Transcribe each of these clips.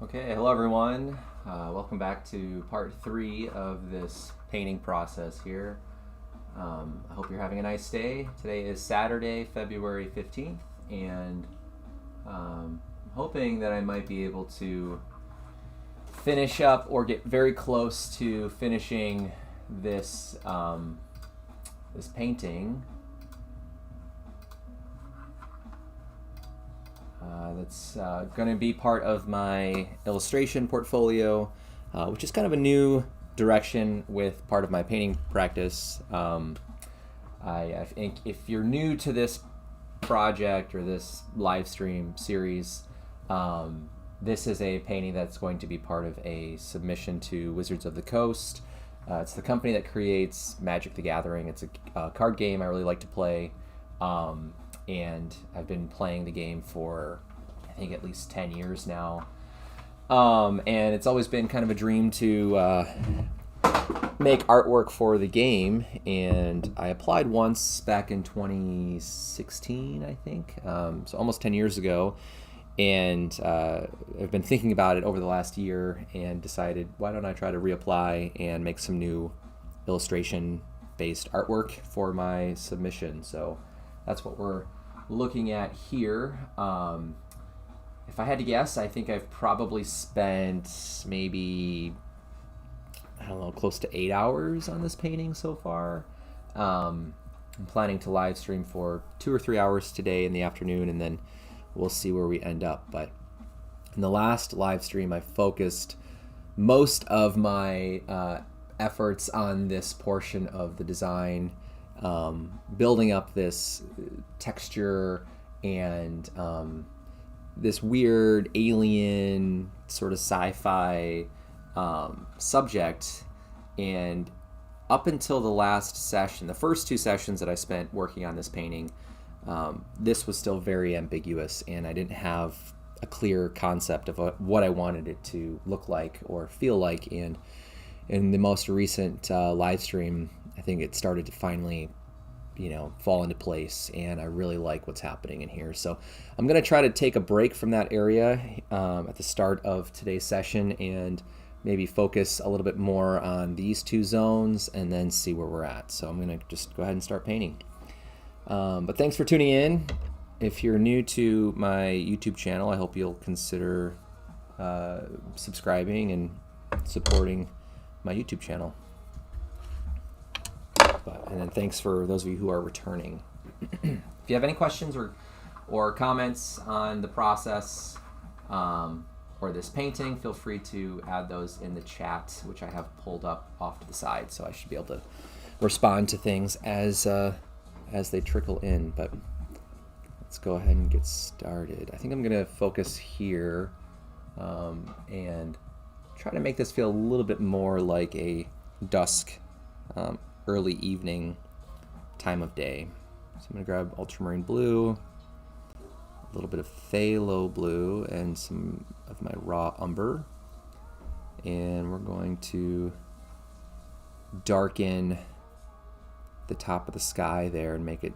Okay, hello everyone. Welcome back to part 3 of this painting process here. I hope you're having a nice day. Today is Saturday, February 15th, and I'm hoping that I might be able to finish up or get very close to finishing this, this painting. That's going to be part of my illustration portfolio, which is kind of a new direction with part of my painting practice. I think if you're new to this project or this live stream series, this is a painting that's going to be part of a submission to Wizards of the Coast. It's the company that creates Magic the Gathering. It's a card game I really like to play. And I've been playing the game for I think at least 10 years now, and it's always been kind of a dream to make artwork for the game, and I applied once back in 2016 I think, so almost 10 years ago, and I've been thinking about it over the last year and decided, why don't I try to reapply and make some new illustration based artwork for my submission. So that's what we're looking at here. If I had to guess, I think I've probably spent maybe, I don't know, close to 8 hours on this painting so far. I'm planning to live stream for 2 or 3 hours today in the afternoon, and then we'll see where we end up. But in the last live stream, I focused most of my efforts on this portion of the design, building up this texture and this weird alien sort of sci-fi subject. And up until the last session, the first 2 sessions that I spent working on this painting, this was still very ambiguous, and I didn't have a clear concept of what I wanted it to look like or feel like. And in the most recent live stream, I think it started to finally fall into place, and I really like what's happening in here. So I'm going to try to take a break from that area at the start of today's session and maybe focus a little bit more on these 2 zones and then see where we're at. So I'm going to just go ahead and start painting. But thanks for tuning in. If you're new to my YouTube channel, I hope you'll consider subscribing and supporting my YouTube channel. And then thanks for those of you who are returning. If you have any questions or comments on the process or this painting, feel free to add those in the chat, which I have pulled up off to the side, so I should be able to respond to things as they trickle in. But let's go ahead and get started. I think I'm going to focus here and try to make this feel a little bit more like a dusk, early evening time of day. So I'm going to grab ultramarine blue, a little bit of phthalo blue, and some of my raw umber, and we're going to darken the top of the sky there and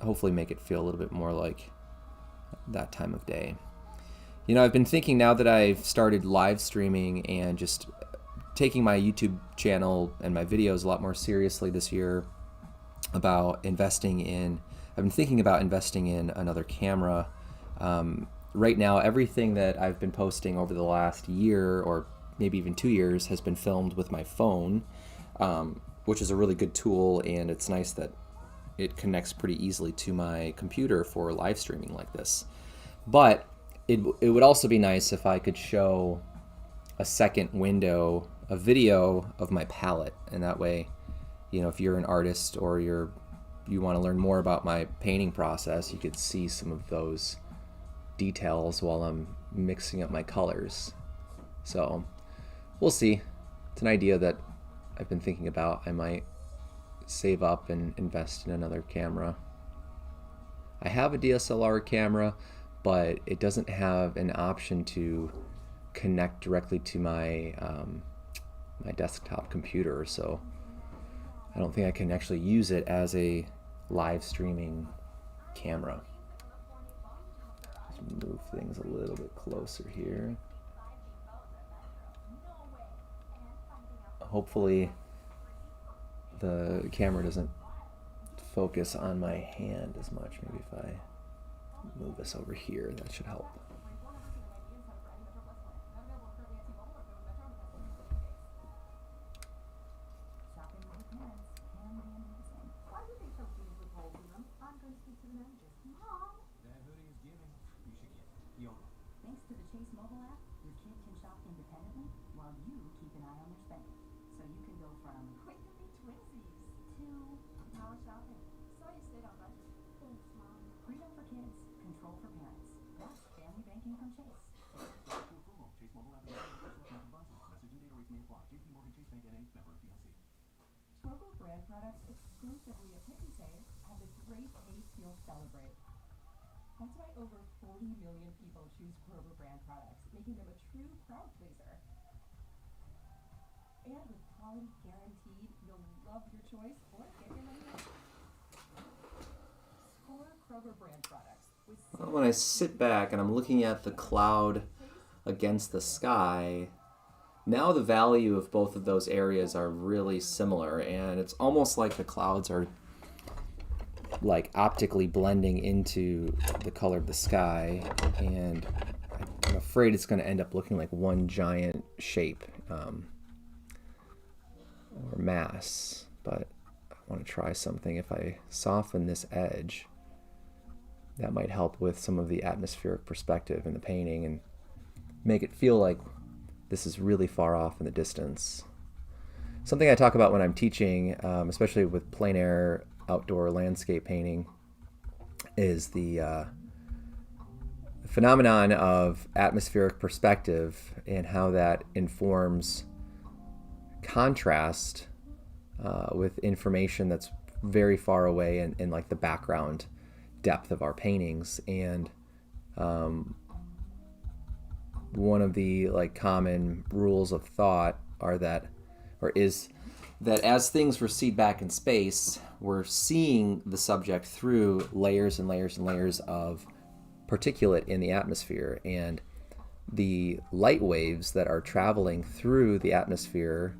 hopefully make it feel a little bit more like that time of day. I've been thinking, now that I've started live streaming and just taking my YouTube channel and my videos a lot more seriously this year, I've been thinking about investing in another camera. Right now, everything that I've been posting over the last year or maybe even 2 years has been filmed with my phone, which is a really good tool, and it's nice that it connects pretty easily to my computer for live streaming like this. But it would also be nice if I could show a second window, a video of my palette, and that way, if you're an artist or you want to learn more about my painting process, you could see some of those details while I'm mixing up my colors. So we'll see. It's an idea that I've been thinking about. I might save up and invest in another camera. I have a DSLR camera, but it doesn't have an option to connect directly to my my desktop computer, so I don't think I can actually use it as a live streaming camera. Just move things a little bit closer here. hopefully the camera doesn't focus on my hand as much. Maybe if I move this over here, that should help. Brand products exclusively at Save have the great taste you'll celebrate. That's why over 40 million people choose Kroger brand products, making them a true crowd pleaser. And with quality guaranteed, you'll love your choice or get your money back. Score Kroger brand products. Well, when I sit back and I'm looking at the cloud against the sky, now the value of both of those areas are really similar, and it's almost like the clouds are like optically blending into the color of the sky, and I'm afraid it's going to end up looking like one giant shape or mass. But I want to try something. If I soften this edge, that might help with some of the atmospheric perspective in the painting and make it feel like this is really far off in the distance. Something I talk about when I'm teaching, especially with plein air outdoor landscape painting, is the phenomenon of atmospheric perspective and how that informs contrast with information that's very far away in like the background depth of our paintings. And one of the like common rules of thought is that as things recede back in space, we're seeing the subject through layers and layers and layers of particulate in the atmosphere, and the light waves that are traveling through the atmosphere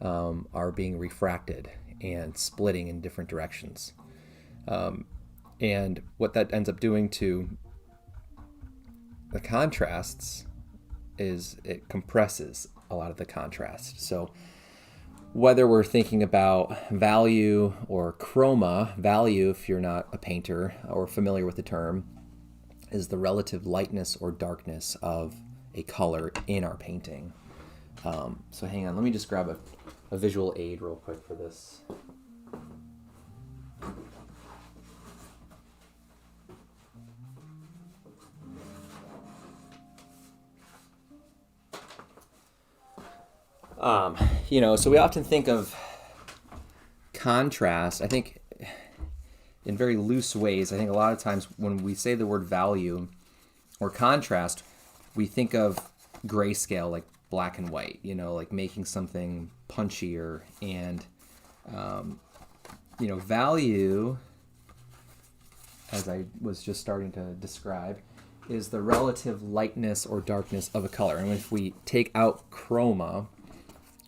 are being refracted and splitting in different directions. And what that ends up doing to the contrasts is it compresses a lot of the contrast. So whether we're thinking about value or chroma, value, if you're not a painter or familiar with the term, is the relative lightness or darkness of a color in our painting. So hang on, let me just grab a visual aid real quick for this. So we often think of contrast, I think, in very loose ways. I think a lot of times when we say the word value or contrast, we think of grayscale, like black and white, like making something punchier. And, value, as I was just starting to describe, is the relative lightness or darkness of a color. And if we take out chroma,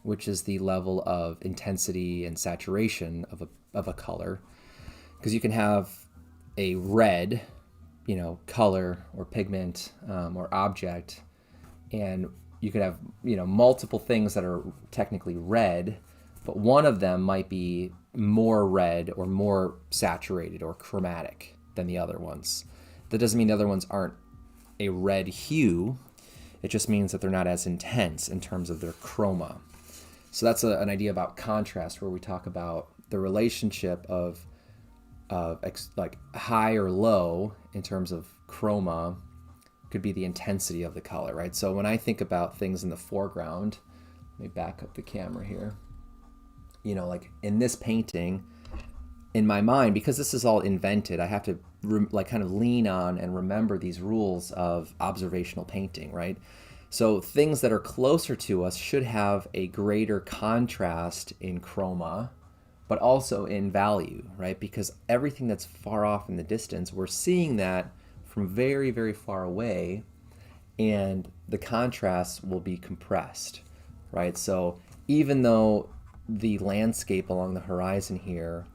which is the level of intensity and saturation of a color, because you can have a red, color or pigment or object, and you could have, multiple things that are technically red, but one of them might be more red or more saturated or chromatic than the other ones. That doesn't mean the other ones aren't a red hue. It just means that they're not as intense in terms of their chroma. So that's an idea about contrast, where we talk about the relationship of like high or low in terms of chroma could be the intensity of the color, right? So when I think about things in the foreground, let me back up the camera here. Like in this painting, in my mind, because this is all invented, I have to kind of lean on and remember these rules of observational painting, right? So things that are closer to us should have a greater contrast in chroma, but also in value, right? Because everything that's far off in the distance, we're seeing that from very, very far away, and the contrast will be compressed, right? So even though the landscape along the horizon here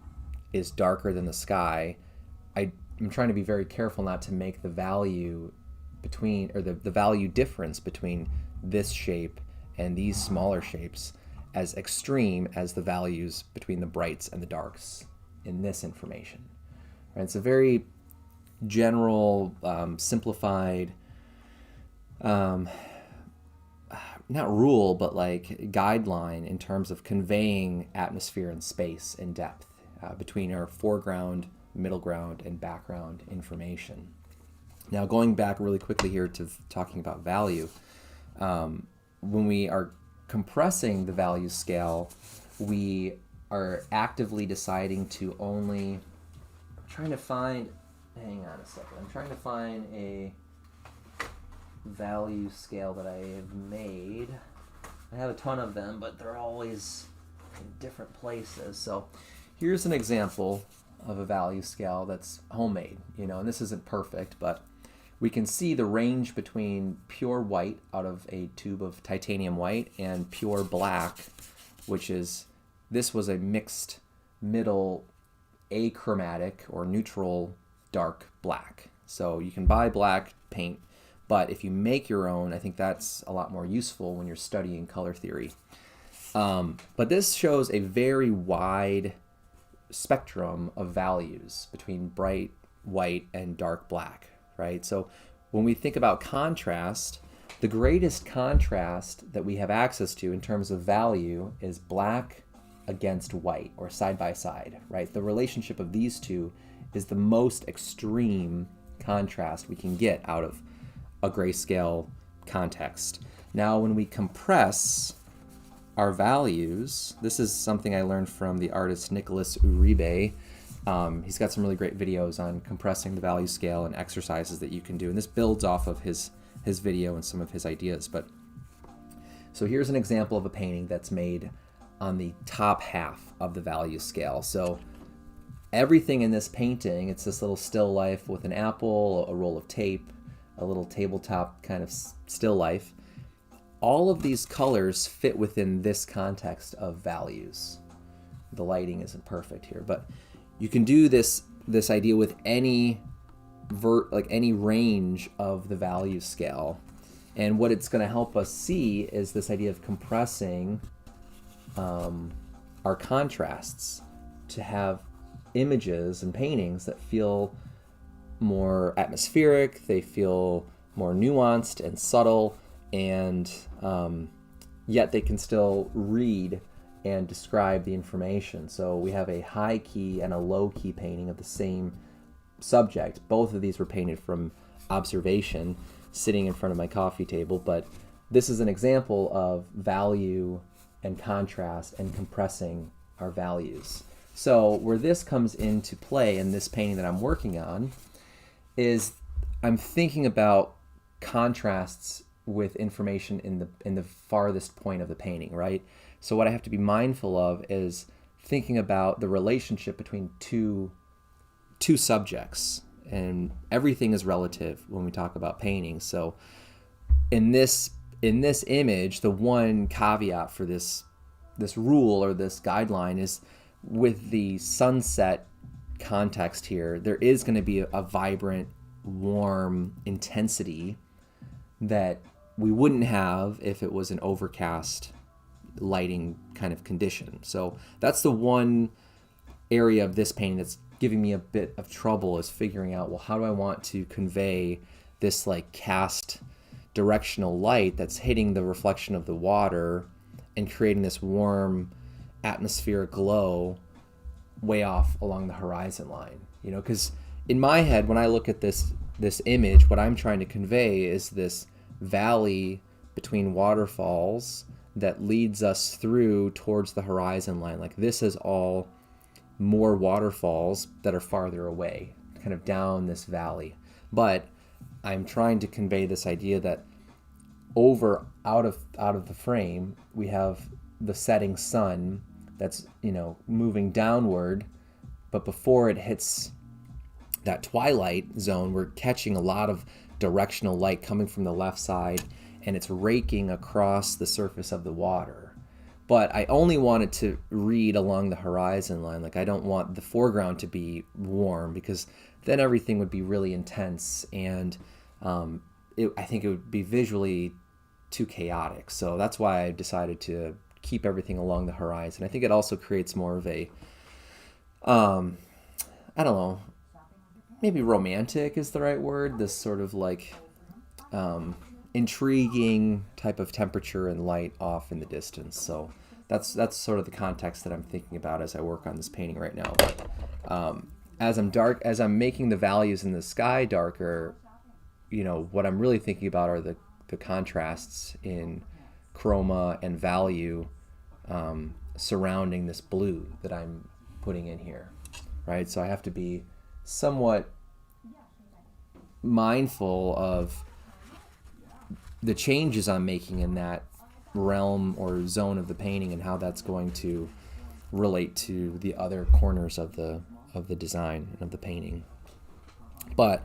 is darker than the sky, I'm trying to be very careful not to make the value between, or the value difference between this shape and these smaller shapes as extreme as the values between the brights and the darks in this information. Right? It's a very general, simplified, not rule, but like guideline in terms of conveying atmosphere and space and depth between our foreground, middle ground, and background information. Now, going back really quickly here to talking about value, when we are compressing the value scale, we are actively deciding to only, hang on a second, I'm trying to find a value scale that I have made. I have a ton of them, but they're always in different places. So here's an example of a value scale that's homemade, and this isn't perfect, but we can see the range between pure white out of a tube of titanium white and pure black, this was a mixed middle achromatic or neutral dark black. So you can buy black paint, but if you make your own, I think that's a lot more useful when you're studying color theory. But this shows a very wide spectrum of values between bright white and dark black, right? So when we think about contrast, the greatest contrast that we have access to in terms of value is black against white, or side by side, right? The relationship of these two is the most extreme contrast we can get out of a grayscale context. Now, when we compress our values, this is something I learned from the artist Nicholas Uribe. He's got some really great videos on compressing the value scale and exercises that you can do, and this builds off of his video and some of his ideas. But so here's an example of a painting that's made on the top half of the value scale. So everything in this painting, it's this little still life with an apple, a roll of tape, a little tabletop kind of still life. All of these colors fit within this context of values. The lighting isn't perfect here, but you can do this idea with any range of the value scale. And what it's going to help us see is this idea of compressing our contrasts to have images and paintings that feel more atmospheric, they feel more nuanced and subtle, and yet they can still read and describe the information. So we have a high key and a low key painting of the same subject. Both of these were painted from observation, sitting in front of my coffee table, but this is an example of value and contrast and compressing our values. So where this comes into play in this painting that I'm working on is I'm thinking about contrasts with information in the farthest point of the painting, right? So what I have to be mindful of is thinking about the relationship between two subjects, and everything is relative when we talk about painting. So in this image, the one caveat for this rule or this guideline is with the sunset context here, there is going to be a vibrant, warm intensity that we wouldn't have if it was an overcast lighting kind of condition. So that's the one area of this painting that's giving me a bit of trouble, is figuring out, well, how do I want to convey this like cast directional light that's hitting the reflection of the water and creating this warm atmospheric glow way off along the horizon line, because in my head, when I look at this image, what I'm trying to convey is this valley between waterfalls that leads us through towards the horizon line. Like, this is all more waterfalls that are farther away, kind of down this valley. But I'm trying to convey this idea that out of the frame, we have the setting sun that's, moving downward, but before it hits that twilight zone, we're catching a lot of directional light coming from the left side, and it's raking across the surface of the water. but I only want it to read along the horizon line. Like I don't want the foreground to be warm, because then everything would be really intense, and I think it would be visually too chaotic. So that's why I decided to keep everything along the horizon. I think it also creates more of a, I don't know, maybe romantic is the right word. This sort of like intriguing type of temperature and light off in the distance. So that's sort of the context that I'm thinking about as I work on this painting right now. But as I'm making the values in the sky darker, you know, what I'm really thinking about are the contrasts in chroma and value surrounding this blue that I'm putting in here, right? So I have to be somewhat mindful of the changes I'm making in that realm or zone of the painting and how that's going to relate to the other corners of the design and of the painting. But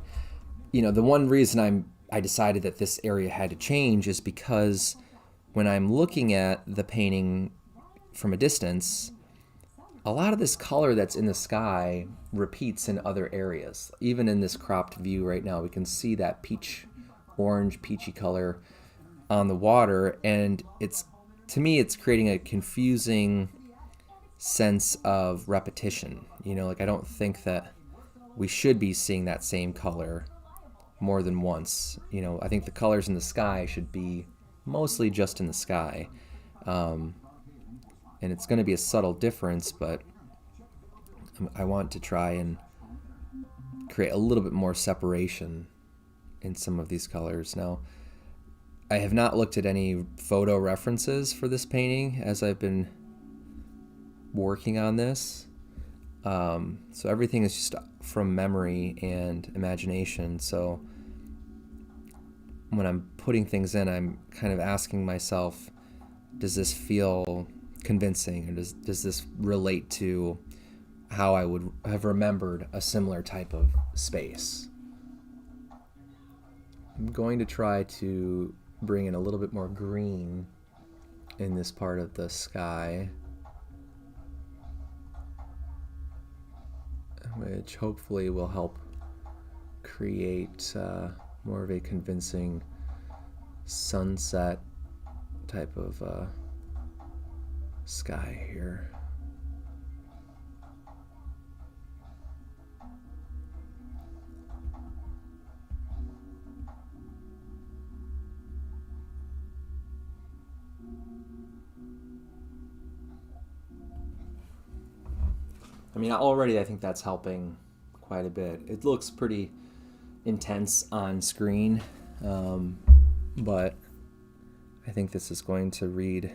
you know, the one reason I decided that this area had to change is because when I'm looking at the painting from a distance, a lot of this color that's in the sky repeats in other areas. Even in this cropped view right now, we can see that orange peachy color on the water, and to me it's creating a confusing sense of repetition. You know, like I don't think that we should be seeing that same color more than once. You know, I think the colors in the sky should be mostly just in the sky. And it's going to be a subtle difference, but I want to try and create a little bit more separation in some of these colors. Now, I have not looked at any photo references for this painting as I've been working on this. So everything is just from memory and imagination. So when I'm putting things in, I'm kind of asking myself, does this feel convincing, or does this relate to how I would have remembered a similar type of space? I'm going to try to bring in a little bit more green in this part of the sky, which hopefully will help create more of a convincing sunset type of sky here. I mean, already I think that's helping quite a bit. It looks pretty intense on screen, but I think this is going to read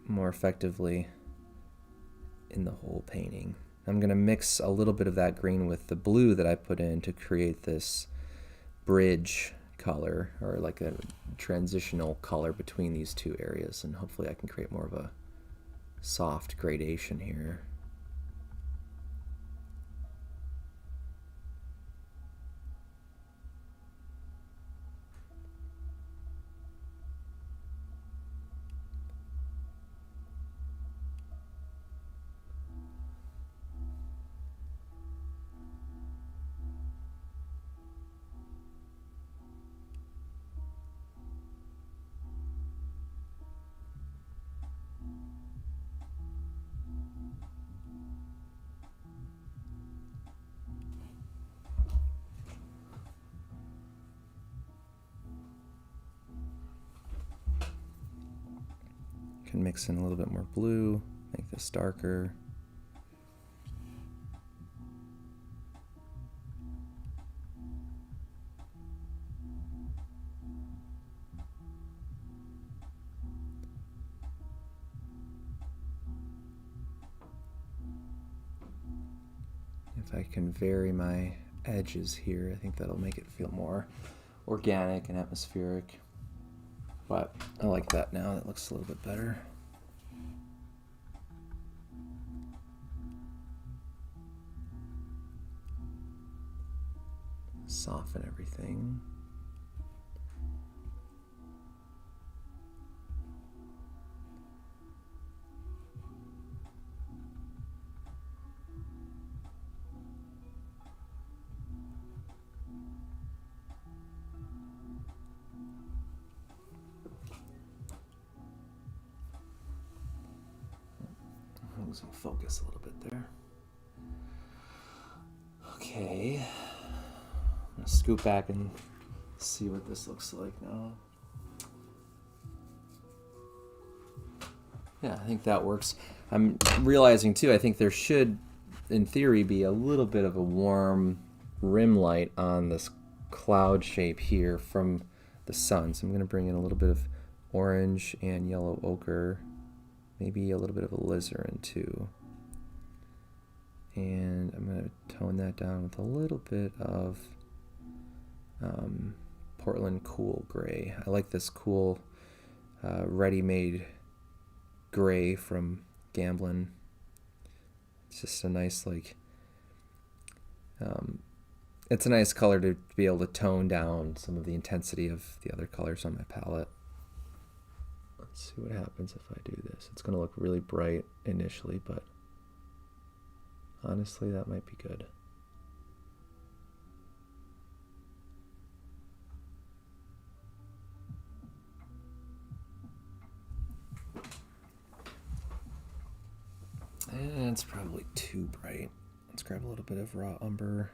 more effectively in the whole painting. I'm going to mix a little bit of that green with the blue that I put in to create this bridge color, or like a transitional color between these two areas, and hopefully I can create more of a soft gradation here. Can mix in a little bit more blue, make this darker. If I can vary my edges here, I think that'll make it feel more organic and atmospheric. But I like that now. That looks a little bit better. Soften everything. losing focus a little bit there. Okay. I'm going to scoot back and see what this looks like now. Yeah, I think that works. I'm realizing too, I think there should, in theory, be a little bit of a warm rim light on this cloud shape here from the sun. So I'm going to bring in a little bit of orange and yellow ochre, maybe a little bit of alizarin too. And I'm going to tone that down with a little bit of Portland Cool Gray. I like this cool ready-made gray from Gamblin. It's just a nice, like, it's a nice color to be able to tone down some of the intensity of the other colors on my palette. Let's see what happens if I do this. It's going to look really bright initially, but honestly, that might be good. And it's probably too bright. Let's grab a little bit of raw umber.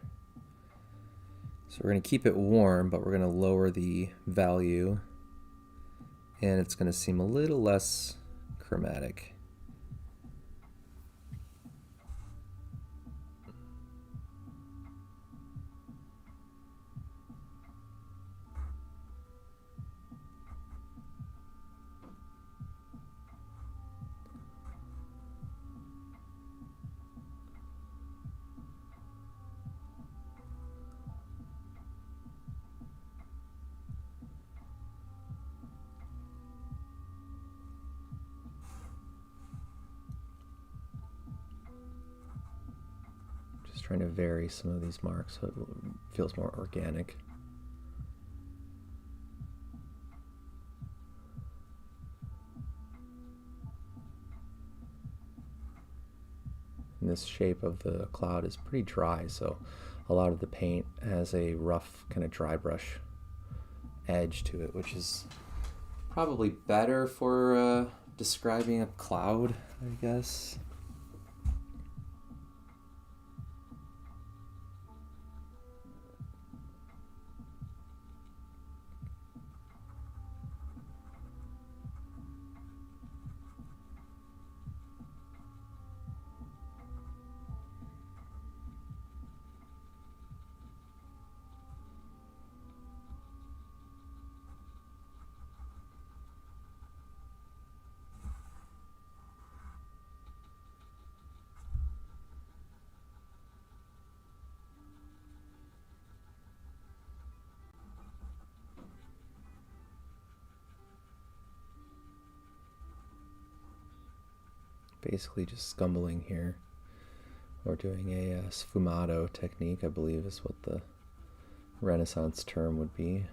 So we're going to keep it warm, but we're going to lower the value. And it's going to seem a little less chromatic. Trying to vary some of these marks so it feels more organic. And this shape of the cloud is pretty dry, so a lot of the paint has a rough kind of dry brush edge to it, which is probably better for describing a cloud, I guess. Basically just scumbling here, or doing a sfumato technique, I believe is what the Renaissance term would be.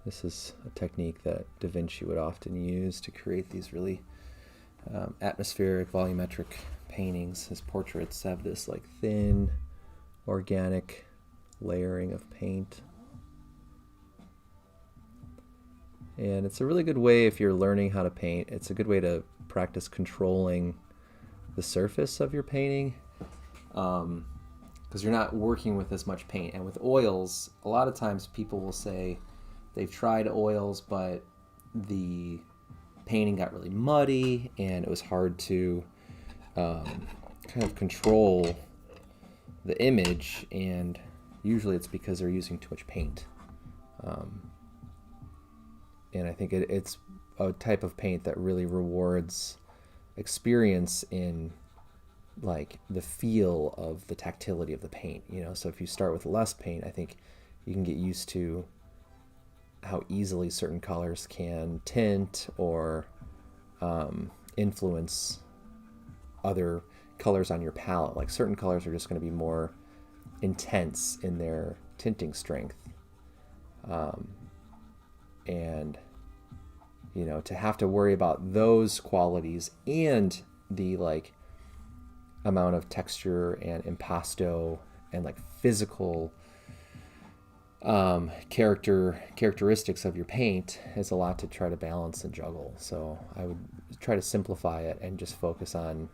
This is a technique that Da Vinci would often use to create these really atmospheric, volumetric paintings. His portraits have this like thin, organic layering of paint. And it's a really good way if you're learning how to paint. It's a good way to practice controlling the surface of your painting, because you're not working with as much paint. And with oils, a lot of times people will say they've tried oils, but the painting got really muddy and it was hard to kind of control the image, and usually it's because they're using too much paint. And I think it's a type of paint that really rewards experience in like the feel of the tactility of the paint, you know. So if you start with less paint, I think you can get used to how easily certain colors can tint or influence other colors on your palette. Like certain colors are just going to be more intense in their tinting strength. And you know, to have to worry about those qualities and the like amount of texture and impasto and like physical characteristics of your paint is a lot to try to balance and juggle. So I would try to simplify it and just focus on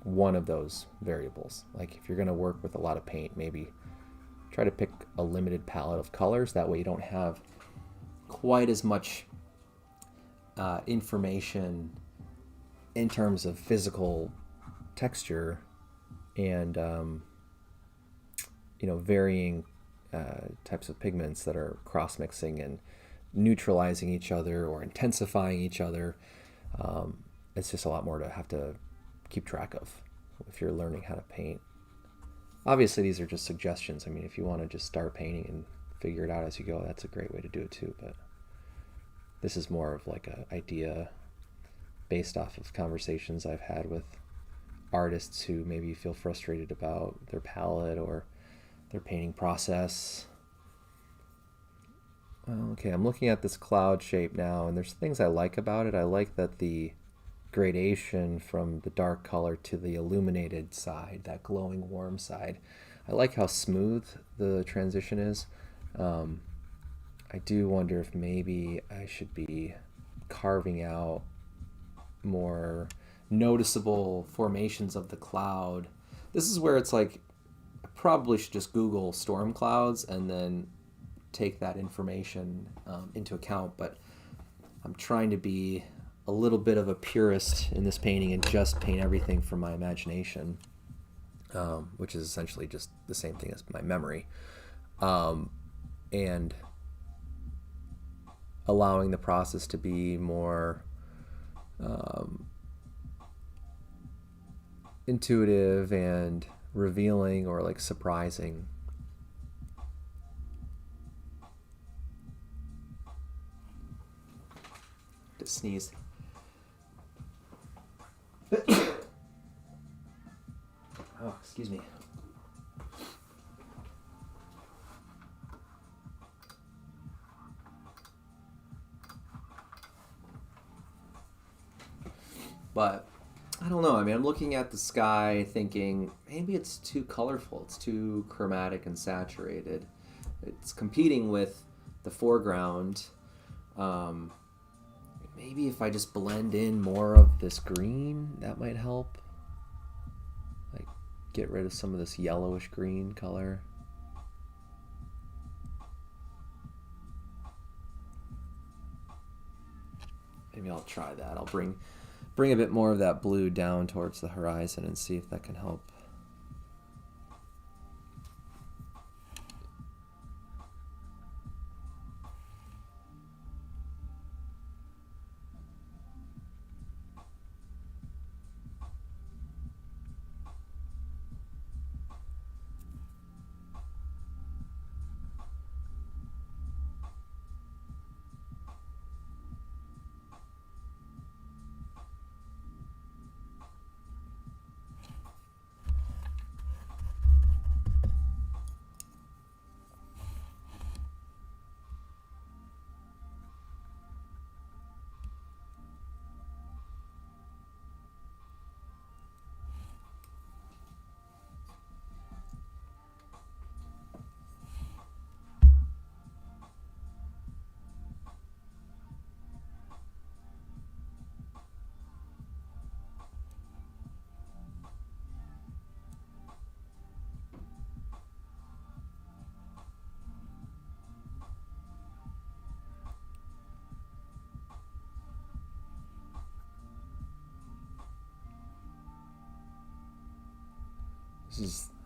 one of those variables. Like if you're going to work with a lot of paint, maybe try to pick a limited palette of colors. That way you don't have quite as much information in terms of physical texture and varying types of pigments that are cross-mixing and neutralizing each other or intensifying each other. It's just a lot more to have to keep track of if you're learning how to paint. Obviously, these are just suggestions. I mean, if you want to just start painting and figure it out as you go, that's a great way to do it too. But this is more of like an idea based off of conversations I've had with artists who maybe feel frustrated about their palette or their painting process. Okay, I'm looking at this cloud shape now, and there's things I like about it. I like that the gradation from the dark color to the illuminated side, that glowing warm side. I like how smooth the transition is. I do wonder if maybe I should be carving out more noticeable formations of the cloud. This is where it's like I probably should just Google storm clouds and then take that information into account, but I'm trying to be a little bit of a purist in this painting and just paint everything from my imagination, which is essentially just the same thing as my memory, and allowing the process to be more intuitive and revealing or like surprising. Just sneezed. Oh, excuse me. But I don't know. I mean, I'm looking at the sky thinking maybe it's too colorful. It's too chromatic and saturated. It's competing with the foreground. Maybe if I just blend in more of this green, that might help. Like get rid of some of this yellowish green color. Maybe I'll try that. I'll bring a bit more of that blue down towards the horizon and see if that can help.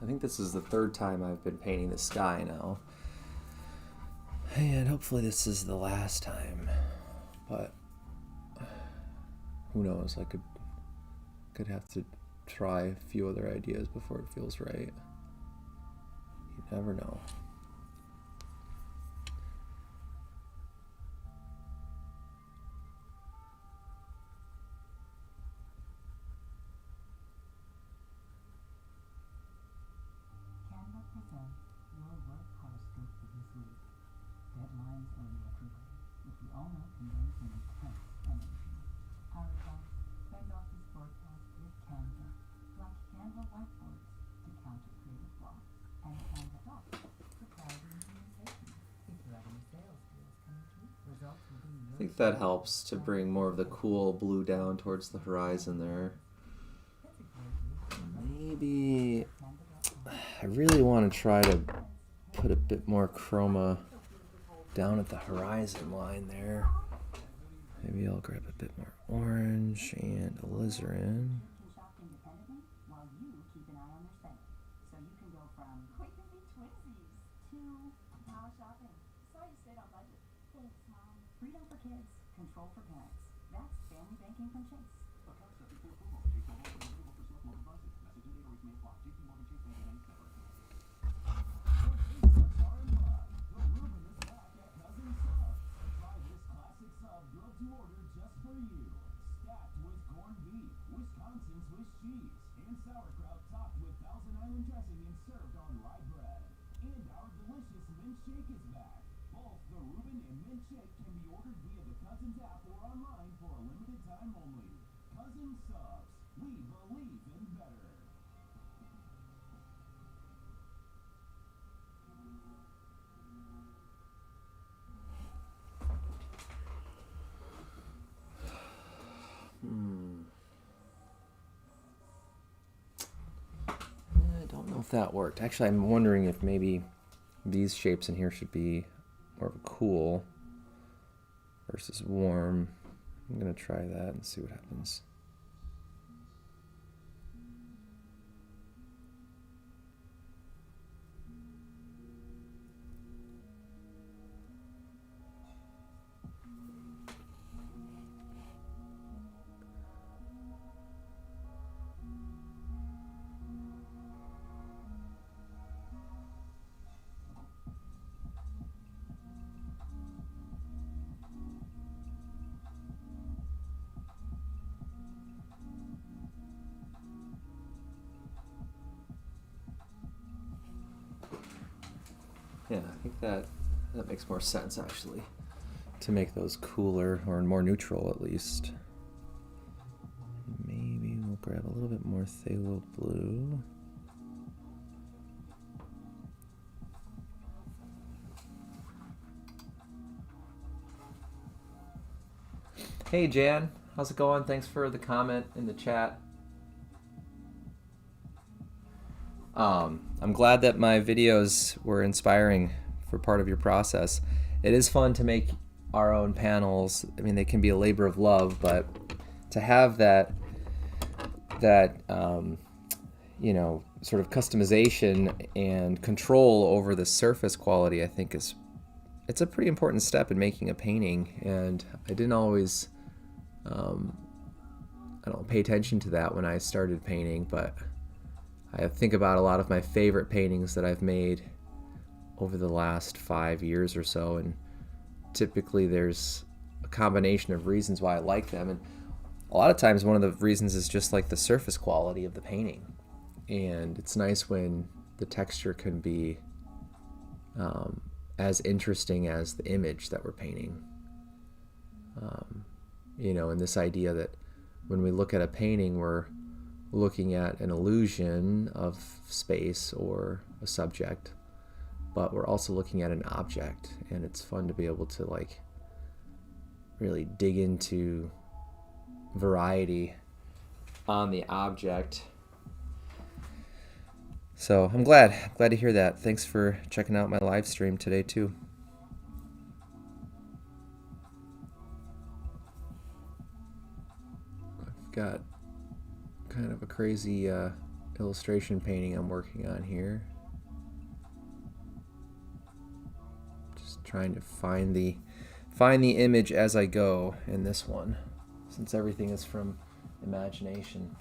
I think this is the third time I've been painting the sky now. And hopefully this is the last time. But who knows? I could have to try a few other ideas before it feels right. You never know. Deadlines are everywhere, which we all know conveys an intense energy. Our advice, spend office forecast with Canva, like Canva whiteboards to counter creative blocks, and Canva docs for clarity and communication. I think that helps to bring more of the cool blue down towards the horizon there. Maybe I really want to try to put a bit more chroma down at the horizon line there. Maybe I'll grab a bit more orange and alizarin. Freedom for kids, control for parents. That's family banking from Chase. Sauerkraut topped with Thousand Island dressing and served on rye bread. And our delicious mint shake is back. Both the Reuben and mint shake can be ordered via the Cousins app or online for a limited time only. Cousins Subs. We believe in better. I don't know if that worked. Actually, I'm wondering if maybe these shapes in here should be more of a cool versus warm. I'm going to try that and see what happens. Yeah, I think that makes more sense, actually, to make those cooler or more neutral at least. Maybe we'll grab a little bit more phthalo blue. Hey Jan, how's it going? Thanks for the comment in the chat. I'm glad that my videos were inspiring for part of your process. It is fun to make our own panels. I mean, they can be a labor of love, but to have that you know, sort of customization and control over the surface quality, I think it's a pretty important step in making a painting. And I didn't always I don't pay attention to that when I started painting, but I think about a lot of my favorite paintings that I've made over the last 5 years or so, and typically there's a combination of reasons why I like them, and a lot of times one of the reasons is just like the surface quality of the painting. And it's nice when the texture can be as interesting as the image that we're painting. You know, and this idea that when we look at a painting, we're looking at an illusion of space or a subject, but we're also looking at an object, and it's fun to be able to like really dig into variety on the object. So I'm glad to hear that. Thanks for checking out my live stream today too. I've got kind of a crazy illustration painting I'm working on here. Just trying to find the image as I go in this one, since everything is from imagination.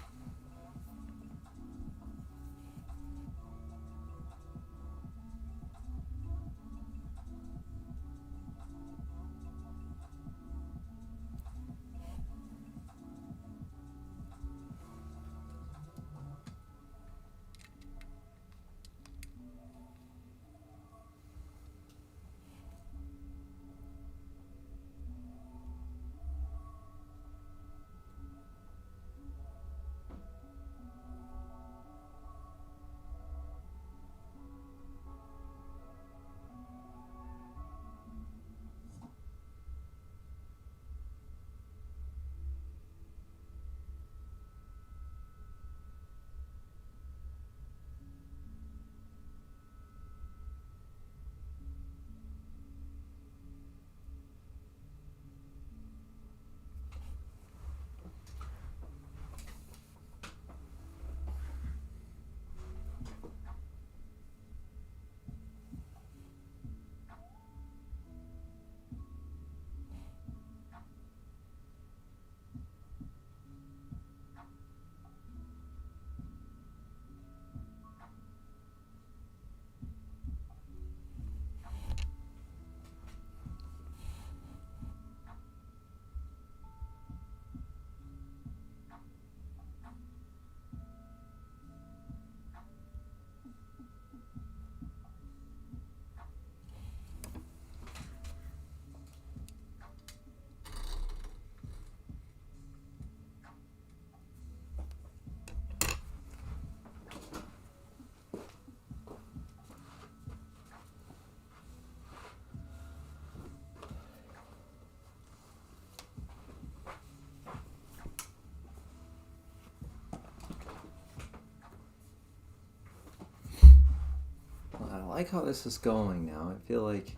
like how this is going now. I feel like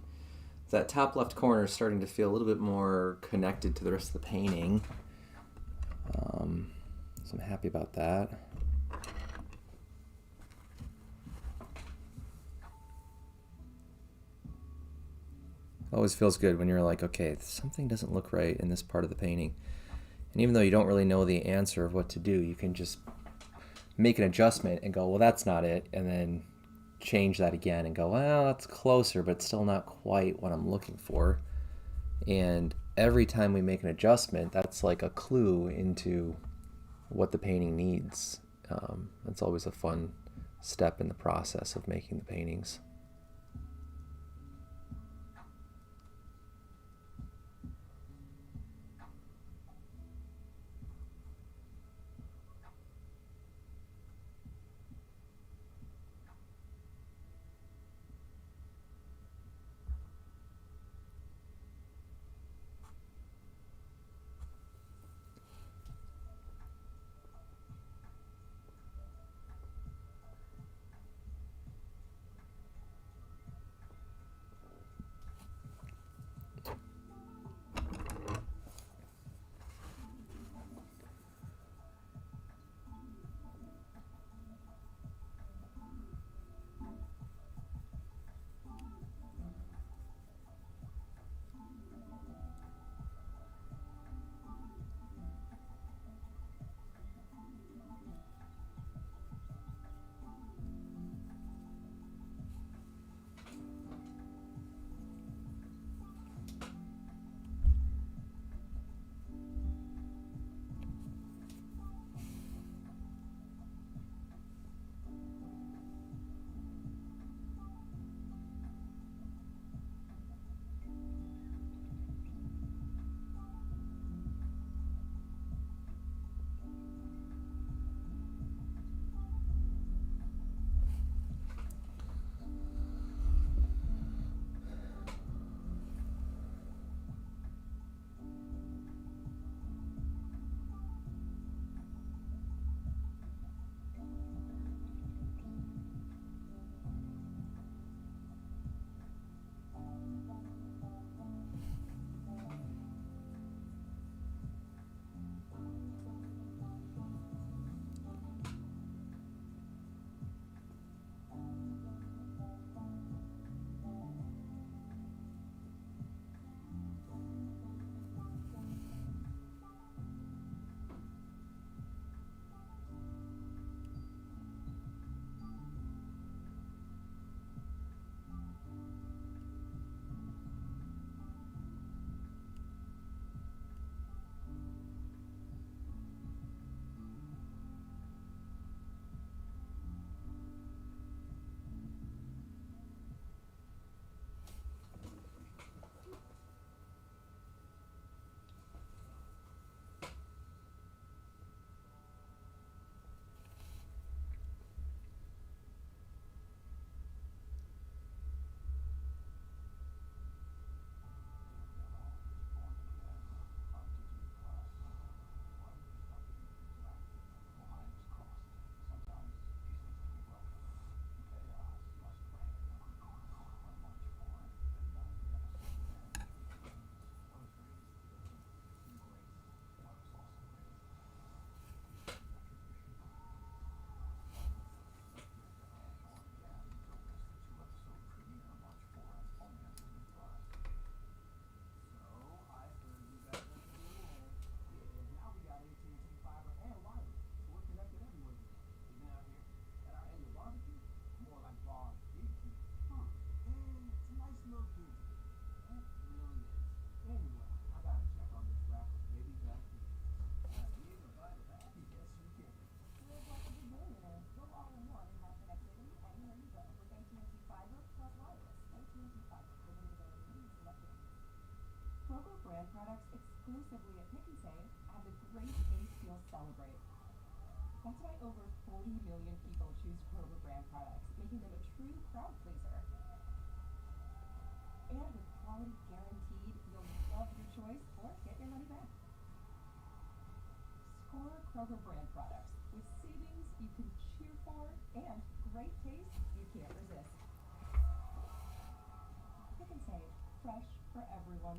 that top left corner is starting to feel a little bit more connected to the rest of the painting. So I'm happy about that. Always feels good when you're like, okay, something doesn't look right in this part of the painting. And even though you don't really know the answer of what to do, you can just make an adjustment and go, well, that's not it. And then change that again and go, well, that's closer, but still not quite what I'm looking for. And every time we make an adjustment, that's like a clue into what the painting needs. That's always a fun step in the process of making the paintings. brand products exclusively at Pick and Save, and the great taste you'll celebrate. That's why over 40 million people choose Kroger brand products, making them a true crowd pleaser. And with quality guaranteed, you'll love your choice or get your money back. Score Kroger brand products with savings you can cheer for and great taste you can't resist. fresh for everyone.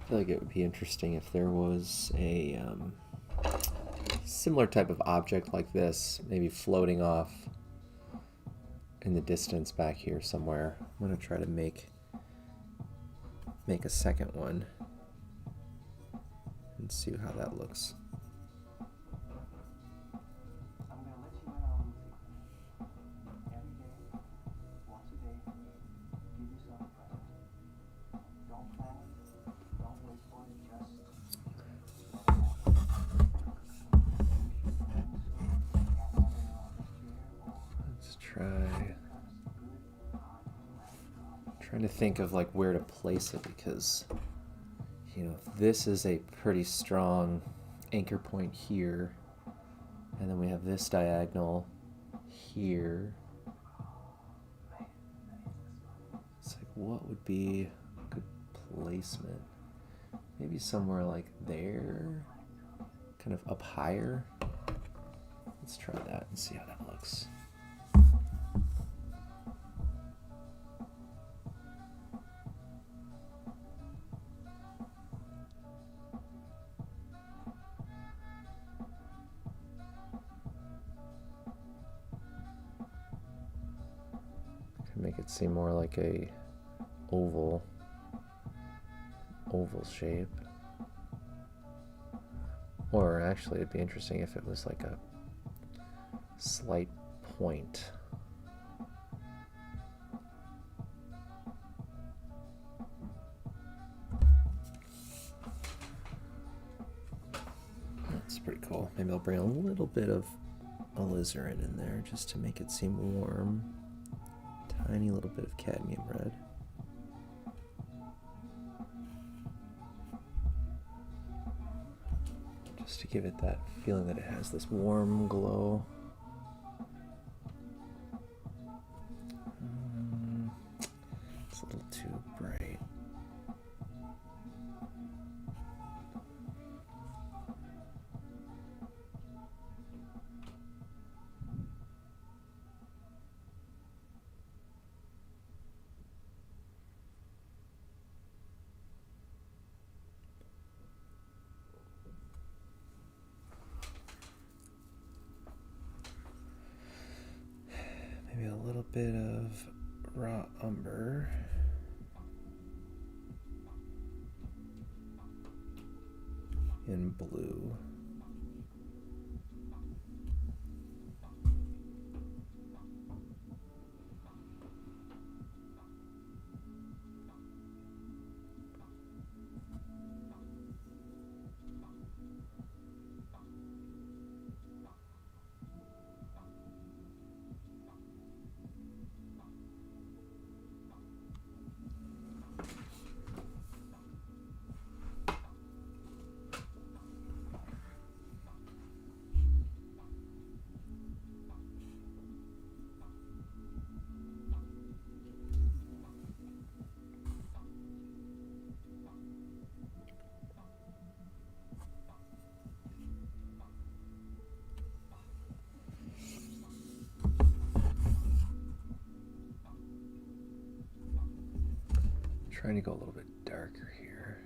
I feel like it would be interesting if there was a similar type of object like this, maybe floating off in the distance back here somewhere. I'm going to try to make a second one and see how that looks. I'm gonna let you in on a little secret. Every day, once a day, give yourself a present. Don't plan it, don't wait for it, just let it happen. Let's trying to think of like where to place it, because you know, this is a pretty strong anchor point here, and then we have this diagonal here. It's like, what would be a good placement? Maybe somewhere like there, kind of up higher. Let's try that and see how that looks. Make it seem more like a oval shape. Or actually it'd be interesting if it was like a slight point. pretty cool. Maybe I'll bring a little bit of alizarin in there just to make it seem warm. Tiny little bit of cadmium red. Just to give it that feeling that it has this warm glow. It's a little too bright. Maybe a little bit of raw umber. In blue. Trying to go a little bit darker here.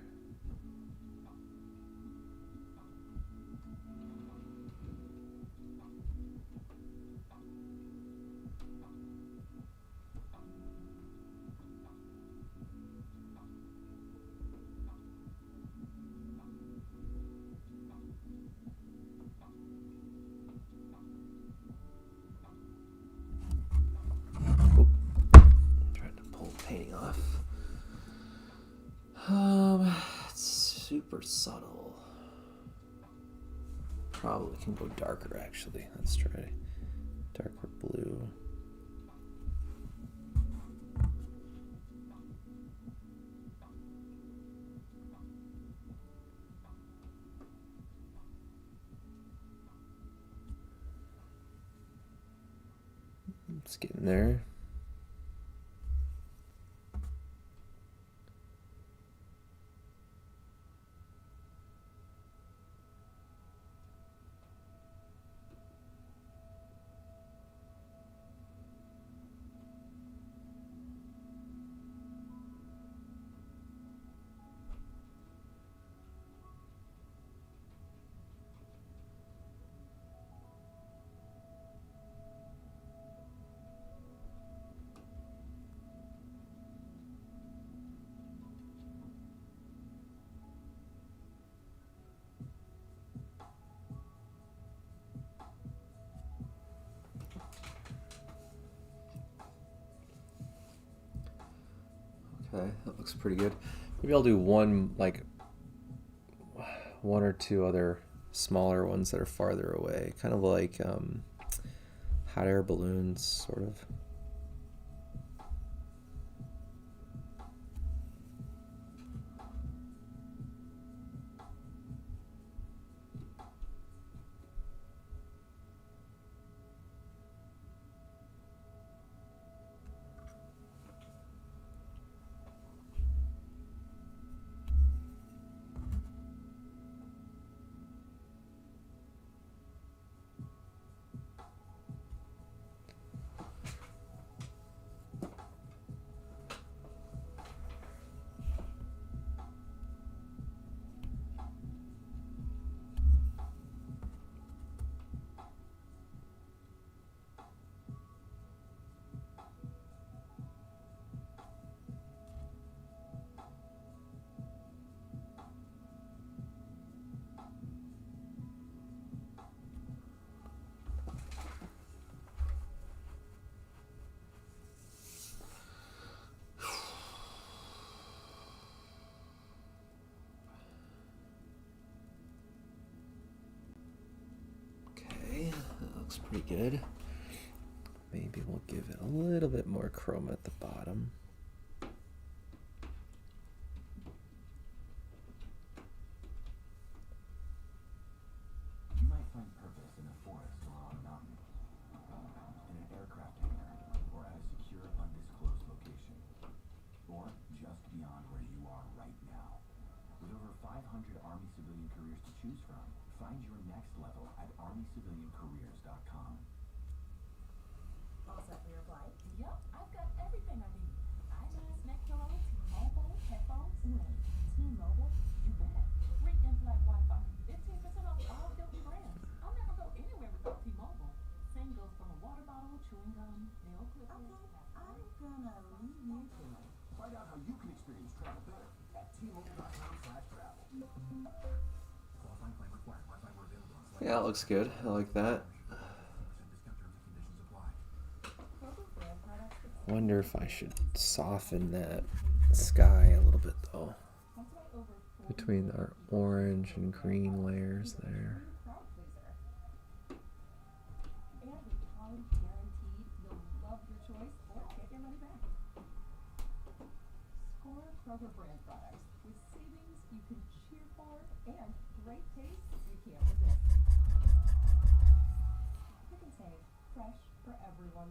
Oop. Trying to pull the painting off. It's super subtle. Probably can go darker actually. Let's try darker blue. It's getting there. Okay, that looks pretty good. Maybe I'll do one or two other smaller ones that are farther away, kind of like hot air balloons, sort of. looks pretty good. Maybe we'll give it a little bit more chroma at the bottom. You might find purpose in a forest or on a mountain, in an aircraft hangar, or at a secure, undisclosed location, or just beyond where you are right now. With over 500 Army civilian careers to choose from, find your next level at armyciviliancareers.com. All set for your flight? Yup, I've got everything I need. Eyeglass, neck pillow, T-Mobile, headphones. Wait, T-Mobile? You bet. Free in-flight Wi-Fi. 15% off all Hilton brands. I'll never go anywhere without T-Mobile. Same goes from a water bottle, chewing gum, nail clippers. Okay, I'm gonna leave you to it. Find out how you can experience travel better at T-Mobile.com/travel. Qualifying plan required. Wi-Fi were available on select. Yeah, it looks good. I like that. Discount terms and conditions apply. Kroger brand products Wonder if I should soften that sky a little bit though. That's why over 40 Between our orange and green layers there. crowd pleaser. And with quality guaranteed, you'll love your choice or get your money back. Score Kroger brand products with savings you can cheer for and great taste you can't resist. You can say fresh for everyone.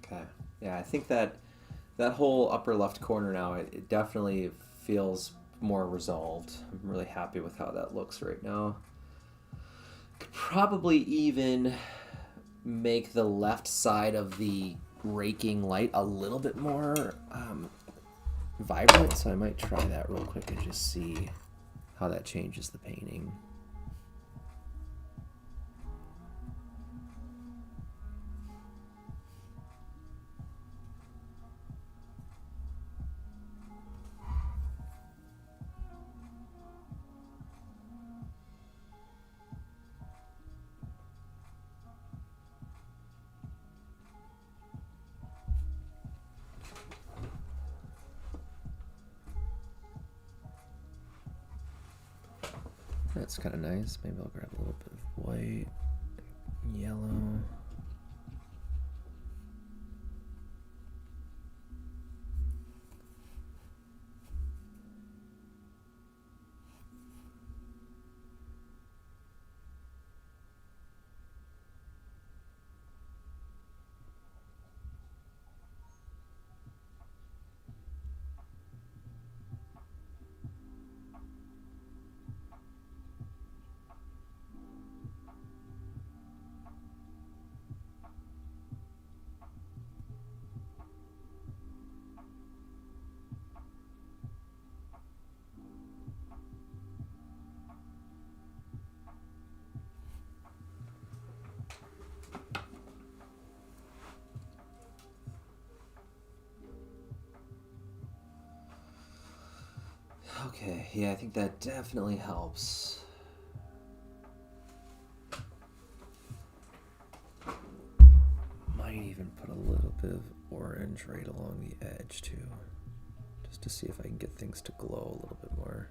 Okay. Yeah, I think that whole upper left corner now, it definitely feels more resolved. I'm really happy with how that looks right now. Could probably even make the left side of the raking light a little bit more vibrant, so I might try that real quick and just see how that changes the painting. That's kind of nice. Maybe I'll grab a little bit of white, yellow. Okay, yeah, I think that definitely helps. Might even put a little bit of orange right along the edge too, just to see if I can get things to glow a little bit more.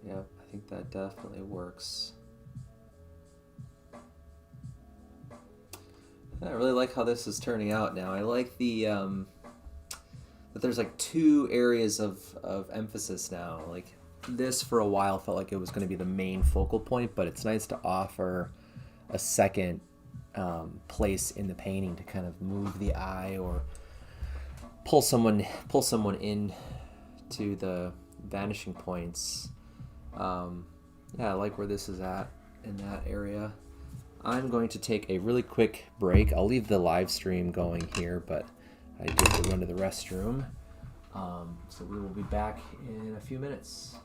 Yep, I think that definitely works. I really like how this is turning out now. I like the that there's like two areas of emphasis now. Like this for a while felt like it was going to be the main focal point, but it's nice to offer a second place in the painting to kind of move the eye or pull someone in to the vanishing points. Yeah, I like where this is at in that area. I'm going to take a really quick break. I'll leave the live stream going here, but I do have to run to the restroom. So we will be back in a few minutes.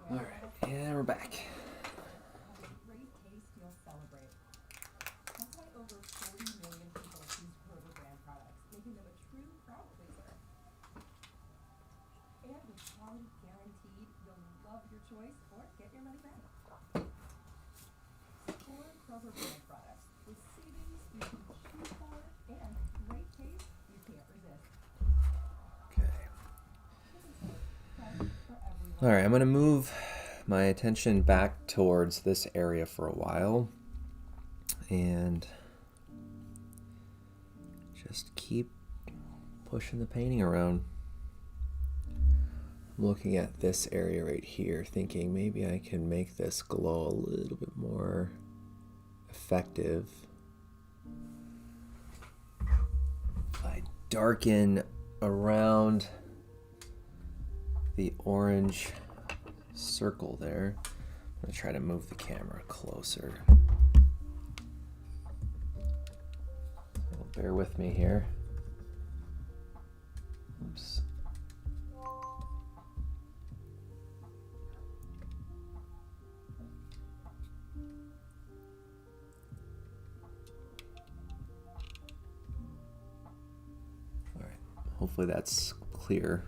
All right, and we're back. Great taste you'll celebrate. That's why over 40 million people choose Kroger brand products. your money back. For Kroger brand products with savings you can choose for and great taste you can't resist. Okay. Fresh for everyone. All right, I'm going to move my attention back towards this area for a while and just keep pushing the painting around. I'm looking at this area right here, thinking maybe I can make this glow a little bit more effective. I darken around the orange circle there. I'm going to try to move the camera closer. So bear with me here. Oops. All right, hopefully that's clear.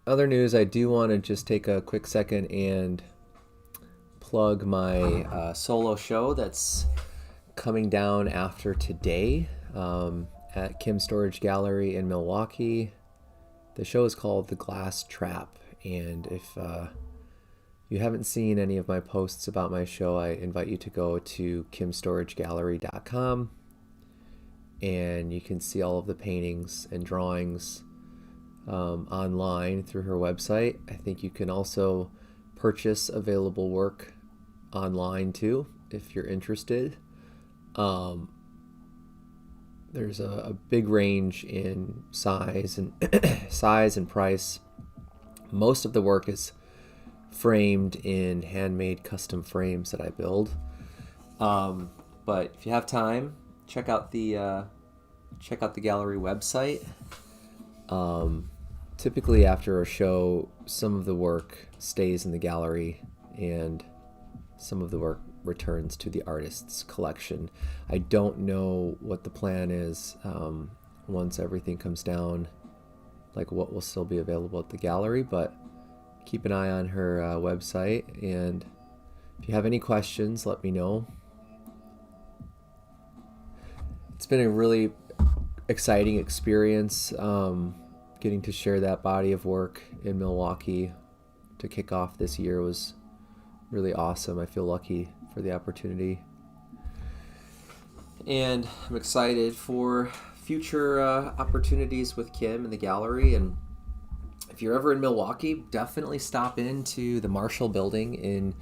Other news, I do want to just take a quick second and plug my solo show that's coming down after today at Kim Storage Gallery in Milwaukee. The show is called The Glass Trap, and if you haven't seen any of my posts about my show, I invite you to go to kimstoragegallery.com, and you can see all of the paintings and drawings online through her website. I think you can also purchase available work online too if you're interested. There's a big range in size and size and price. Most of the work is framed in handmade custom frames that I build. But if you have time, check out the gallery website. Typically after a show, some of the work stays in the gallery and some of the work returns to the artist's collection. I don't know what the plan is once everything comes down, like what will still be available at the gallery, but keep an eye on her website, and if you have any questions, let me know. It's been a really exciting experience getting to share that body of work in Milwaukee to kick off this year was really awesome. I feel lucky for the opportunity. And I'm excited for future opportunities with Kim in the gallery. And if you're ever in Milwaukee, definitely stop into the Marshall building in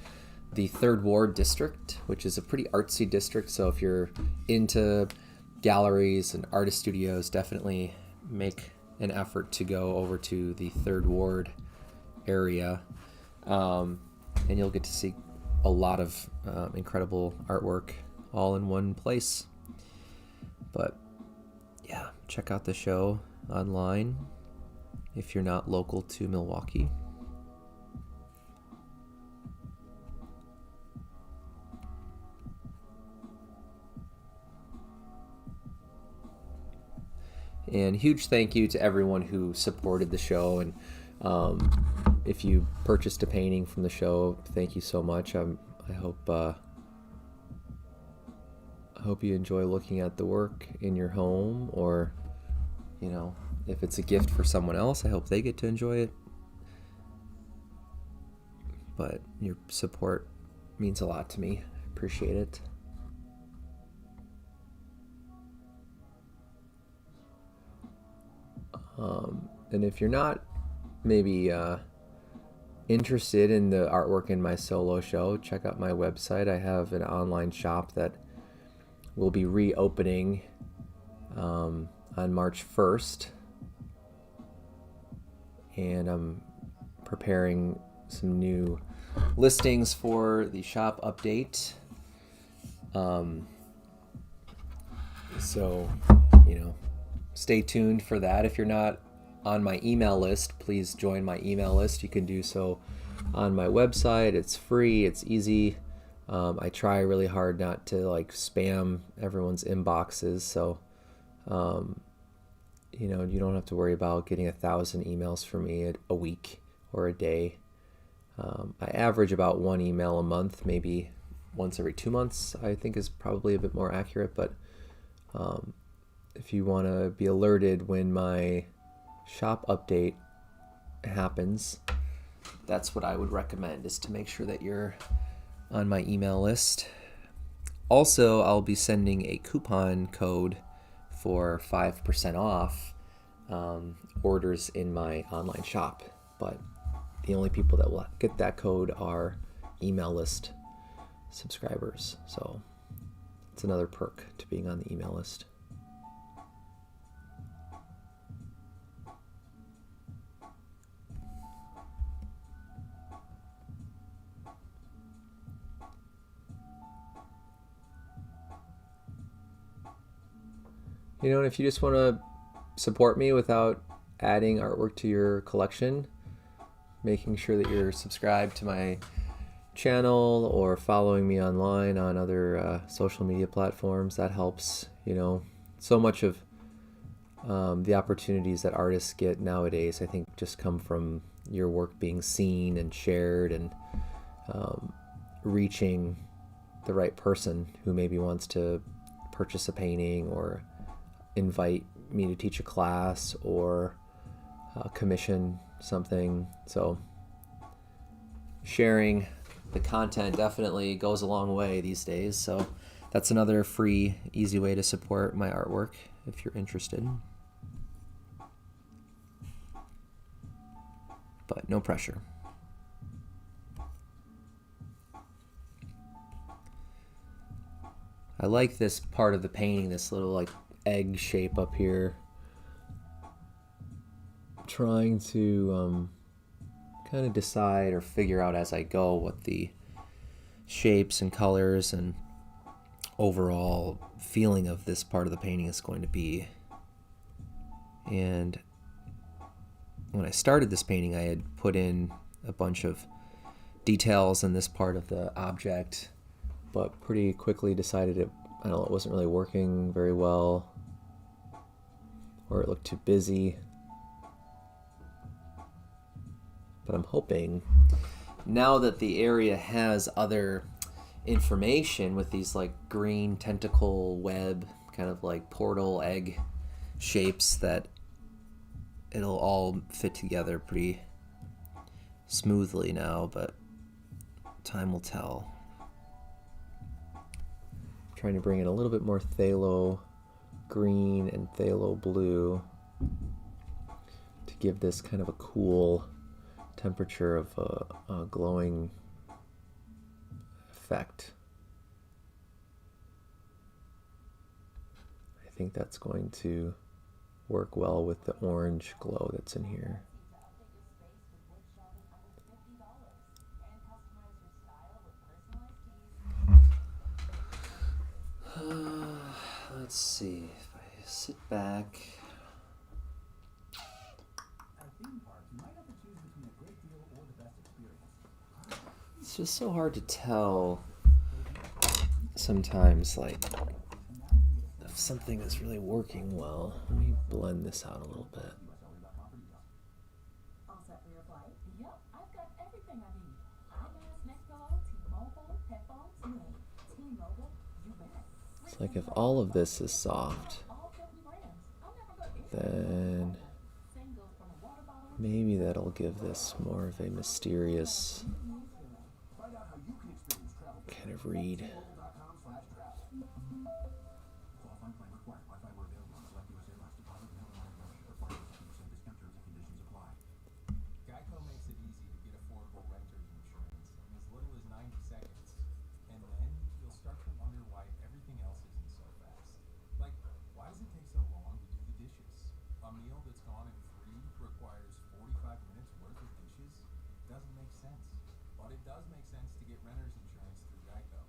the Third Ward district, which is a pretty artsy district. So if you're into galleries and artist studios, definitely make an effort to go over to the Third Ward area, and you'll get to see a lot of incredible artwork all in one place. But yeah, check out the show online if you're not local to Milwaukee. And huge thank you to everyone who supported the show. And if you purchased a painting from the show, thank you so much. I hope you enjoy looking at the work in your home, or if it's a gift for someone else, I hope they get to enjoy it. But your support means a lot to me. I appreciate it. And if you're not maybe interested in the artwork in my solo show, check out my website. I have an online shop that will be reopening on March 1st. And I'm preparing some new listings for the shop update. So, stay tuned for that. If you're not on my email list, please join my email list. You can do so on my website. It's free, it's easy. I try really hard not to spam everyone's inboxes, so you don't have to worry about getting 1,000 emails from me a week or a day. I average about 1 email a month, maybe once every 2 months, I think is probably a bit more accurate. But if you want to be alerted when my shop update happens, that's what I would recommend, is to make sure that you're on my email list. Also, I'll be sending a coupon code for 5% off orders in my online shop, but the only people that will get that code are email list subscribers. So it's another perk to being on the email list. And if you just want to support me without adding artwork to your collection, making sure that you're subscribed to my channel or following me online on other social media platforms, that helps. So much of the opportunities that artists get nowadays, I think, just come from your work being seen and shared, and reaching the right person who maybe wants to purchase a painting or invite me to teach a class or commission something. So sharing the content definitely goes a long way these days. So that's another free, easy way to support my artwork if you're interested. But no pressure. I like this part of the painting, this little egg shape up here. Trying to kind of decide or figure out as I go what the shapes and colors and overall feeling of this part of the painting is going to be. And when I started this painting, I had put in a bunch of details in this part of the object, but pretty quickly decided it wasn't really working very well, or it looked too busy. But I'm hoping now that the area has other information with these green tentacle web, kind of portal egg shapes, that it'll all fit together pretty smoothly now, but time will tell. Trying to bring in a little bit more phthalo green and phthalo blue to give this kind of a cool temperature of a glowing effect. I think that's going to work well with the orange glow that's in here. Let's see, if I sit back. It's just so hard to tell sometimes, like, if something is really working well. Let me blend this out a little bit. All set for your flight? Yep, I've got everything I need. iPads, next pillow, T-Mobile, headphones, T-Mobile, you bet. It's like if all of this is soft, All 50 brands. I'll never go then Same goes from a water bottle. maybe that'll give this more of a mysterious kind of read. Geico makes it easy to get affordable renter's insurance in as little as 90 seconds. And then you'll start to wonder why everything else isn't so fast. Like, why does it take so long to do the dishes? A meal that's gone in 3 requires 45 minutes worth of dishes? Doesn't make sense. But it does make sense to get renter's insurance through Geico.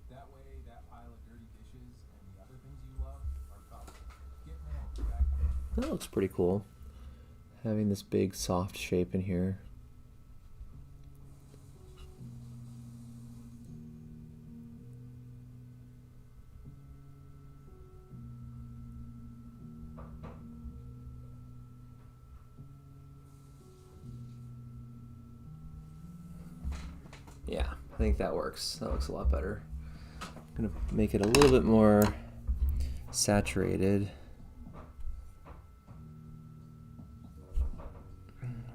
That way, that pile of dirty dishes and the other things you love are covered. Get mad, Geico. That looks pretty cool. Having this big soft shape in here. Yeah, I think that works. That looks a lot better. I'm gonna make it a little bit more saturated.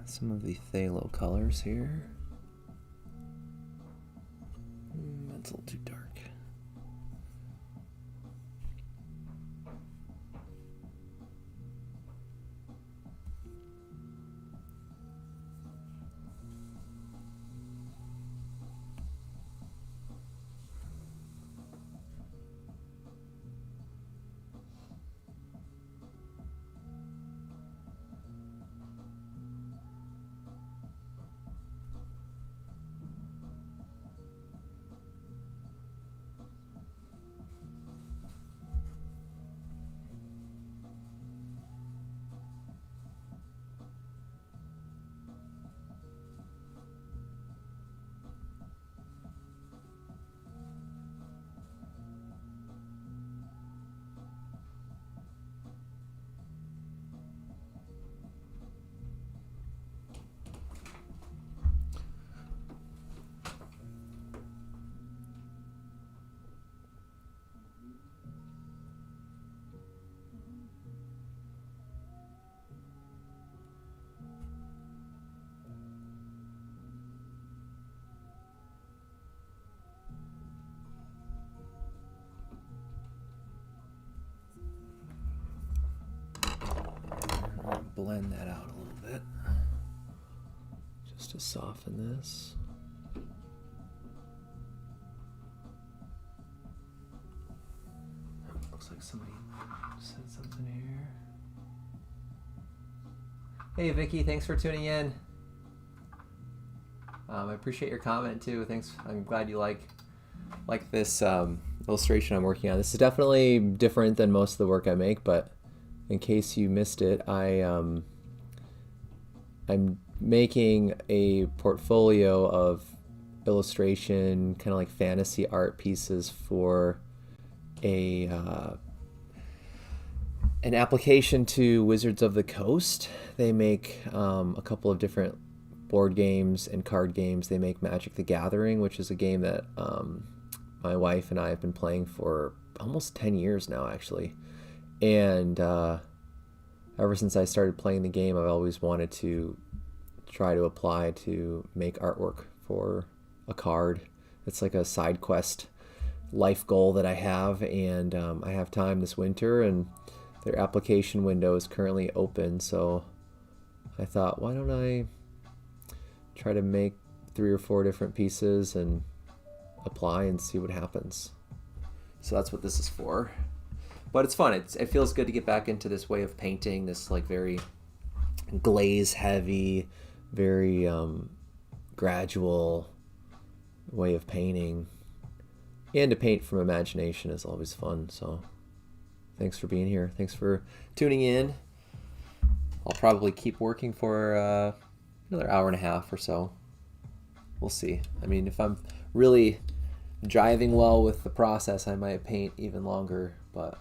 Some of the phthalo colors here. That's a little too dark. Blend that out a little bit just to soften this. Looks like somebody said something here. Hey Vicky, thanks for tuning in. I appreciate your comment too. Thanks. I'm glad you like this illustration I'm working on. This is definitely different than most of the work I make, but in case you missed it, I'm making a portfolio of illustration, kind of like fantasy art pieces for an application to Wizards of the Coast. They make a couple of different board games and card games. They make Magic the Gathering, which is a game that my wife and I have been playing for almost 10 years now, actually. And ever since I started playing the game, I've always wanted to try to apply to make artwork for a card. It's like a side quest life goal that I have, and I have time this winter, and their application window is currently open, so I thought, why don't I try to make 3 or 4 different pieces and apply and see what happens. So that's what this is for. But it's fun. It feels good to get back into this way of painting, this like very glaze heavy, very gradual way of painting. And to paint from imagination is always fun. So thanks for being here. Thanks for tuning in. I'll probably keep working for another hour and a half or so. We'll see. I mean, if I'm really driving well with the process, I might paint even longer, but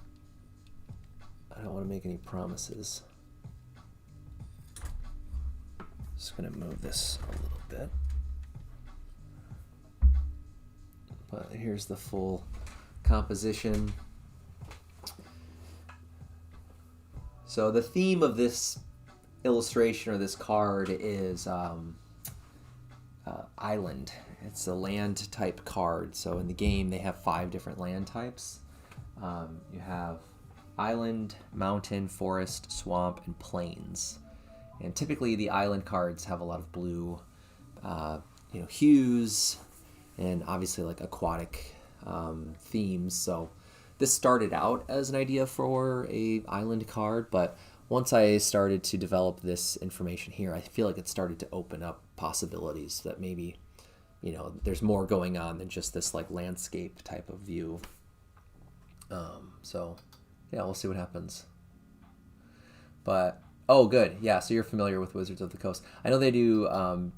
I don't want to make any promises. Just gonna move this a little bit. But here's the full composition. So the theme of this illustration or this card is island. It's a land type card. So in the game they have 5 different land types. You have island, mountain, forest, swamp, and plains. And typically the island cards have a lot of blue hues and obviously like aquatic themes. So this started out as an idea for a island card, but once I started to develop this information here, I feel like it started to open up possibilities that maybe, there's more going on than just this like landscape type of view. So yeah, we'll see what happens. But, oh good, yeah, so you're familiar with Wizards of the Coast. I know they do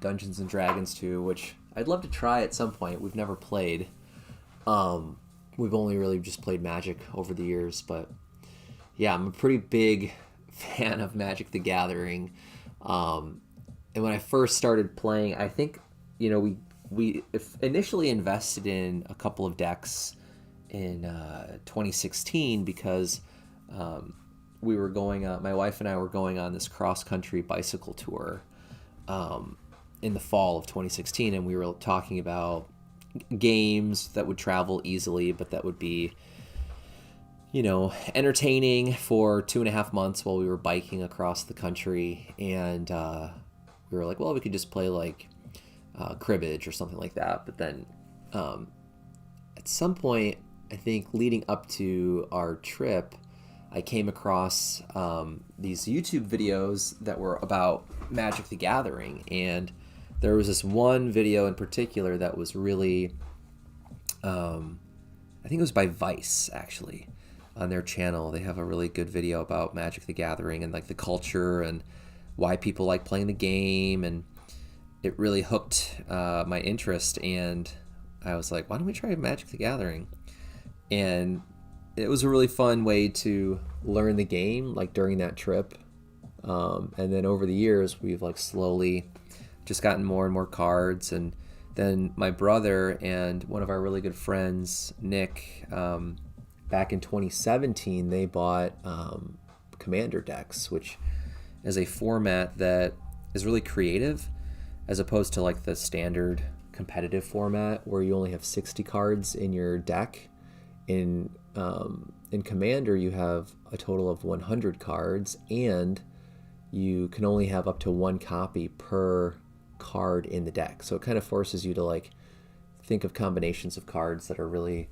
Dungeons and Dragons too, which I'd love to try at some point. We've never played. We've only really just played Magic over the years, but yeah, I'm a pretty big fan of Magic the Gathering. And when I first started playing, I think, we initially invested in a couple of decks in 2016 because we were going on, my wife and I were going on this cross-country bicycle tour in the fall of 2016, and we were talking about games that would travel easily, but that would be, entertaining for 2.5 months while we were biking across the country. And we were like, well, we could just play like cribbage or something like that. But then at some point, I think leading up to our trip, I came across these YouTube videos that were about Magic the Gathering, and there was this one video in particular that was really, I think it was by Vice, actually, on their channel. They have a really good video about Magic the Gathering and like the culture and why people like playing the game, and it really hooked my interest, and I was like, why don't we try Magic the Gathering? And it was a really fun way to learn the game, like during that trip. And then over the years, we've like slowly just gotten more and more cards. And then my brother and one of our really good friends, Nick, back in 2017, they bought Commander decks, which is a format that is really creative as opposed to like the standard competitive format where you only have 60 cards in your deck. In Commander, you have a total of 100 cards, and you can only have up to 1 copy per card in the deck. So it kind of forces you to like think of combinations of cards that are really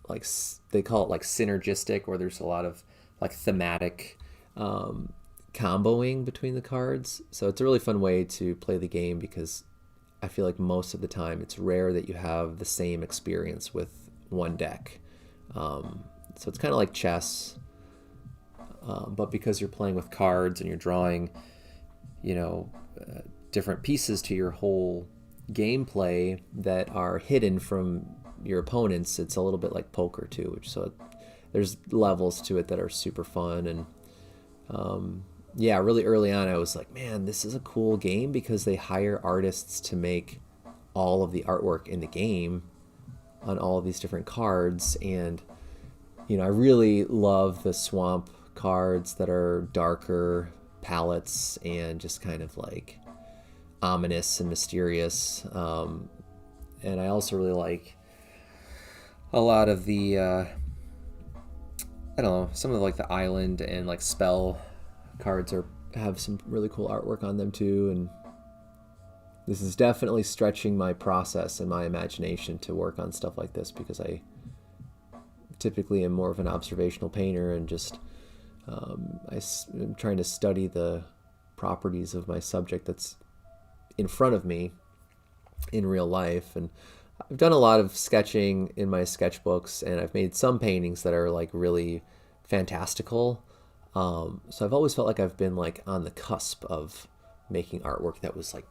like they call it like synergistic, where there's a lot of like thematic comboing between the cards. So it's a really fun way to play the game because I feel like most of the time it's rare that you have the same experience with one deck. So it's kind of like chess, but because you're playing with cards and you're drawing, different pieces to your whole gameplay that are hidden from your opponents, it's a little bit like poker too. So there's levels to it that are super fun. And yeah, really early on, I was like, man, this is a cool game because they hire artists to make all of the artwork in the game on all of these different cards. And, I really love the swamp cards that are darker palettes and just kind of like ominous and mysterious. And I also really like a lot of the, some of like the island and like spell cards have some really cool artwork on them too. And this is definitely stretching my process and my imagination to work on stuff like this, because I typically am more of an observational painter, and just I'm trying to study the properties of my subject that's in front of me in real life. And I've done a lot of sketching in my sketchbooks, and I've made some paintings that are like really fantastical. So I've always felt like I've been like on the cusp of making artwork that was like,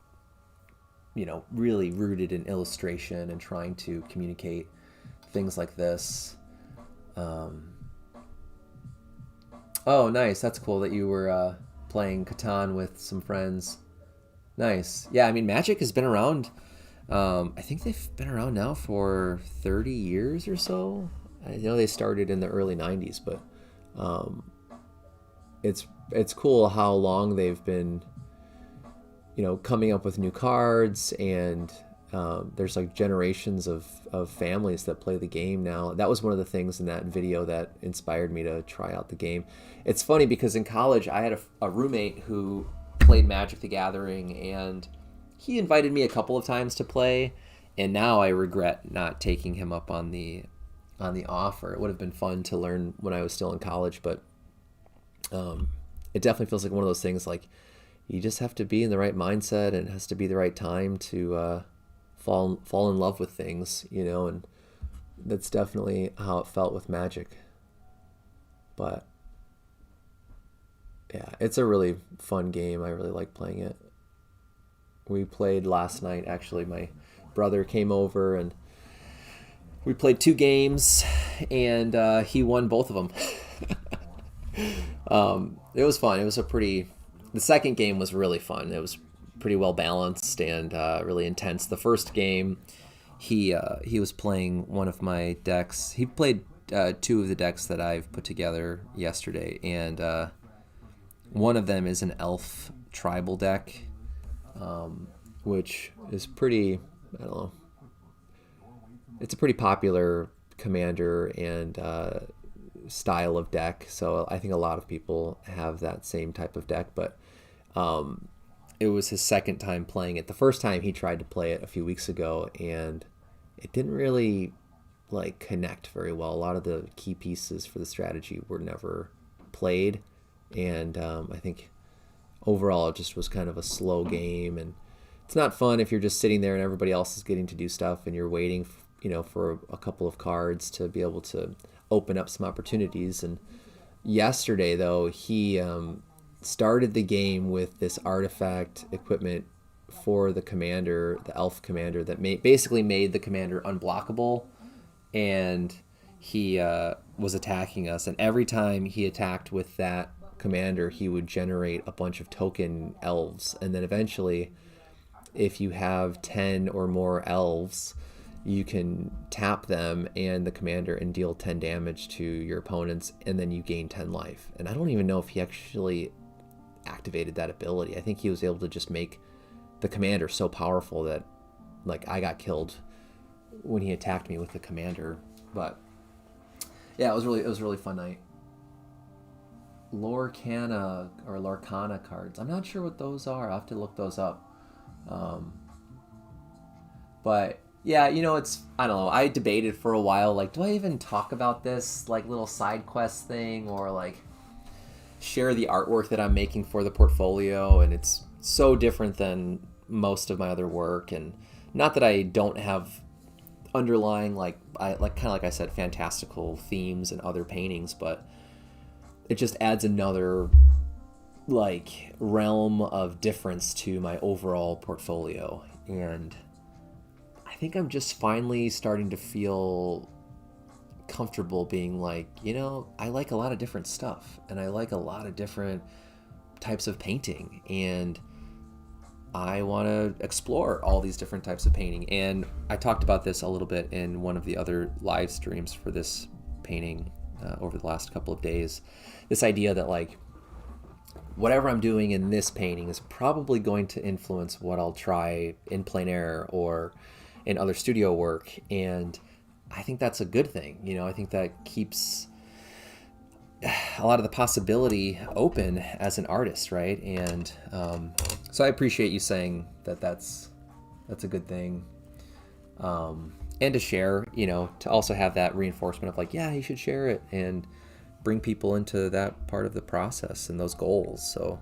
you know, really rooted in illustration and trying to communicate things like this. Oh, nice. That's cool that you were playing Catan with some friends. Nice. Yeah, I mean, Magic has been around. I think they've been around now for 30 years or so. I know they started in the early 90s, but it's cool how long they've been, you know, coming up with new cards, and there's like generations of families that play the game now. That was one of the things in that video that inspired me to try out the game. It's funny because in college I had a roommate who played Magic the Gathering, and he invited me a couple of times to play, and now I regret not taking him up on the offer. It would have been fun to learn when I was still in college, but it definitely feels like one of those things, like you just have to be in the right mindset, and it has to be the right time to fall in love with things, you know, and that's definitely how it felt with Magic. But yeah, it's a really fun game. I really like playing it. We played last night, actually. My brother came over and we played 2 games, and he won both of them. It was fun. It was the second game was really fun. It was pretty well balanced and really intense. The first game, he was playing one of my decks. He played 2 of the decks that I've put together yesterday, and one of them is an elf tribal deck, which is pretty, I don't know, it's a pretty popular commander and style of deck, so I think a lot of people have that same type of deck, but it was his second time playing it. The first time he tried to play it a few weeks ago, and it didn't really like connect very well. A lot of the key pieces for the strategy were never played, and I think overall it just was kind of a slow game, and it's not fun if you're just sitting there and everybody else is getting to do stuff and you're waiting, you know, for a couple of cards to be able to open up some opportunities. And yesterday, though, he started the game with this artifact equipment for the commander, the elf commander, that basically made the commander unblockable, and he was attacking us. And every time he attacked with that commander, he would generate a bunch of token elves, and then eventually, if you have 10 or more elves, you can tap them and the commander and deal 10 damage to your opponents, and then you gain 10 life. And I don't even know if he actually activated that ability. I think he was able to just make the commander so powerful that, like, I got killed when he attacked me with the commander. But yeah, it was a really fun night. Lorcana or Lorcana cards. I'm not sure what those are. I'll have to look those up. But yeah, you know, I don't know. I debated for a while, like, do I even talk about this, like, little side quest thing, or like share the artwork that I'm making for the portfolio? And it's so different than most of my other work, and not that I don't have underlying, like I said, fantastical themes and other paintings, but it just adds another like realm of difference to my overall portfolio. And I think I'm just finally starting to feel comfortable being like, you know, I like a lot of different stuff, and I like a lot of different types of painting, and I want to explore all these different types of painting. And I talked about this a little bit in one of the other live streams for this painting over the last couple of days. This idea that, like, whatever I'm doing in this painting is probably going to influence what I'll try in plein air or in other studio work. And I think that's a good thing. You know, I think that keeps a lot of the possibility open as an artist, right? And so I appreciate you saying that that's That's a good thing. And to share, to also have that reinforcement of like, yeah, you should share it and bring people into that part of the process and those goals. So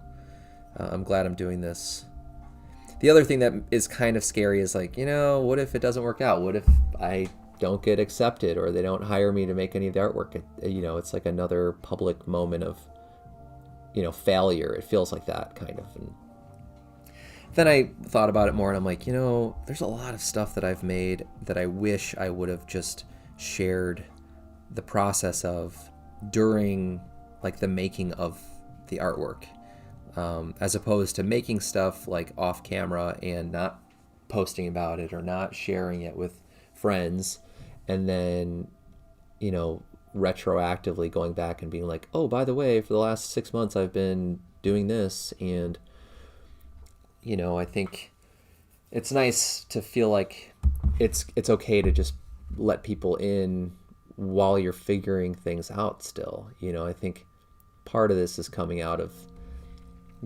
I'm glad I'm doing this. The other thing that is kind of scary is like, what if it doesn't work out? What if I don't get accepted or they don't hire me to make any of the artwork? It's like another public moment of, failure. It feels like that kind of. And then I thought about it more and I'm like, there's a lot of stuff that I've made that I wish I would have just shared the process of during like the making of the artwork, as opposed to making stuff like off camera and not posting about it or not sharing it with friends. And then, retroactively going back and being like, oh, by the way, for the last 6 months, I've been doing this. And, I think it's nice to feel like it's okay to just let people in while you're figuring things out still. I think part of this is coming out of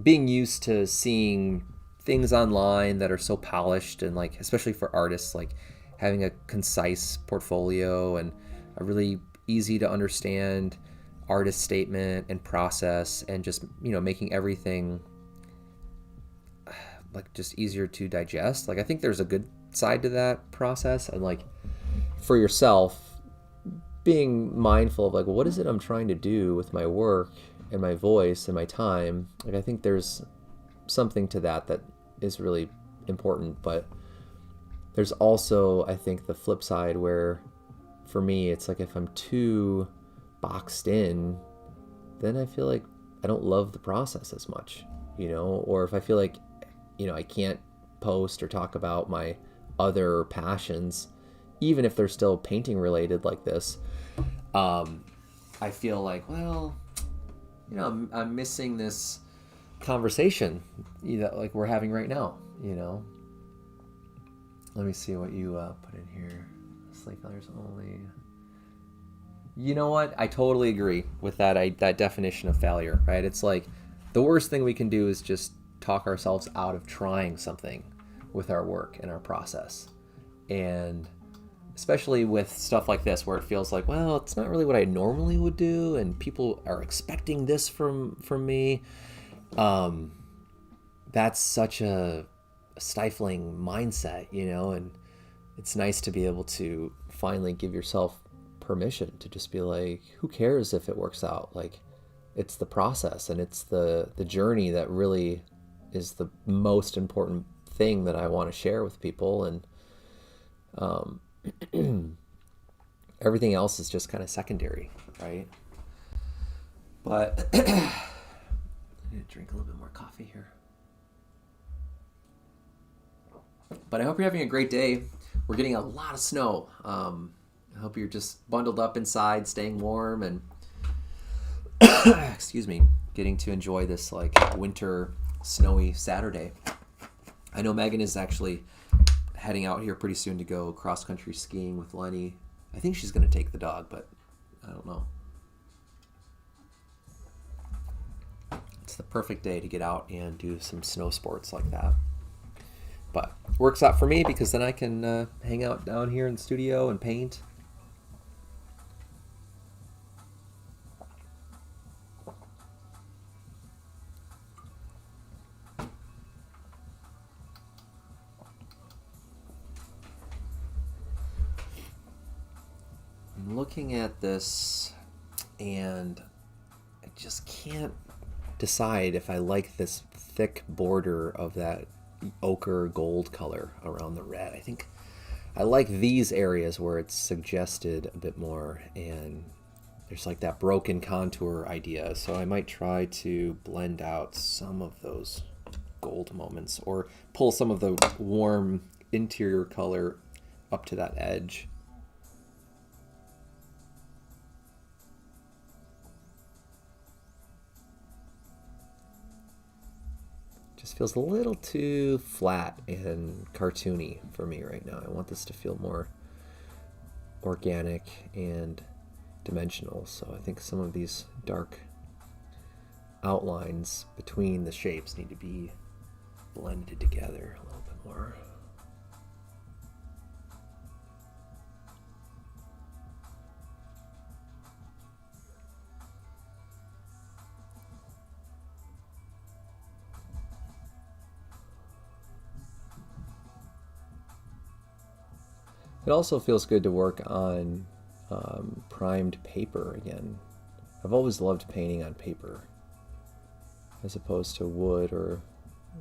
being used to seeing things online that are so polished and like, especially for artists, like having a concise portfolio and a really easy to understand artist statement and process, and just, making everything like just easier to digest. Like I think there's a good side to that process, and like for yourself being mindful of like, what is it I'm trying to do with my work and my voice and my time. Like I think there's something to that is really important. But there's also, I think, the flip side where for me it's like if I'm too boxed in, then I feel like I don't love the process as much, or if I feel like I can't post or talk about my other passions, even if they're still painting related like this, I feel like, well, I'm missing this conversation like we're having right now. Let me see what you put in here. Slate colors only. You know what? I totally agree with that. That definition of failure, right? It's like the worst thing we can do is just talk ourselves out of trying something with our work and our process. And especially with stuff like this where it feels like, well, it's not really what I normally would do and people are expecting this from me. That's such a stifling mindset, and it's nice to be able to finally give yourself permission to just be like, who cares if it works out? Like, it's the process and it's the journey that really is the most important thing that I want to share with people. And everything else is just kind of secondary, right? But I need to drink a little bit more coffee here. But I hope you're having a great day. We're getting a lot of snow. I hope you're just bundled up inside, staying warm, and excuse me, getting to enjoy this like winter snowy Saturday. I know Megan is actually heading out here pretty soon to go cross-country skiing with Lenny. I think she's going to take the dog, but I don't know. It's the perfect day to get out and do some snow sports like that. But works out for me because then I can hang out down here in the studio and paint. I'm looking at this and I just can't decide if I like this thick border of that ochre gold color around the red. I think I like these areas where it's suggested a bit more and there's like that broken contour idea. So I might try to blend out some of those gold moments or pull some of the warm interior color up to that edge. Just feels a little too flat and cartoony for me right now. I want this to feel more organic and dimensional. So I think some of these dark outlines between the shapes need to be blended together a little bit more. It also feels good to work on primed paper again. I've always loved painting on paper as opposed to wood or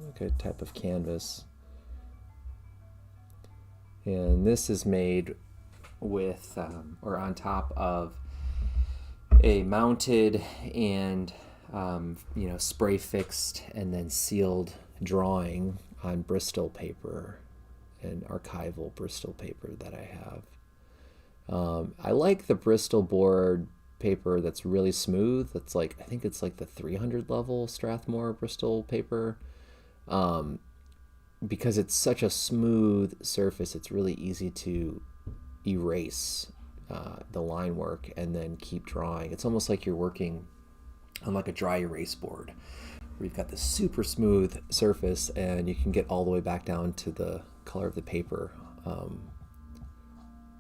like a type of canvas. And this is made with or on top of a mounted and spray fixed and then sealed drawing on Bristol paper, and archival Bristol paper that I have. I like the Bristol board paper that's really smooth. That's like, I think it's like the 300 level Strathmore Bristol paper. Because it's such a smooth surface, it's really easy to erase the line work and then keep drawing. It's almost like you're working on like a dry erase board where you've got this super smooth surface and you can get all the way back down to the color of the paper.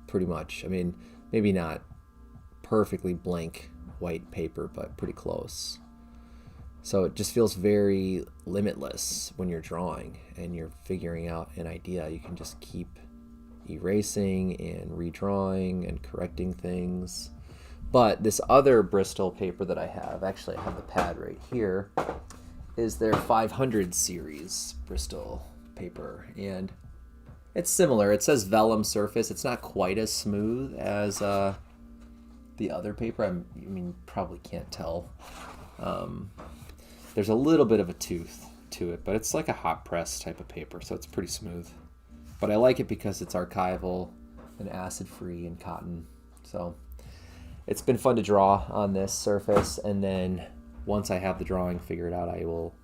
Pretty much. I mean, maybe not perfectly blank white paper, but pretty close. So it just feels very limitless when you're drawing and you're figuring out an idea. You can just keep erasing and redrawing and correcting things. But this other Bristol paper that I have, actually I have the pad right here, is their 500 series Bristol paper. And it's similar. It says vellum surface. It's not quite as smooth as the other paper. I mean, probably can't tell. There's a little bit of a tooth to it, but it's like a hot press type of paper, so it's pretty smooth. But I like it because it's archival and acid-free and cotton. So it's been fun to draw on this surface, and then once I have the drawing figured out, I will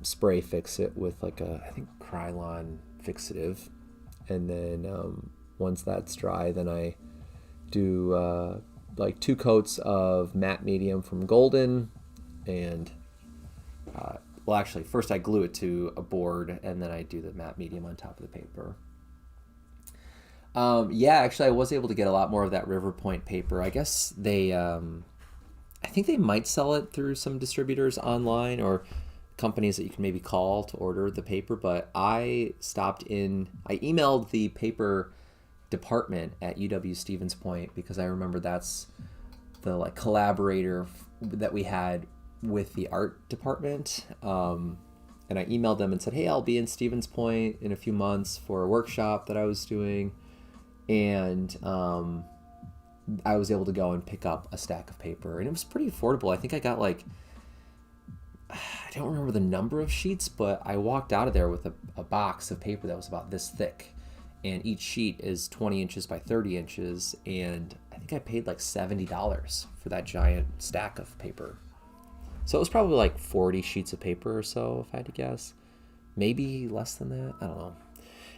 spray fix it with like a, I think, Krylon fixative. And then once that's dry, then I do like 2 coats of matte medium from Golden, and well, actually, first I glue it to a board, and then I do the matte medium on top of the paper. Yeah, actually, I was able to get a lot more of that River Point paper. I guess they, I think they might sell it through some distributors online or companies that you can maybe call to order the paper, but I emailed the paper department at UW Stevens Point because I remember that's the like collaborator that we had with the art department, and I emailed them and said, hey, I'll be in Stevens Point in a few months for a workshop that I was doing, and I was able to go and pick up a stack of paper, and it was pretty affordable. I think I got like, I don't remember the number of sheets, but I walked out of there with a box of paper that was about this thick, and each sheet is 20 inches by 30 inches, and I think I paid like $70 for that giant stack of paper. So it was probably like 40 sheets of paper or so, if I had to guess. Maybe less than that. I don't know.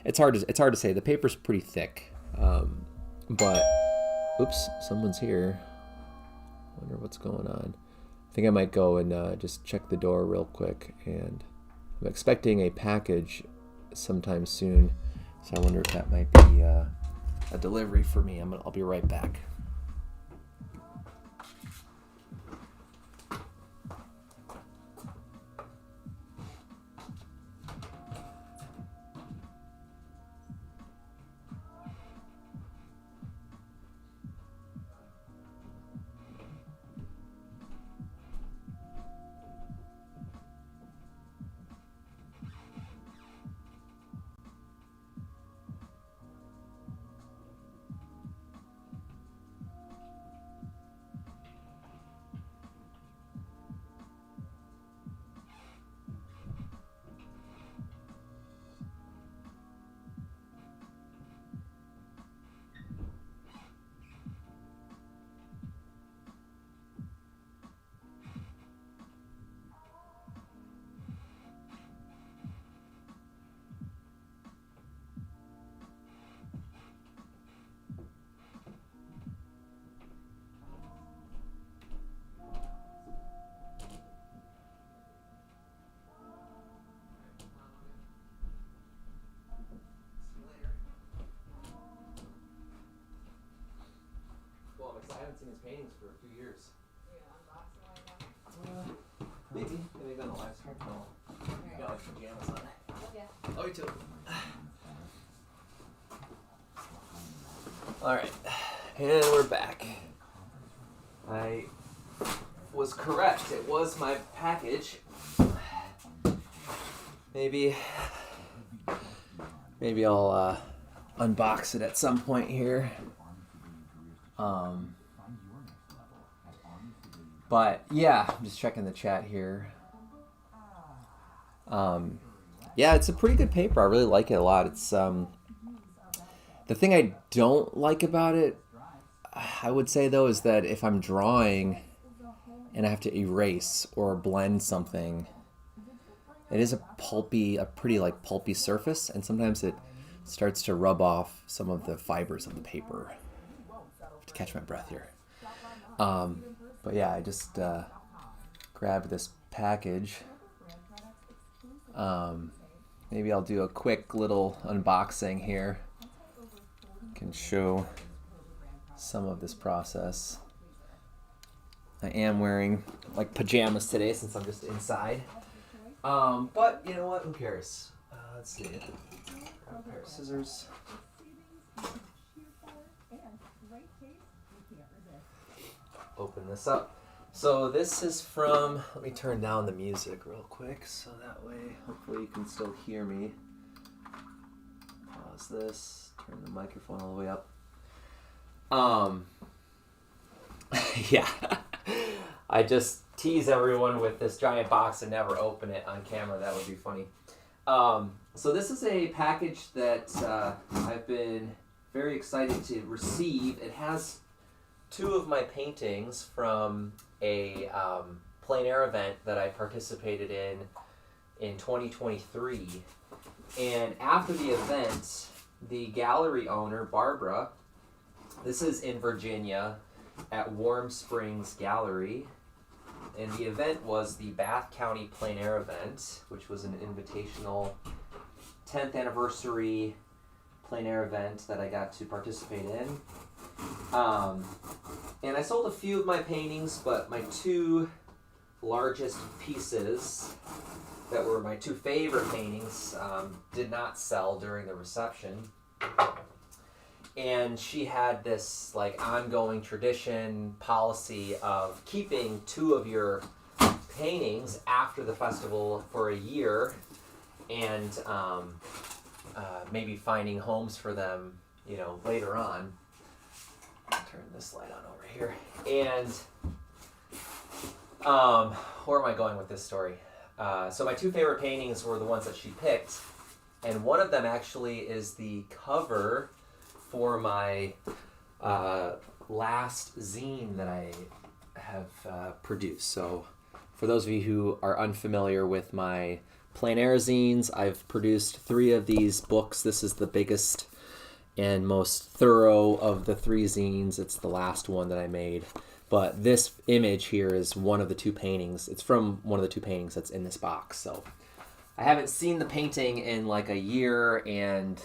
It's hard to say. The paper's pretty thick. But oops, someone's here. Wonder what's going on. I think I might go and just check the door real quick. And I'm expecting a package sometime soon. So I wonder if that might be a delivery for me. I'll be right back. I haven't seen his paintings for a few years. Maybe. Maybe on the live stream. No. You got like pajamas on. Yeah. Oh, you too. Alright, and we're back. I was correct. It was my package. Maybe I'll unbox it at some point here. But yeah, I'm just checking the chat here. Yeah, it's a pretty good paper. I really like it a lot. It's the thing I don't like about it, I would say though, is that if I'm drawing and I have to erase or blend something, it is a pretty like pulpy surface, and sometimes it starts to rub off some of the fibers of the paper. I have to catch my breath here. But yeah, I just grabbed this package. Maybe I'll do a quick little unboxing here. Can show some of this process. I am wearing like pajamas today since I'm just inside. But you know what? Who cares? Let's see. Grab a pair of scissors. Open this up. So this is from, let me turn down the music real quick so that way hopefully you can still hear me. Pause this, turn the microphone all the way up. Yeah, I just tease everyone with this giant box and never open it on camera. That would be funny. So this is a package that I've been very excited to receive. It has 2 of my paintings from a plein air event that I participated in 2023. And after the event, the gallery owner, Barbara, this is in Virginia at Warm Springs Gallery, and the event was the Bath County Plein Air event, which was an invitational 10th anniversary plein air event that I got to participate in. And I sold a few of my paintings, but my 2 largest pieces that were my 2 favorite paintings did not sell during the reception. And she had this like ongoing tradition policy of keeping 2 of your paintings after the festival for a year, and maybe finding homes for them, you know, later on. Turn this light on over here. And where am I going with this story? So my 2 favorite paintings were the ones that she picked, and one of them actually is the cover for my last zine that I have produced. So for those of you who are unfamiliar with my plein air zines, I've produced 3 of these books. This is the biggest and most thorough of the 3 zines. It's the last one that I made. But this image here is one of the 2 paintings. It's from one of the 2 paintings that's in this box. So I haven't seen the painting in like a year and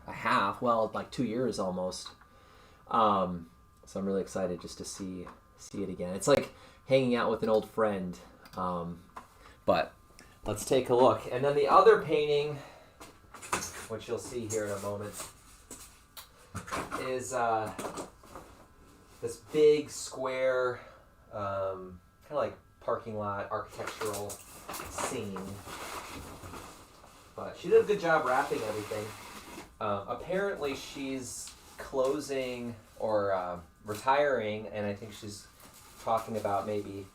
a half. Well, like 2 years almost. So I'm really excited just to see it again. It's like hanging out with an old friend. But let's take a look. And then the other painting, which you'll see here in a moment, is this big square, kind of like parking lot architectural scene. But she did a good job wrapping everything. Apparently she's closing or retiring, and I think she's talking about maybe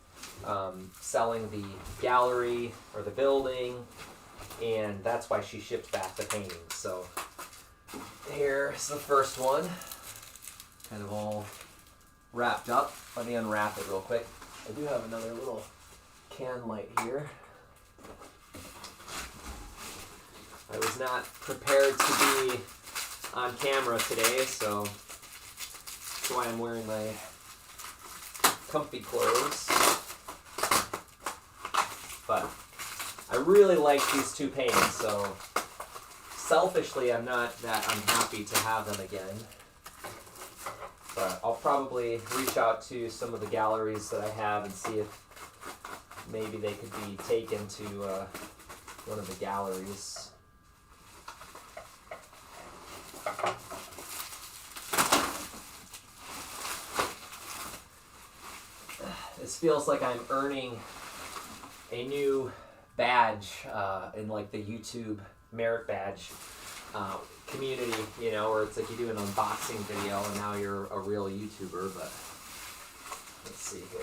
selling the gallery or the building, and that's why she shipped back the paintings. So here's the first one, kind of all wrapped up. Let me unwrap it real quick. I do have another little can light here. I was not prepared to be on camera today, so that's why I'm wearing my comfy clothes. But I really like these 2 paintings, so selfishly I'm not that unhappy to have them again. But I'll probably reach out to some of the galleries that I have and see if maybe they could be taken to one of the galleries. feels like I'm earning a new badge in like the YouTube merit badge community, you know, where it's like you do an unboxing video and now you're a real YouTuber. But let's see here.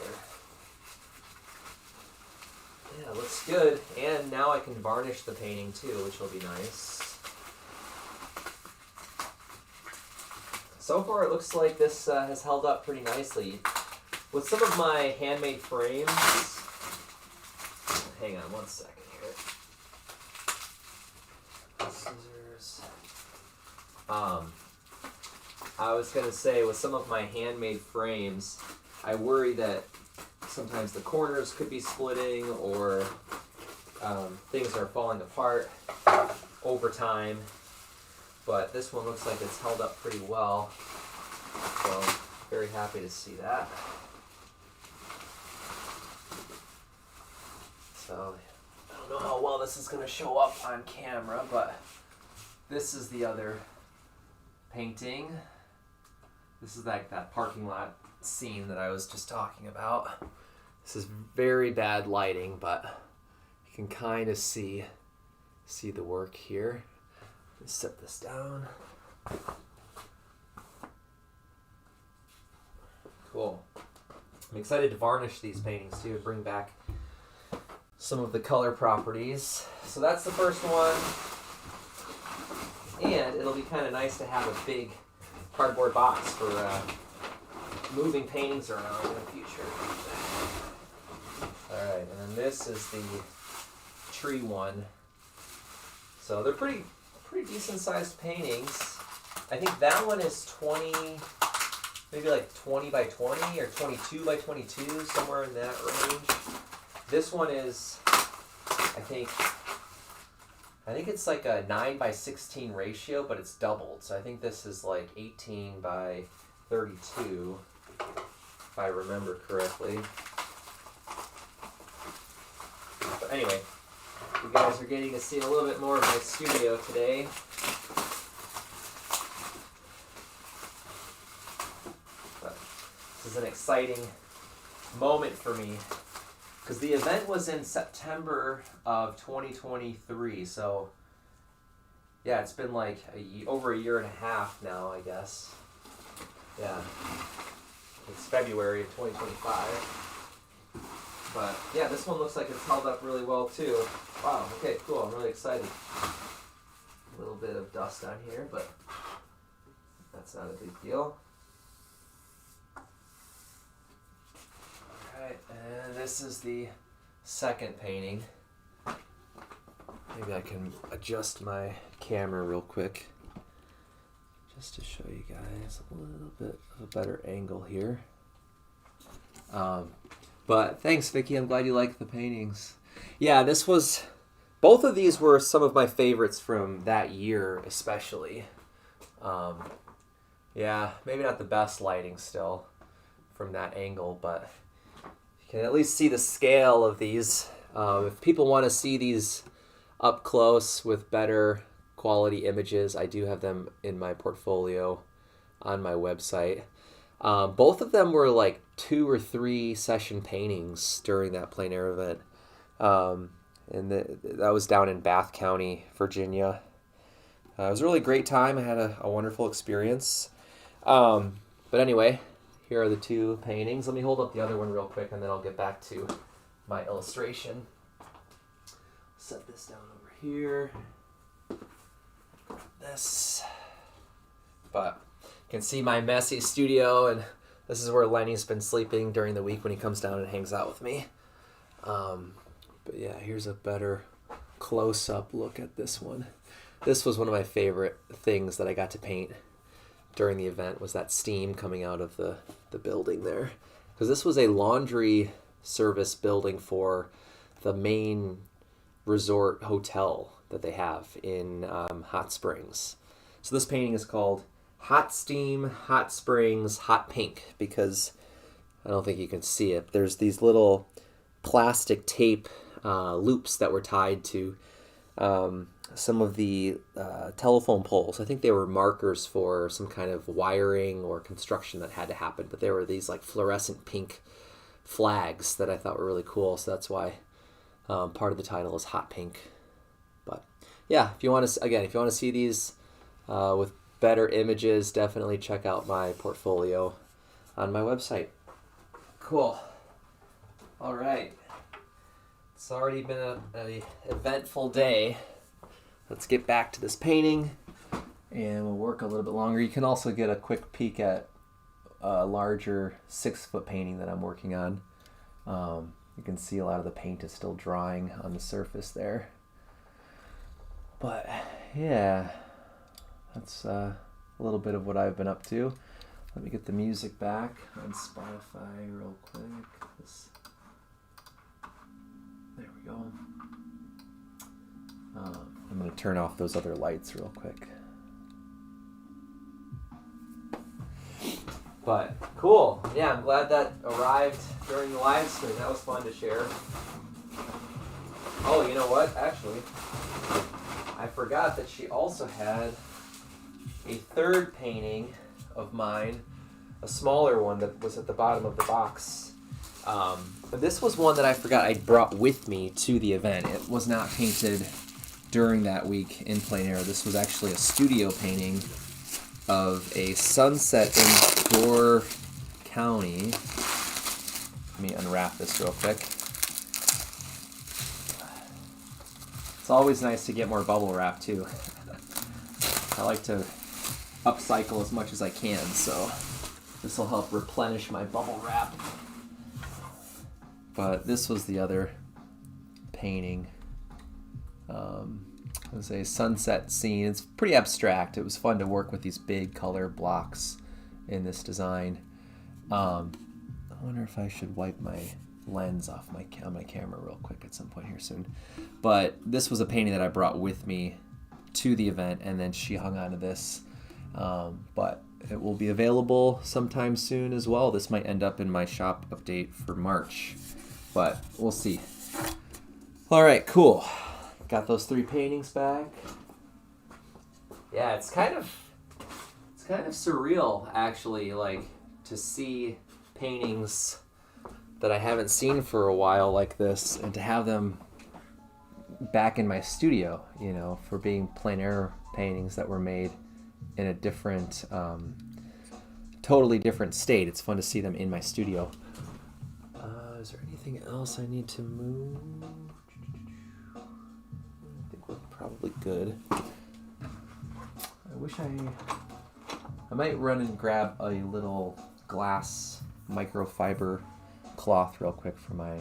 Yeah, looks good. And now I can varnish the painting too, which will be nice. So far it looks like this has held up pretty nicely. With some of my handmade frames, hang on one second here. Scissors. I was gonna say with some of my handmade frames, I worry that sometimes the corners could be splitting or things are falling apart over time. But this one looks like it's held up pretty well. So very happy to see that. So I don't know how well this is going to show up on camera, but this is the other painting. This is like that parking lot scene that I was just talking about. This is very bad lighting, but you can kind of see the work here. Let's set this down. Cool. I'm excited to varnish these paintings too and bring back some of the color properties. So that's the first one. And it'll be kind of nice to have a big cardboard box for moving paintings around in the future. Alright, and then this is the tree one. So they're pretty decent sized paintings. I think that one is 20, maybe like 20 by 20 or 22 by 22, somewhere in that range. This one is, I think it's like a 9 by 16 ratio, but it's doubled. So I think this is like 18 by 32, if I remember correctly. But anyway, you guys are getting to see a little bit more of my studio today. But this is an exciting moment for me because the event was in September of 2023. So yeah, it's been like over a year and a half now, I guess. Yeah, it's February of 2025. But yeah, this one looks like it's held up really well too. Wow, okay, cool, I'm really excited. A little bit of dust on here, but that's not a big deal. Alright, and this is the second painting. Maybe I can adjust my camera real quick just to show you guys a little bit of a better angle here. But thanks, Vicky. I'm glad you liked the paintings. Yeah, both of these were some of my favorites from that year, especially. Yeah, maybe not the best lighting still from that angle, but you can at least see the scale of these. If people want to see these up close with better quality images, I do have them in my portfolio on my website. Both of them were like 2 or 3 session paintings during that plein air event. And that was down in Bath County, Virginia. It was a really great time. I had a wonderful experience. But anyway, here are the 2 paintings. Let me hold up the other one real quick and then I'll get back to my illustration. Set this down over here. This. But you can see my messy studio, and this is where Lenny's been sleeping during the week when he comes down and hangs out with me. But yeah, here's a better close-up look at this one. This was one of my favorite things that I got to paint during the event, was that steam coming out of the building there. Because this was a laundry service building for the main resort hotel that they have in Hot Springs. So this painting is called Hot Steam, Hot Springs, Hot Pink, because I don't think you can see it. There's these little plastic tape loops that were tied to some of the telephone poles. I think they were markers for some kind of wiring or construction that had to happen, but there were these like fluorescent pink flags that I thought were really cool. So that's why part of the title is hot pink. But yeah, if you want to see these with better images, definitely check out my portfolio on my website. Cool. All right. It's already been an eventful day. Let's get back to this painting, and we'll work a little bit longer. You can also get a quick peek at a larger 6-foot painting that I'm working on. You can see a lot of the paint is still drying on the surface there. But yeah, that's a little bit of what I've been up to. Let me get the music back on Spotify real quick. There we go. I'm going to turn off those other lights real quick. But cool. Yeah, I'm glad that arrived during the live stream. That was fun to share. Oh, you know what? Actually, I forgot that she also had a third painting of mine, a smaller one that was at the bottom of the box. This was one that I forgot I brought with me to the event. It was not painted during that week in plein air. This was actually a studio painting of a sunset in Door County. Let me unwrap this real quick. It's always nice to get more bubble wrap too. I like to upcycle as much as I can, so this will help replenish my bubble wrap. But this was the other painting. It was a sunset scene. It's pretty abstract. It was fun to work with these big color blocks in this design. I wonder if I should wipe my lens off my camera real quick at some point here soon. But this was a painting that I brought with me to the event, and then she hung on to this. But it will be available sometime soon as well. This might end up in my shop update for March, but we'll see. All right, cool. Got those 3 paintings back. Yeah, it's kind of surreal actually, like to see paintings that I haven't seen for a while like this, and to have them back in my studio, you know, for being plein air paintings that were made in a different, totally different state. It's fun to see them in my studio. Is there anything else I need to move? I think we're probably good. I wish I might run and grab a little glass microfiber cloth real quick for my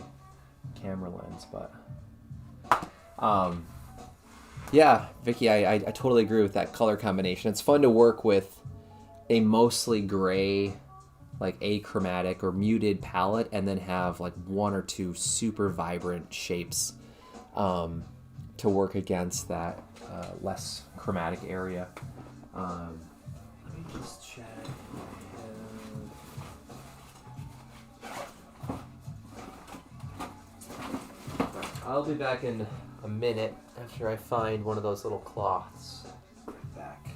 camera lens, but yeah, Vicky, I totally agree with that color combination. It's fun to work with a mostly gray, like achromatic or muted palette, and then have like 1 or 2 super vibrant shapes to work against that less chromatic area. Let me just check. I'll be back in a minute after I find one of those little cloths. Back.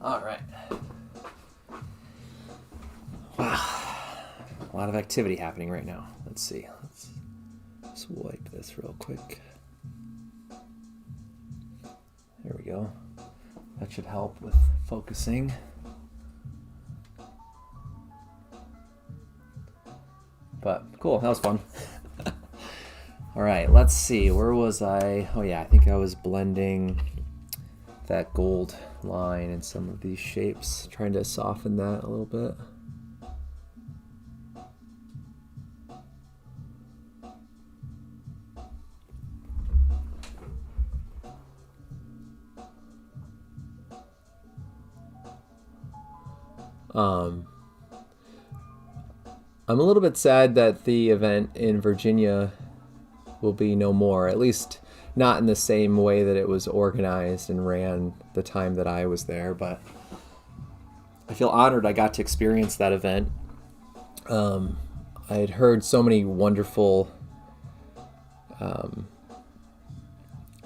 All right. Wow. A lot of activity happening right now. Let's see. Let's just wipe this real quick. There we go. That should help with focusing. But cool, that was fun. All right, let's see. Where was I? Oh yeah, I think I was blending that gold line in some of these shapes, trying to soften that a little bit. I'm a little bit sad that the event in Virginia will be no more, at least not in the same way that it was organized and ran the time that I was there, but I feel honored I got to experience that event I had heard so many wonderful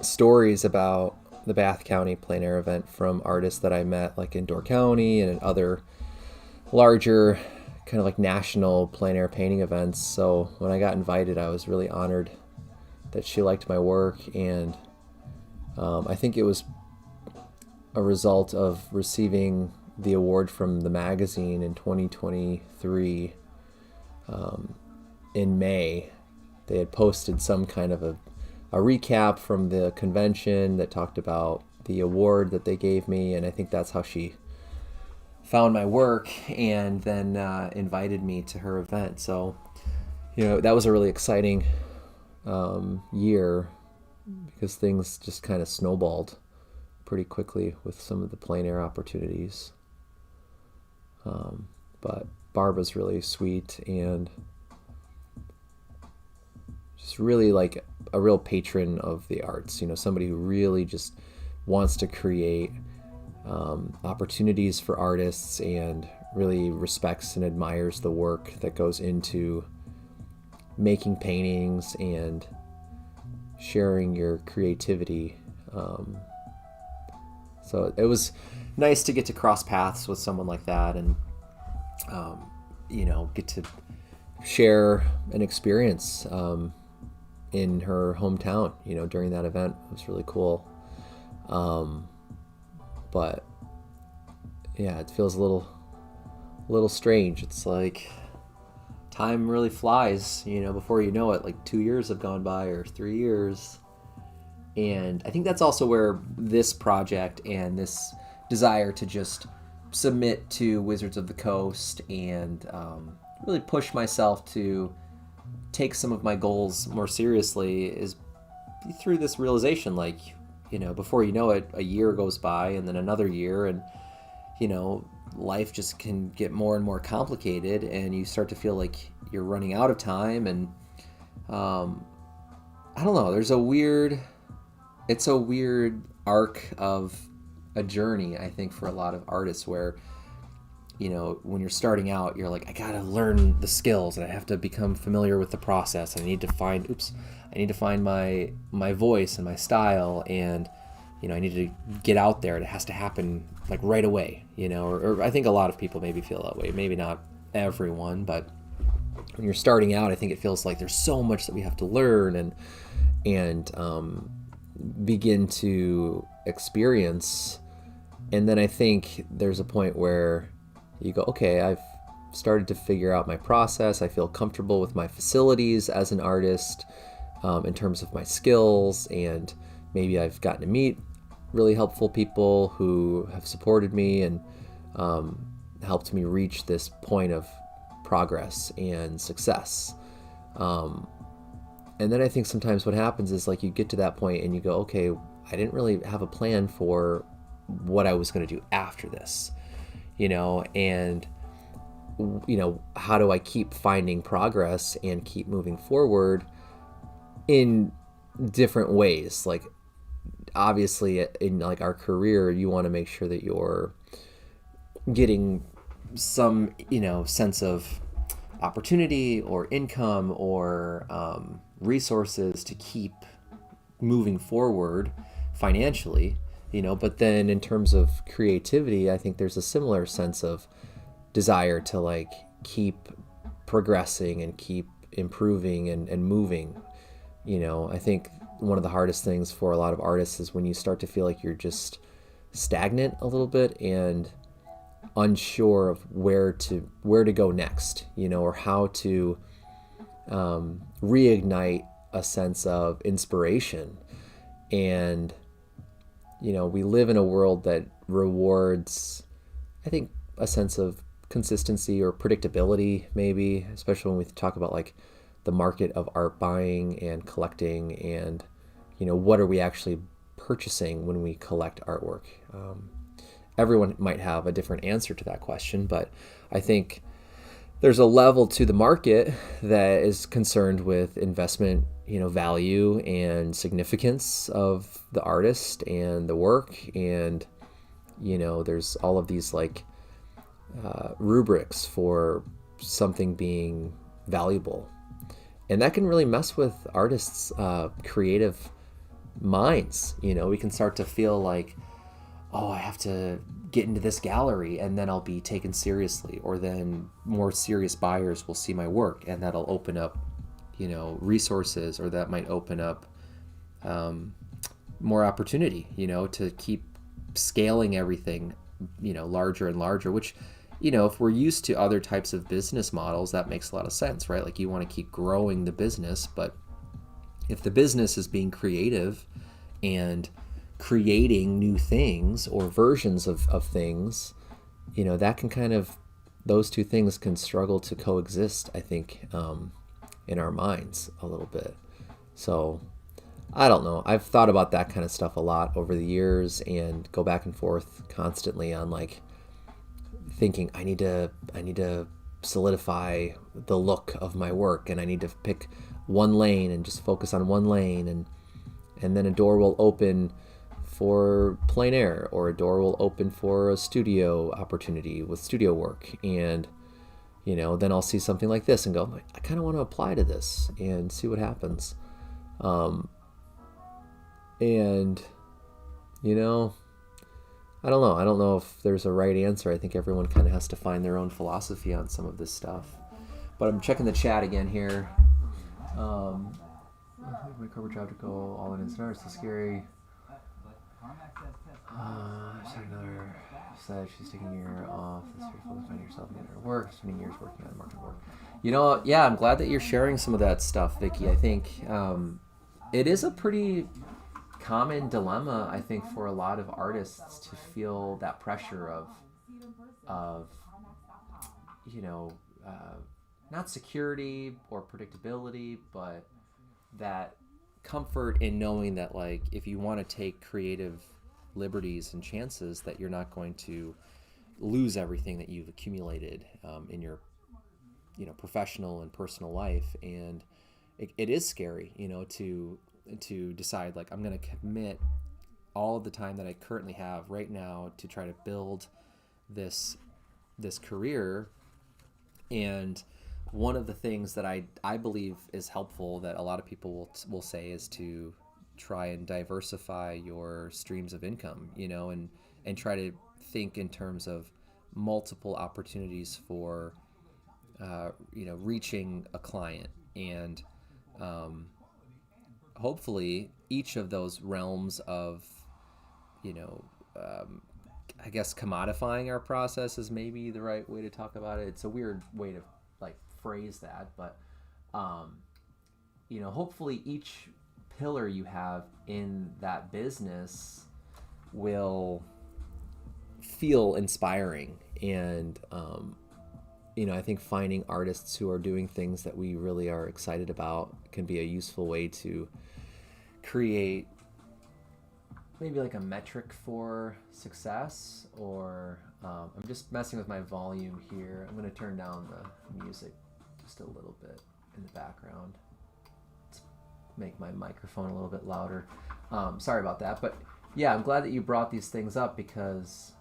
stories about the Bath County plein air event from artists that I met, like in Door County and in other larger kind of like national plein air painting events. So when I got invited, I was really honored that she liked my work, and I think it was a result of receiving the award from the magazine in 2023. In May, they had posted some kind of a recap from the convention that talked about the award that they gave me, and I think that's how she found my work and then invited me to her event. So, that was a really exciting year, because things just kind of snowballed pretty quickly with some of the plein air opportunities. But Barbara's really sweet and just really like a real patron of the arts, somebody who really just wants to create opportunities for artists and really respects and admires the work that goes into making paintings and sharing your creativity. So it was nice to get to cross paths with someone like that, and get to share an experience in her hometown, during that event. It was really cool. But yeah, it feels a little strange. It's like time really flies, before you know it, like 2 years have gone by, or 3 years. And I think that's also where this project and this desire to just submit to Wizards of the Coast and really push myself to take some of my goals more seriously is through this realization, like, before you know it, a year goes by and then another year, and life just can get more and more complicated, and you start to feel like you're running out of time. And I don't know, it's a weird arc of a journey, I think, for a lot of artists, where when you're starting out, you're like, I gotta learn the skills, and I have to become familiar with the process, and I need to find my voice and my style, and I need to get out there. It has to happen like right away, or I think a lot of people maybe feel that way. Maybe not everyone, but when you're starting out, I think it feels like there's so much that we have to learn and begin to experience. And then I think there's a point where you go, okay, I've started to figure out my process. I feel comfortable with my facilities as an artist, in terms of my skills, and maybe I've gotten to meet really helpful people who have supported me and helped me reach this point of progress and success. And then I think sometimes what happens is, like, you get to that point and you go, okay, I didn't really have a plan for what I was going to do after this, and how do I keep finding progress and keep moving forward in different ways? Like, obviously in like our career, you want to make sure that you're getting some, sense of opportunity or income or resources to keep moving forward financially, but then in terms of creativity, I think there's a similar sense of desire to like keep progressing and keep improving and moving. I think one of the hardest things for a lot of artists is when you start to feel like you're just stagnant a little bit and unsure of where to go next, or how to reignite a sense of inspiration. And we live in a world that rewards, I think, a sense of consistency or predictability, maybe, especially when we talk about like the market of art buying and collecting, and what are we actually purchasing when we collect artwork. Everyone might have a different answer to that question, but I think there's a level to the market that is concerned with investment, value and significance of the artist and the work. And, there's all of these like rubrics for something being valuable. And that can really mess with artists' creative minds. You know, we can start to feel like, oh, I have to get into this gallery and then I'll be taken seriously, or then more serious buyers will see my work and that'll open up, you know, resources, or that might open up more opportunity, you know, to keep scaling everything, you know, larger and larger, which, you know, if we're used to other types of business models, that makes a lot of sense, right? Like you want to keep growing the business, but if the business is being creative and creating new things or versions of things, you know, that can kind of, those two things can struggle to coexist, I think, in our minds a little bit. So I don't know. I've thought about that kind of stuff a lot over the years and go back and forth constantly on like thinking I need to solidify the look of my work, and I need to pick one lane and just focus on one lane, and then a door will open for plein air, or a door will open for a studio opportunity with studio work, and you know, then I'll see something like this and go, I kind of want to apply to this and see what happens. And you know, I don't know. I don't know if there's a right answer. I think everyone kind of has to find their own philosophy on some of this stuff. But I'm checking the chat again here. My corporate job to go all in. It's not so scary. Another said she's taking a year off. It's fearful to find yourself in her work. Spending years working on market work. You know, yeah, I'm glad that you're sharing some of that stuff, Vicky. I think it is a pretty common dilemma, I think, for a lot of artists to feel that pressure of you know, not security or predictability, but that comfort in knowing that, like, if you want to take creative liberties and chances, that you're not going to lose everything that you've accumulated in your, you know, professional and personal life. And it is scary, you know, to decide, like, I'm going to commit all of the time that I currently have right now to try to build this career. And one of the things that I believe is helpful that a lot of people will say is to try and diversify your streams of income, you know, and try to think in terms of multiple opportunities for, you know, reaching a client. And hopefully each of those realms of, you know, I guess commodifying our process is maybe the right way to talk about it. It's a weird way to like phrase that, but you know, hopefully each pillar you have in that business will feel inspiring. And you know, I think finding artists who are doing things that we really are excited about can be a useful way to create maybe like a metric for success. Or I'm just messing with my volume here. I'm going to turn down the music just a little bit in the background to make my microphone a little bit louder. Sorry about that. But yeah, I'm glad that you brought these things up, because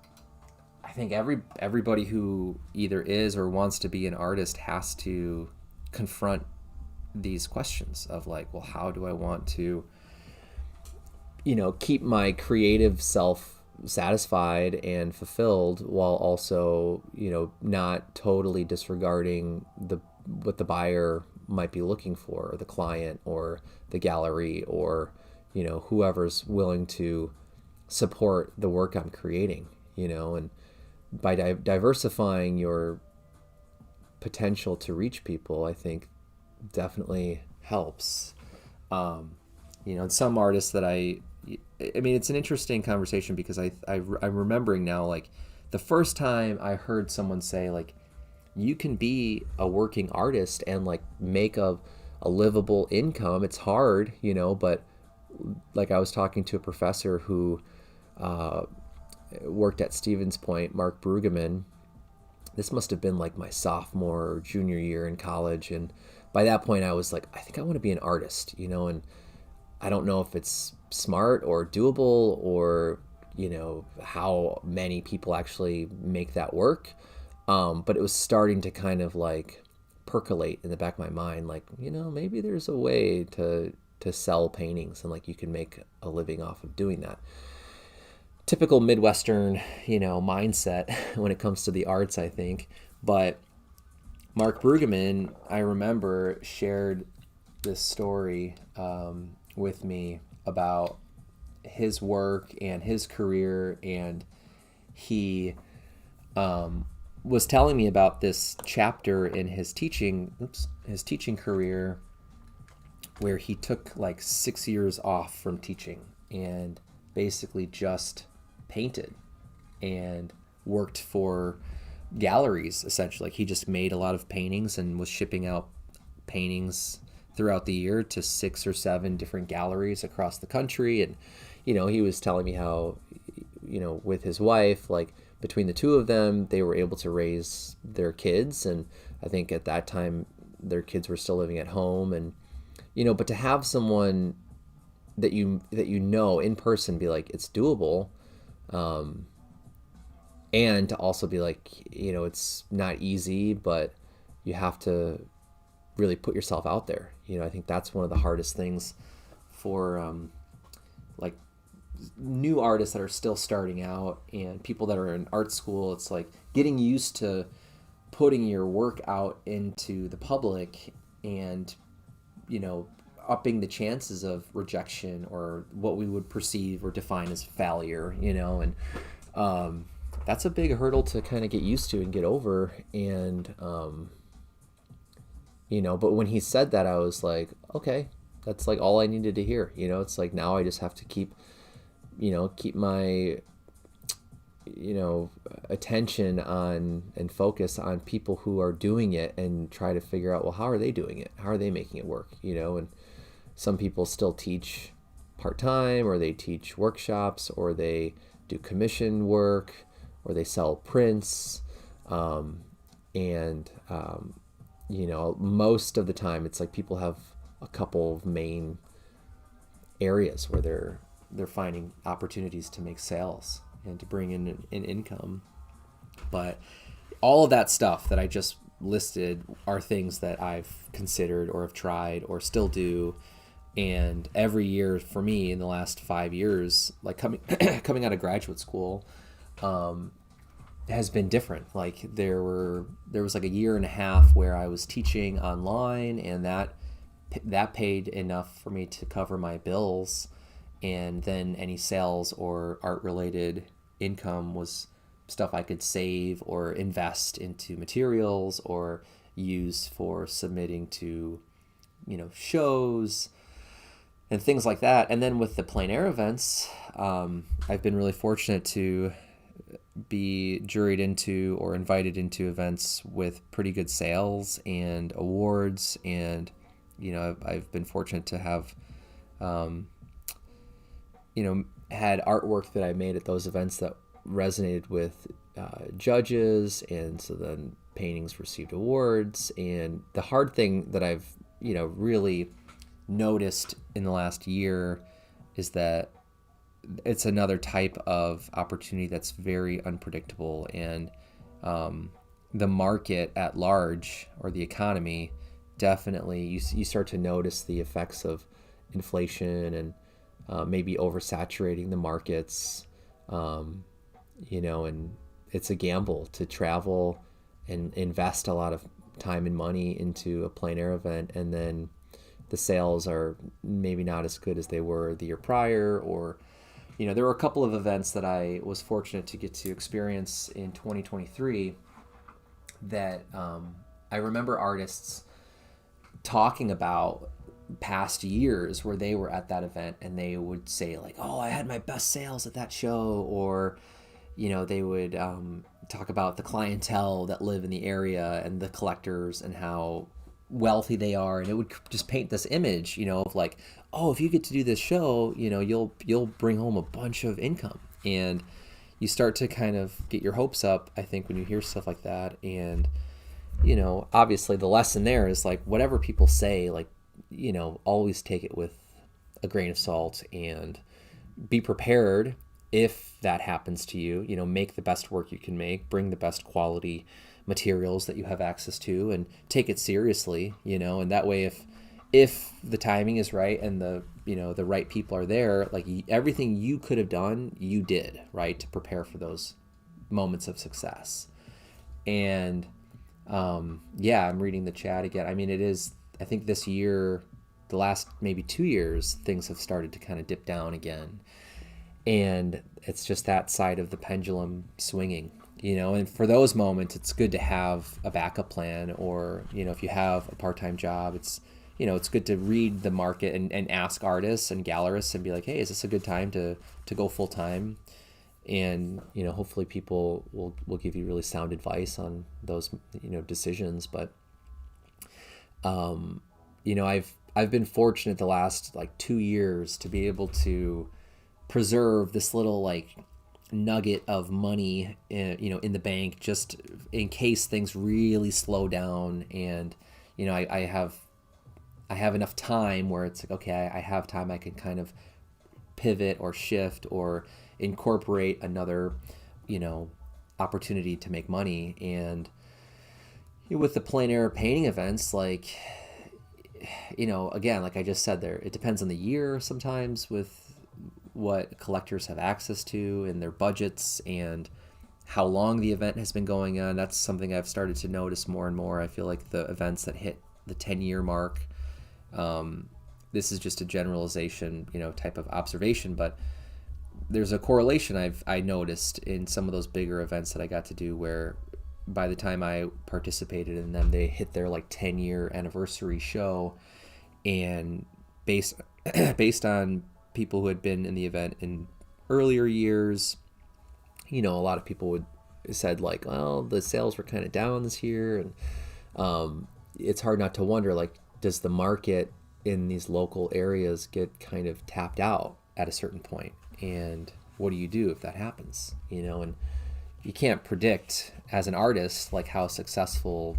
I think everybody who either is or wants to be an artist has to confront these questions of like, well, how do I want to, you know, keep my creative self satisfied and fulfilled while also, you know, not totally disregarding what the buyer might be looking for, or the client or the gallery, or, you know, whoever's willing to support the work I'm creating, you know. And by diversifying your potential to reach people, I think definitely helps. You know, some artists that I mean, it's an interesting conversation, because I'm remembering now, like, the first time I heard someone say, like, you can be a working artist and, like, make a livable income. It's hard, you know, but, like, I was talking to a professor who worked at Stevens Point, Mark Brueggemann. This must have been, like, my sophomore or junior year in college, and by that point I was like, I think I want to be an artist, you know. And I don't know if it's smart or doable, or, you know, how many people actually make that work. But it was starting to kind of like percolate in the back of my mind, like, maybe there's a way to sell paintings and like you can make a living off of doing that. Typical Midwestern, mindset when it comes to the arts, I think. But Mark Brueggemann, I remember, shared this story with me about his work and his career, and he was telling me about this chapter in his teaching career where he took like 6 years off from teaching and basically just painted and worked for galleries, essentially. Like, he just made a lot of paintings and was shipping out paintings throughout the year to 6 or 7 different galleries across the country. And he was telling me how with his wife, like, between the two of them, they were able to raise their kids. And I think at that time their kids were still living at home. And but to have someone that you in person be like, it's doable, and to also be like, it's not easy, but you have to really put yourself out there. I think that's one of the hardest things for like new artists that are still starting out and people that are in art school. It's like getting used to putting your work out into the public and upping the chances of rejection or what we would perceive or define as failure, and that's a big hurdle to kind of get used to and get over. And but when he said that, I was like, okay, that's like all I needed to hear. It's like, now I just have to keep my attention on and focus on people who are doing it and try to figure out, well, how are they doing it? How are they making it work? And some people still teach part-time, or they teach workshops, or they do commission work, or they sell prints. Most of the time it's like people have a couple of main areas where they're finding opportunities to make sales and to bring in an income. But all of that stuff that I just listed are things that I've considered or have tried or still do. And every year for me in the last 5 years, like coming out of graduate school, has been different. Like there was like a year and a half where I was teaching online, and that paid enough for me to cover my bills. And then any sales or art related income was stuff I could save or invest into materials or use for submitting to, shows and things like that. And then with the plein air events, I've been really fortunate to be juried into or invited into events with pretty good sales and awards. And, I've been fortunate to have, had artwork that I made at those events that resonated with judges. And so then paintings received awards. And the hard thing that I've, really noticed in the last year is that it's another type of opportunity that's very unpredictable. And the market at large, or the economy, definitely you start to notice the effects of inflation and maybe oversaturating the markets, and it's a gamble to travel and invest a lot of time and money into a plein air event, and then the sales are maybe not as good as they were the year prior. Or there were a couple of events that I was fortunate to get to experience in 2023 that I remember artists talking about past years where they were at that event, and they would say like, oh, I had my best sales at that show. Or they would talk about the clientele that live in the area and the collectors and how wealthy they are. And it would just paint this image, of like, oh, if you get to do this show, you'll bring home a bunch of income. And you start to kind of get your hopes up, I think, when you hear stuff like that. And obviously the lesson there is like, whatever people say, like, always take it with a grain of salt and be prepared if that happens to you. Make the best work you can make, bring the best quality materials that you have access to and take it seriously, and that way if the timing is right and the right people are there, like everything you could have done, you did, right, to prepare for those moments of success. And I'm reading the chat again. I mean, I think this year, the last maybe 2 years, things have started to kind of dip down again. And it's just that side of the pendulum swinging, and for those moments, it's good to have a backup plan, or, if you have a part-time job, it's good to read the market and ask artists and gallerists and be like, hey, is this a good time to go full-time? And, hopefully people will give you really sound advice on those, decisions. But, I've been fortunate the last 2 years to be able to preserve this little nugget of money in the bank, just in case things really slow down. And, I have enough time where it's like, okay, I have time, I can kind of pivot or shift or incorporate another, opportunity to make money. And with the plein air painting events, again, like I just said there, it depends on the year sometimes with what collectors have access to and their budgets and how long the event has been going on. That's something I've started to notice more and more. I feel like the events that hit the 10-year mark, this is just a generalization, type of observation, but there's a correlation I noticed in some of those bigger events that I got to do, where by the time I participated in them, they hit their 10-year anniversary show, and based on people who had been in the event in earlier years, a lot of people said well, the sales were kind of down this year, and it's hard not to wonder, does the market in these local areas get kind of tapped out at a certain point? And what do you do if that happens? And you can't predict as an artist how successful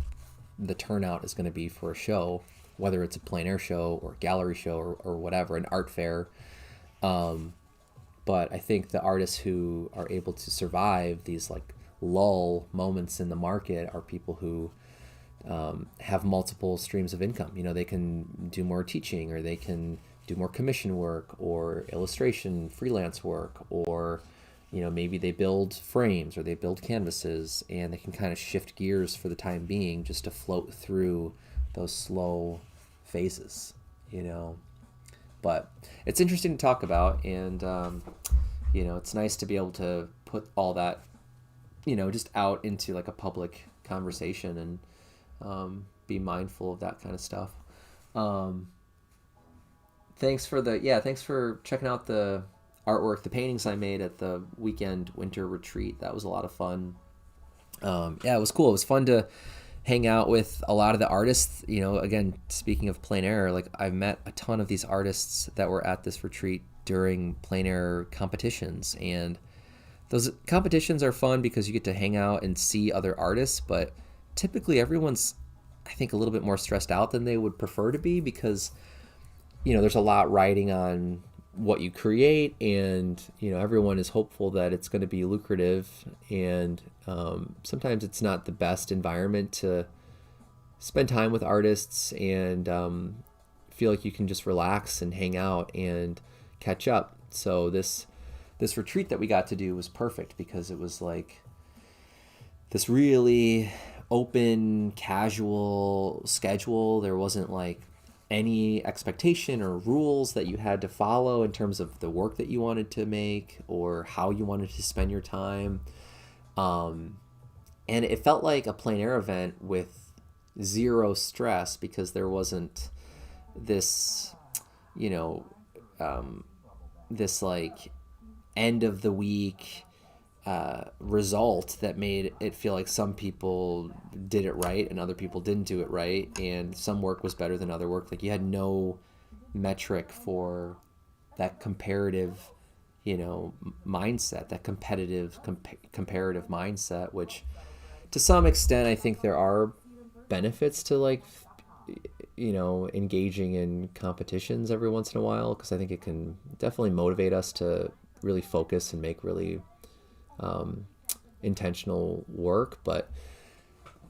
the turnout is going to be for a show, whether it's a plein air show or gallery show or whatever, an art fair. But I think the artists who are able to survive these lull moments in the market are people who have multiple streams of income. They can do more teaching, or they can do more commission work or illustration freelance work, or maybe they build frames or they build canvases, and they can kind of shift gears for the time being just to float through those slow phases. But it's interesting to talk about, and it's nice to be able to put all that just out into a public conversation and be mindful of that kind of stuff. Thanks for checking out the artwork, the paintings I made at the weekend winter retreat. That was a lot of fun. It was cool. It was fun to hang out with a lot of the artists. Again, speaking of plein air, I've met a ton of these artists that were at this retreat during plein air competitions, and those competitions are fun because you get to hang out and see other artists, but typically everyone's, I think, a little bit more stressed out than they would prefer to be, because there's a lot riding on what you create, and everyone is hopeful that it's going to be lucrative, and sometimes it's not the best environment to spend time with artists and feel like you can just relax and hang out and catch up. So this retreat that we got to do was perfect, because it was this really open, casual schedule. There wasn't any expectation or rules that you had to follow in terms of the work that you wanted to make or how you wanted to spend your time. And it felt like a plein air event with zero stress, because there wasn't this, this end of the week result that made it feel like some people did it right and other people didn't do it right, and some work was better than other work. You had no metric for that comparative mindset, that competitive comparative mindset, which to some extent I think there are benefits to engaging in competitions every once in a while, because I think it can definitely motivate us to really focus and make really intentional work. But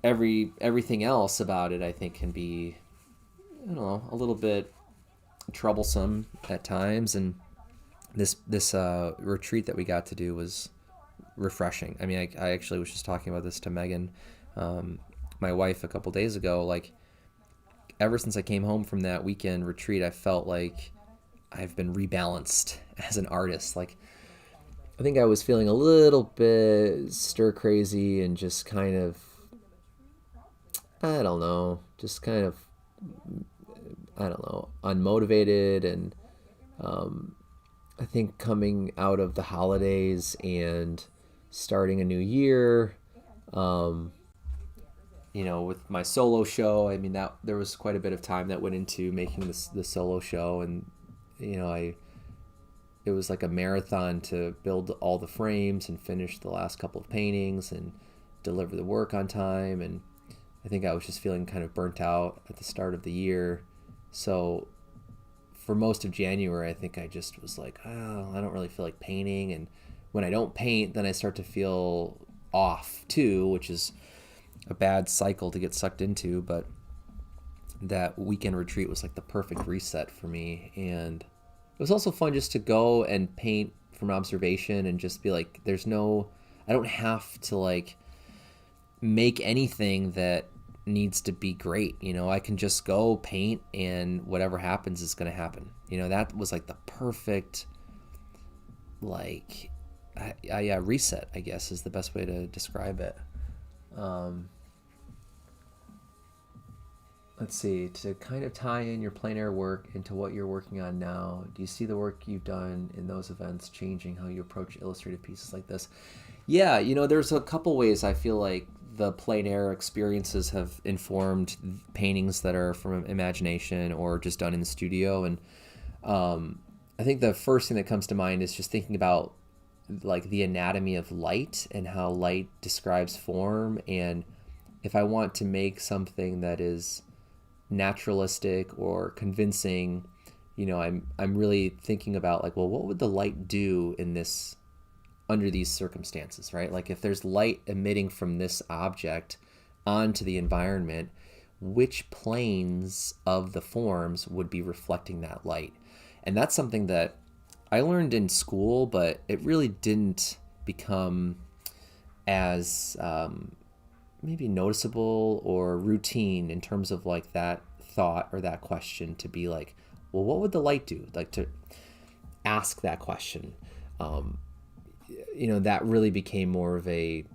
everything else about it, I think, can be, I don't know, a little bit troublesome at times. And this retreat that we got to do was refreshing. I mean, I actually was just talking about this to Megan, my wife, a couple days ago. Like, ever since I came home from that weekend retreat, I felt like I've been rebalanced as an artist. Like, I think I was feeling a little bit stir crazy and just kind of, I don't know, just kind of, I don't know, unmotivated. And I think coming out of the holidays and starting a new year, with my solo show, I mean, that there was quite a bit of time that went into making the solo show. And, it was like a marathon to build all the frames and finish the last couple of paintings and deliver the work on time. And I think I was just feeling kind of burnt out at the start of the year. So for most of January, I think I just was like, oh, I don't really feel like painting. And when I don't paint, then I start to feel off too, which is a bad cycle to get sucked into. But that weekend retreat was like the perfect reset for me. And it was also fun just to go and paint from observation and just be like, I don't have to like make anything that needs to be great. I can just go paint and whatever happens is going to happen. That was like the perfect, like, reset, I guess, is the best way to describe it. Let's see, to kind of tie in your plein air work into what you're working on now, do you see the work you've done in those events changing how you approach illustrative pieces like this? Yeah, there's a couple ways I feel like the plein air experiences have informed paintings that are from imagination or just done in the studio. And I think the first thing that comes to mind is just thinking about like the anatomy of light and how light describes form. And if I want to make something that is naturalistic or convincing, I'm really thinking about like, well, what would the light do in this, under these circumstances, right? Like if there's light emitting from this object onto the environment, which planes of the forms would be reflecting that light? And that's something that I learned in school, but it really didn't become as maybe noticeable or routine in terms of like that thought or that question to be like, well, what would the light do? Like to ask that question. That really became more of a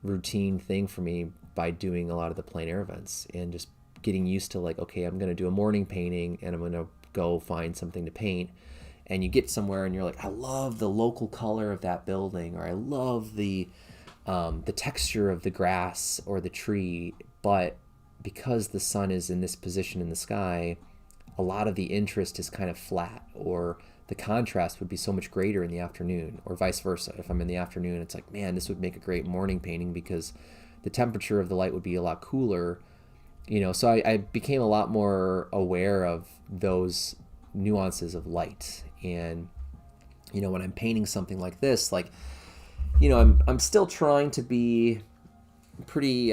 routine thing for me by doing a lot of the plein air events and just getting used to like, okay, I'm going to do a morning painting and I'm going to go find something to paint. And you get somewhere and you're like, I love the local color of that building, or I love the texture of the grass or the tree, but because the sun is in this position in the sky, a lot of the interest is kind of flat, or the contrast would be so much greater in the afternoon, or vice versa. If I'm in the afternoon, it's like, man, this would make a great morning painting because the temperature of the light would be a lot cooler. So I became a lot more aware of those nuances of light. And, when I'm painting something like this, like, I'm still trying to be pretty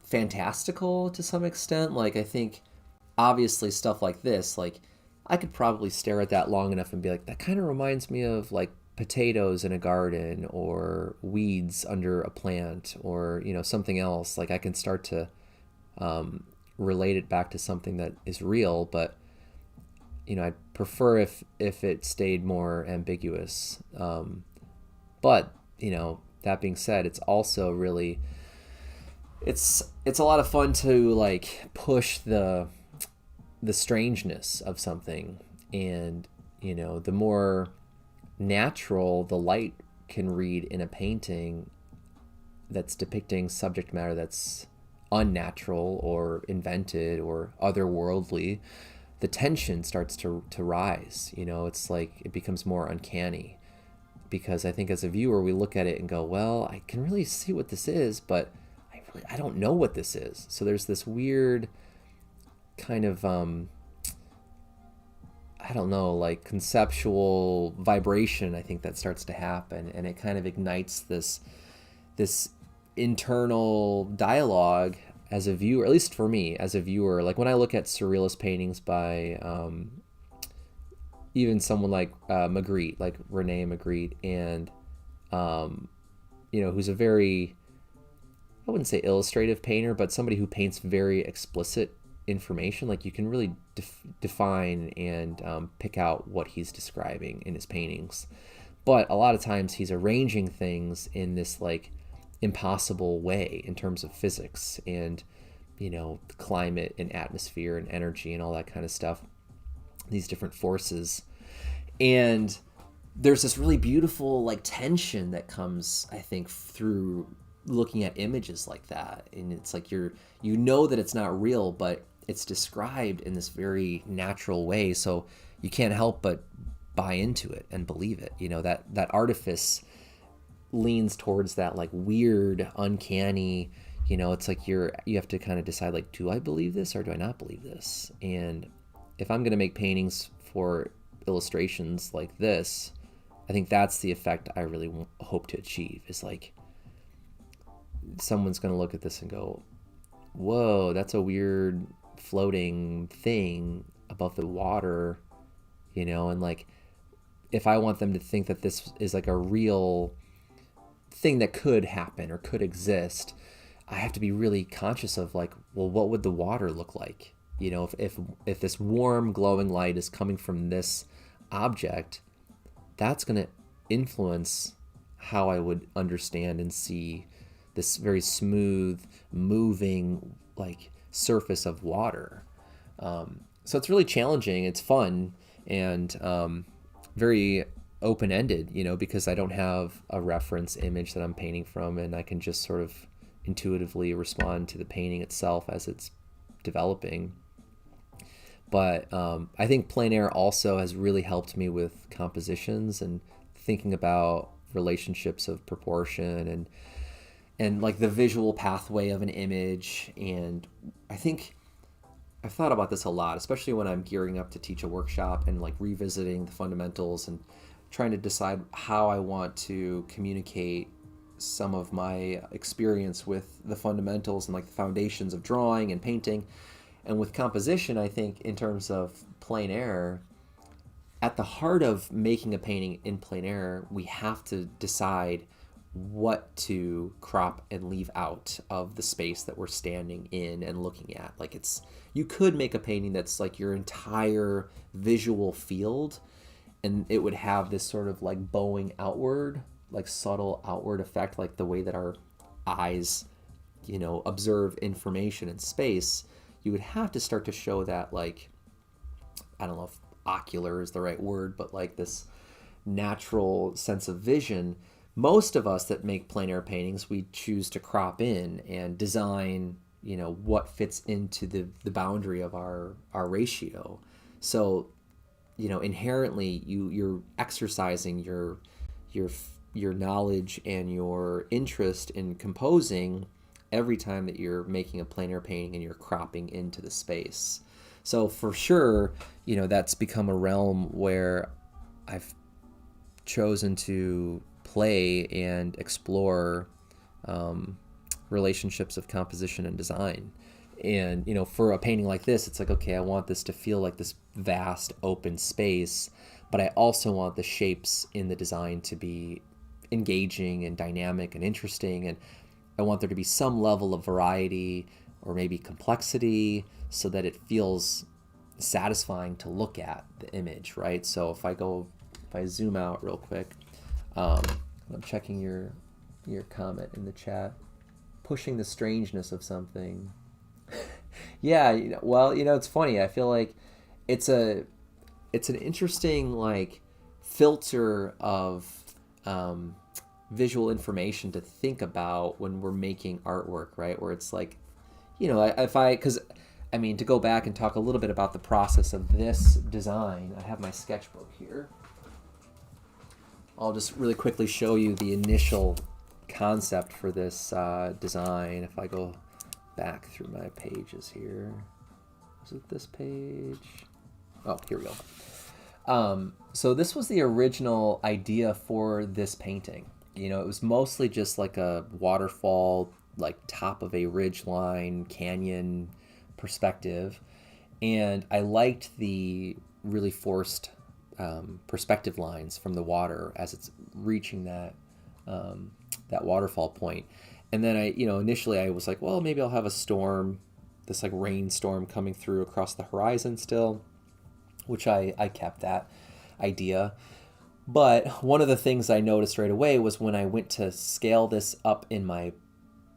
fantastical to some extent. Like, I think obviously stuff like this, like I could probably stare at that long enough and be like, that kind of reminds me of like potatoes in a garden or weeds under a plant or, something else. Like I can start to relate it back to something that is real, but I'd prefer if it stayed more ambiguous. But that being said, it's also really, it's a lot of fun to like push the strangeness of something. And, the more natural the light can read in a painting that's depicting subject matter that's unnatural or invented or otherworldly, the tension starts to rise. It's like it becomes more uncanny, because I think as a viewer we look at it and go, well, I can really see what this is, but I don't know what this is. So there's this weird kind of I don't know, like conceptual vibration, I think, that starts to happen, and it kind of ignites this internal dialogue as a viewer, at least for me as a viewer. Like when I look at surrealist paintings by even someone like Magritte, like Rene Magritte, and who's a very, I wouldn't say illustrative painter, but somebody who paints very explicit information. Like you can really define and pick out what he's describing in his paintings. But a lot of times he's arranging things in this like impossible way in terms of physics and, climate and atmosphere and energy and all that kind of stuff, these different forces. And there's this really beautiful like tension that comes, I think, through looking at images like that. And it's like you know that it's not real, but it's described in this very natural way, so you can't help but buy into it and believe it. That artifice leans towards that like weird, uncanny, it's like you have to kind of decide, like, do I believe this or do I not believe this? And if I'm going to make paintings for illustrations like this, I think that's the effect I really hope to achieve, is like someone's going to look at this and go, whoa, that's a weird floating thing above the water, and like if I want them to think that this is like a real thing that could happen or could exist, I have to be really conscious of like, well, what would the water look like? If this warm glowing light is coming from this object, that's going to influence how I would understand and see this very smooth moving like surface of water. So it's really challenging. It's fun and very open-ended, because I don't have a reference image that I'm painting from, and I can just sort of intuitively respond to the painting itself as it's developing. But I think plein air also has really helped me with compositions and thinking about relationships of proportion and like the visual pathway of an image. And I think I've thought about this a lot, especially when I'm gearing up to teach a workshop and like revisiting the fundamentals and trying to decide how I want to communicate some of my experience with the fundamentals and like the foundations of drawing and painting. And with composition, I think in terms of plein air, at the heart of making a painting in plein air, we have to decide what to crop and leave out of the space that we're standing in and looking at. Like you could make a painting that's like your entire visual field, and it would have this sort of like bowing outward, like subtle outward effect, like the way that our eyes, observe information in space. You would have to start to show that, like, I don't know if ocular is the right word, but like this natural sense of vision. Most of us that make plein air paintings, we choose to crop in and design, what fits into the boundary of our ratio. So, inherently you're exercising your knowledge and your interest in composing every time that you're making a plein air painting and you're cropping into the space. So for sure, that's become a realm where I've chosen to play and explore relationships of composition and design. And, for a painting like this, it's like, okay, I want this to feel like this vast open space, but I also want the shapes in the design to be engaging and dynamic and interesting. And I want there to be some level of variety or maybe complexity so that it feels satisfying to look at the image, right? So if I zoom out real quick, I'm checking your comment in the chat, pushing the strangeness of something. Yeah, well, it's funny. I feel like it's an interesting like filter of visual information to think about when we're making artwork, right? Where it's like, to go back and talk a little bit about the process of this design, I have my sketchbook here. I'll just really quickly show you the initial concept for this design. If I go back through my pages here, is it this page? Oh, here we go. So this was the original idea for this painting. It was mostly just like a waterfall, like top of a ridge line, canyon perspective. And I liked the really forced perspective lines from the water as it's reaching that waterfall point. And then initially I was like, well, maybe I'll have a storm, this like rainstorm coming through across the horizon still, which I kept that idea. But one of the things I noticed right away was when I went to scale this up in my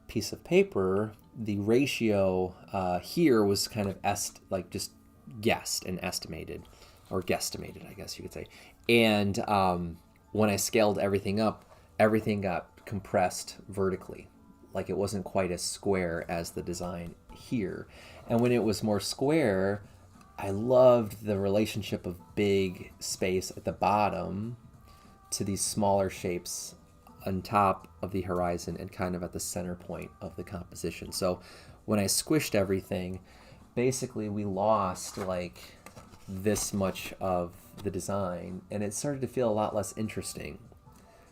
piece of paper, the ratio here was kind of just guessed and estimated, or guesstimated, I guess you could say. And when I scaled everything up, everything got compressed vertically. Like it wasn't quite as square as the design here. And when it was more square, I loved the relationship of big space at the bottom to these smaller shapes on top of the horizon and kind of at the center point of the composition. So when I squished everything, basically we lost like this much of the design, and it started to feel a lot less interesting.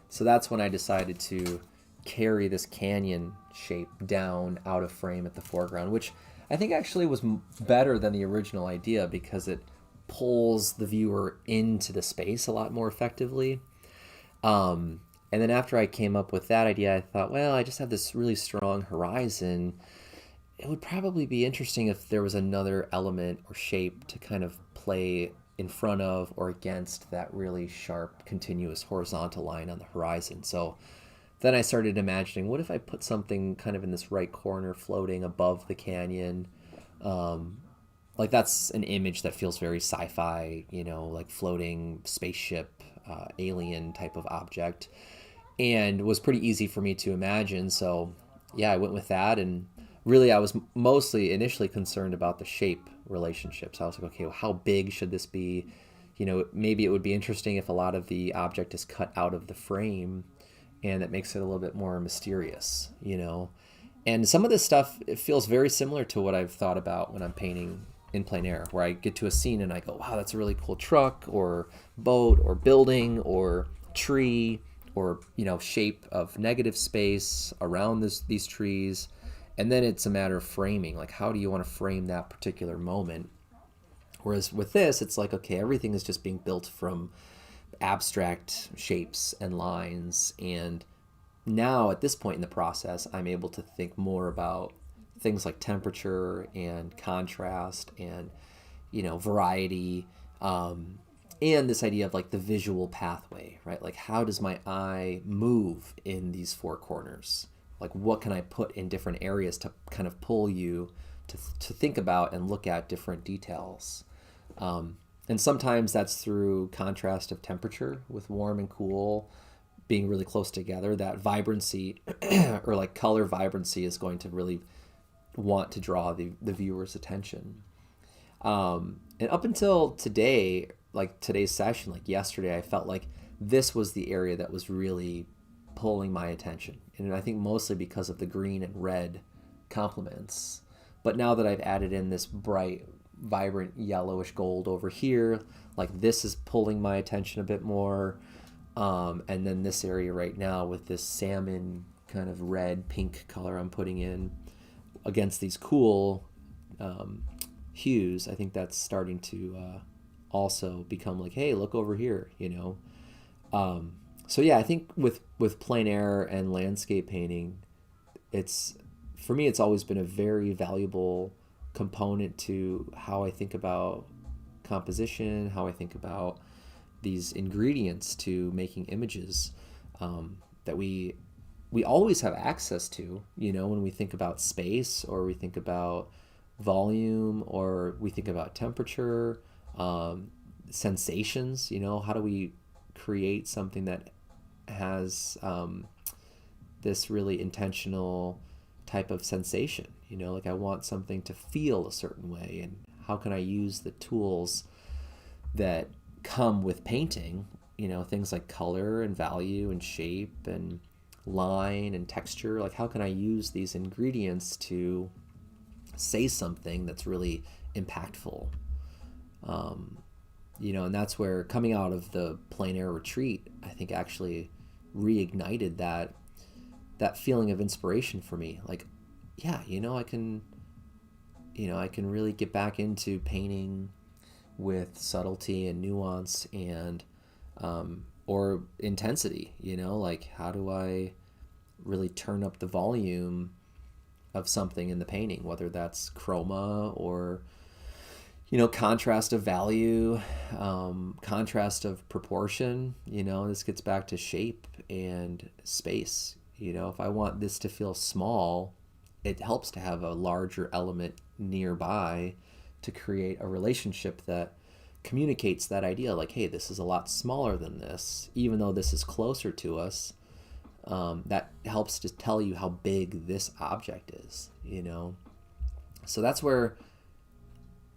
So that's when I decided to carry this canyon shape down out of frame at the foreground, which I think actually was better than the original idea because it pulls the viewer into the space a lot more effectively. And then after I came up with that idea, I thought, well, I just have this really strong horizon. It would probably be interesting if there was another element or shape to kind of play in front of or against that really sharp, continuous horizontal line on the horizon. So then I started imagining, what if I put something kind of in this right corner floating above the canyon? Like that's an image that feels very sci-fi, like floating spaceship, alien type of object, and was pretty easy for me to imagine. So yeah, I went with that. And really I was mostly initially concerned about the shape relationships. I was like, okay, well, how big should this be? Maybe it would be interesting if a lot of the object is cut out of the frame, and that makes it a little bit more mysterious, And some of this stuff, it feels very similar to what I've thought about when I'm painting in plein air, where I get to a scene and I go, wow, that's a really cool truck or boat or building or tree or, shape of negative space around these trees. And then it's a matter of framing, like how do you want to frame that particular moment? Whereas with this, it's like, okay, everything is just being built from abstract shapes and lines. And now at this point in the process, I'm able to think more about things like temperature and contrast and, variety, and this idea of like the visual pathway, right? Like how does my eye move in these four corners? Like what can I put in different areas to kind of pull you to think about and look at different details? And sometimes that's through contrast of temperature, with warm and cool being really close together. That vibrancy or like color vibrancy is going to really want to draw the viewer's attention. And up until today, like today's session, like yesterday, I felt like this was the area that was really pulling my attention. And I think mostly because of the green and red complements. But now that I've added in this bright, vibrant yellowish gold over here, like this is pulling my attention a bit more. And then this area right now with this salmon kind of red pink color I'm putting in against these cool hues, I think that's starting to also become like, hey, look over here, So yeah, I think with plein air and landscape painting, for me it's always been a very valuable component to how I think about composition, how I think about these ingredients to making images that we always have access to, when we think about space, or we think about volume, or we think about temperature, sensations, how do we create something that has this really intentional type of sensation, like I want something to feel a certain way, and how can I use the tools that come with painting, things like color and value and shape and line and texture, like how can I use these ingredients to say something that's really impactful, and that's where, coming out of the plein air retreat, I think actually reignited that feeling of inspiration for me. Like, yeah, I can really get back into painting with subtlety and nuance and or intensity. Like, how do I really turn up the volume of something in the painting, whether that's chroma or contrast of value, contrast of proportion. This gets back to shape and space. If I want this to feel small, it helps to have a larger element nearby to create a relationship that communicates that idea, like, hey, this is a lot smaller than this, even though this is closer to us. That helps to tell you how big this object is. So that's where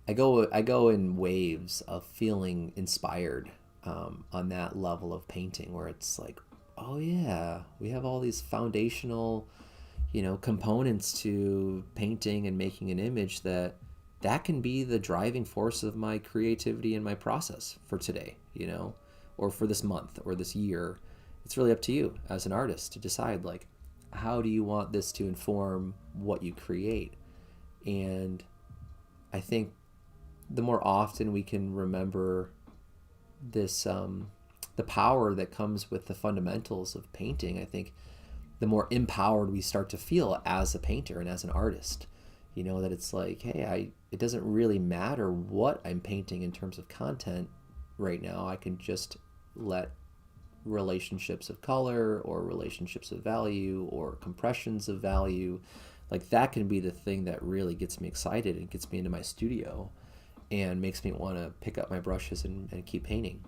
I go in waves of feeling inspired on that level of painting, where it's like, oh yeah, we have all these foundational components to painting and making an image that can be the driving force of my creativity and my process for today, or for this month or this year. It's really up to you as an artist to decide, like, how do you want this to inform what you create? And I think the more often we can remember this, the power that comes with the fundamentals of painting, I think the more empowered we start to feel as a painter and as an artist. That it's like, hey, it doesn't really matter what I'm painting in terms of content right now. I can just let relationships of color or relationships of value or compressions of value, like, that can be the thing that really gets me excited and gets me into my studio and makes me want to pick up my brushes and keep painting.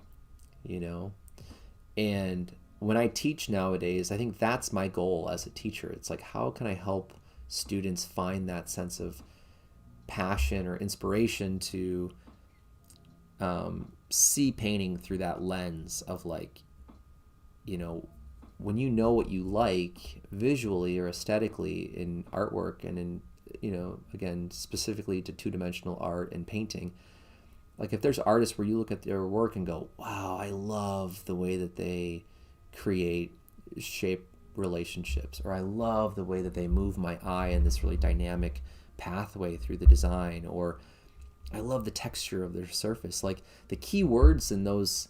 And when I teach nowadays, I think that's my goal as a teacher. It's like, how can I help students find that sense of passion or inspiration to see painting through that lens of, like, when what you like visually or aesthetically in artwork and in, again, specifically to two-dimensional art and painting. Like, if there's artists where you look at their work and go, wow, I love the way that they create shape relationships, or I love the way that they move my eye in this really dynamic pathway through the design, or I love the texture of their surface. Like, the key words in those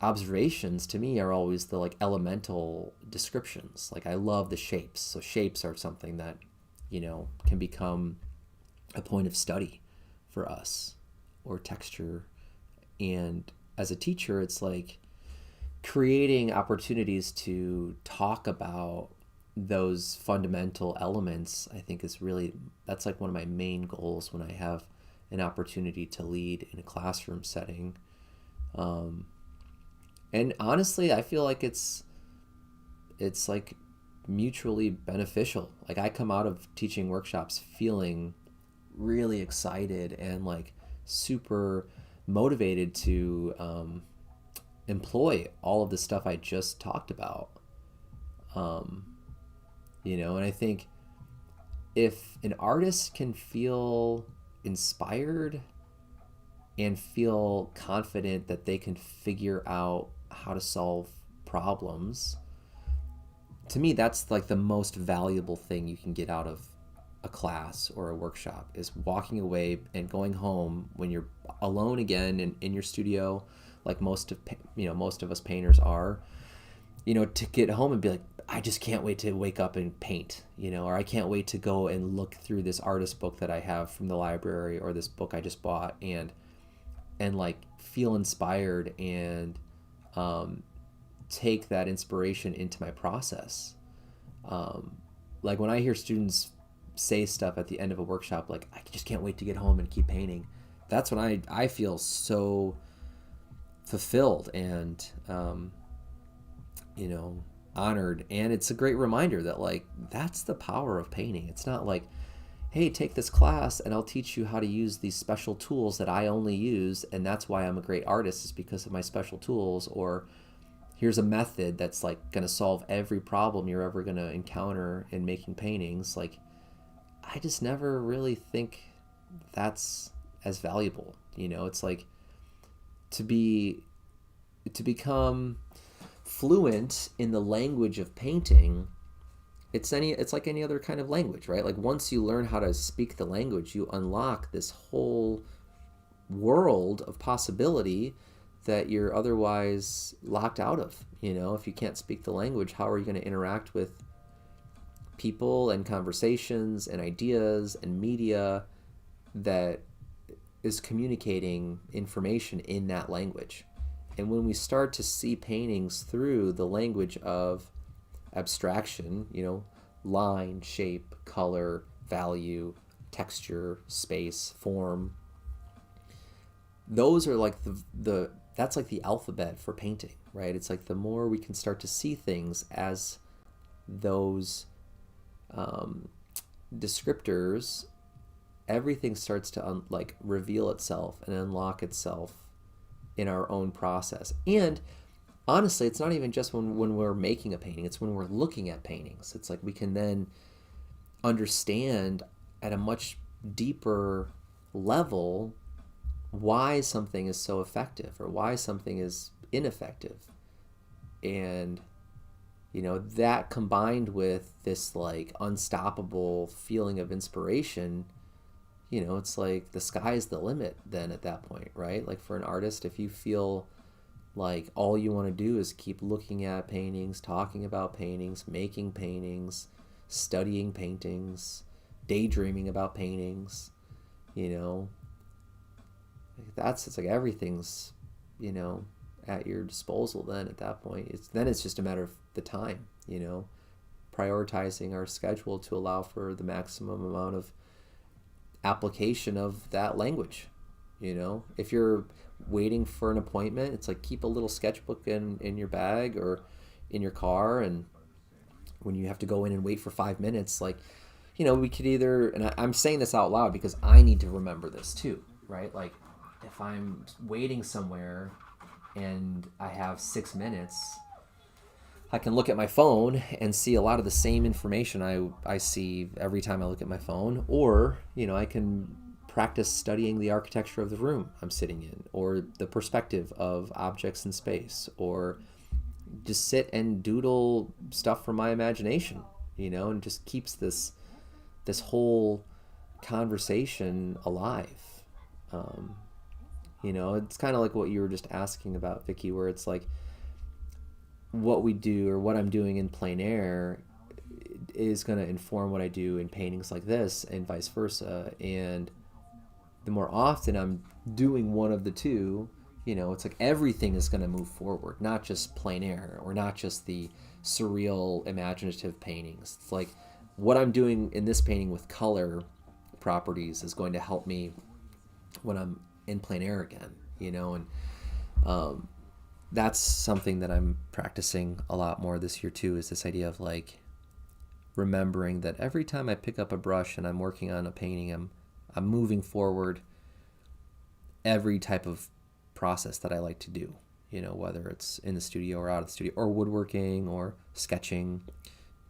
observations to me are always the, like, elemental descriptions. Like, I love the shapes. So shapes are something that, can become a point of study for us, or texture. And as a teacher, it's like creating opportunities to talk about those fundamental elements, I think that's like one of my main goals when I have an opportunity to lead in a classroom setting. And honestly, I feel like it's like mutually beneficial. Like, I come out of teaching workshops feeling really excited and, like, super motivated to employ all of the stuff I just talked about. And I think if an artist can feel inspired and feel confident that they can figure out how to solve problems, to me, that's like the most valuable thing you can get out of a class or a workshop, is walking away and going home when you're alone again in your studio, like most of us painters are, to get home and be like, I just can't wait to wake up and paint, or I can't wait to go and look through this artist book that I have from the library, or this book I just bought, and like feel inspired and take that inspiration into my process. Like, when I hear students say stuff at the end of a workshop, like, I just can't wait to get home and keep painting, that's when I feel so fulfilled and honored. And it's a great reminder that, like, that's the power of painting. It's not like, hey, take this class and I'll teach you how to use these special tools that I only use, and that's why I'm a great artist, is because of my special tools, or here's a method that's, like, going to solve every problem you're ever going to encounter in making paintings. Like, I just never really think that's as valuable. It's like to become fluent in the language of painting, it's like any other kind of language, right? Like once you learn how to speak the language, you unlock this whole world of possibility that you're otherwise locked out of. If you can't speak the language, how are you going to interact with people and conversations and ideas and media that is communicating information in that language? And when we start to see paintings through the language of abstraction, line, shape, color, value, texture, space, form, those are like that's like the alphabet for painting, right? It's like the more we can start to see things as those descriptors, everything starts to reveal itself and unlock itself in our own process. And honestly, it's not even just when we're making a painting, it's when we're looking at paintings. It's like we can then understand at a much deeper level why something is so effective or why something is ineffective. And that combined with this like unstoppable feeling of inspiration, it's like the sky's the limit then at that point, right? Like for an artist, if you feel like all you want to do is keep looking at paintings, talking about paintings, making paintings, studying paintings, daydreaming about paintings, it's like everything's, at your disposal then at that point. It's just a matter of the time, prioritizing our schedule to allow for the maximum amount of application of that language. If you're waiting for an appointment, it's like keep a little sketchbook in your bag or in your car, and when you have to go in and wait for 5 minutes, like, we could either, and I'm saying this out loud because I need to remember this too, right? Like if I'm waiting somewhere and I have 6 minutes, I can look at my phone and see a lot of the same information I see every time I look at my phone. Or, I can practice studying the architecture of the room I'm sitting in, or the perspective of objects in space, or just sit and doodle stuff from my imagination, and just keeps this whole conversation alive. It's kind of like what you were just asking about, Vicky, where it's like what we do or what I'm doing in plein air is going to inform what I do in paintings like this and vice versa. And the more often I'm doing one of the two, it's like everything is going to move forward, not just plein air or not just the surreal imaginative paintings. It's like what I'm doing in this painting with color properties is going to help me when I'm in plein air again, and that's something that I'm practicing a lot more this year too, is this idea of like remembering that every time I pick up a brush and I'm working on a painting, I'm moving forward every type of process that I like to do, whether it's in the studio or out of the studio or woodworking or sketching,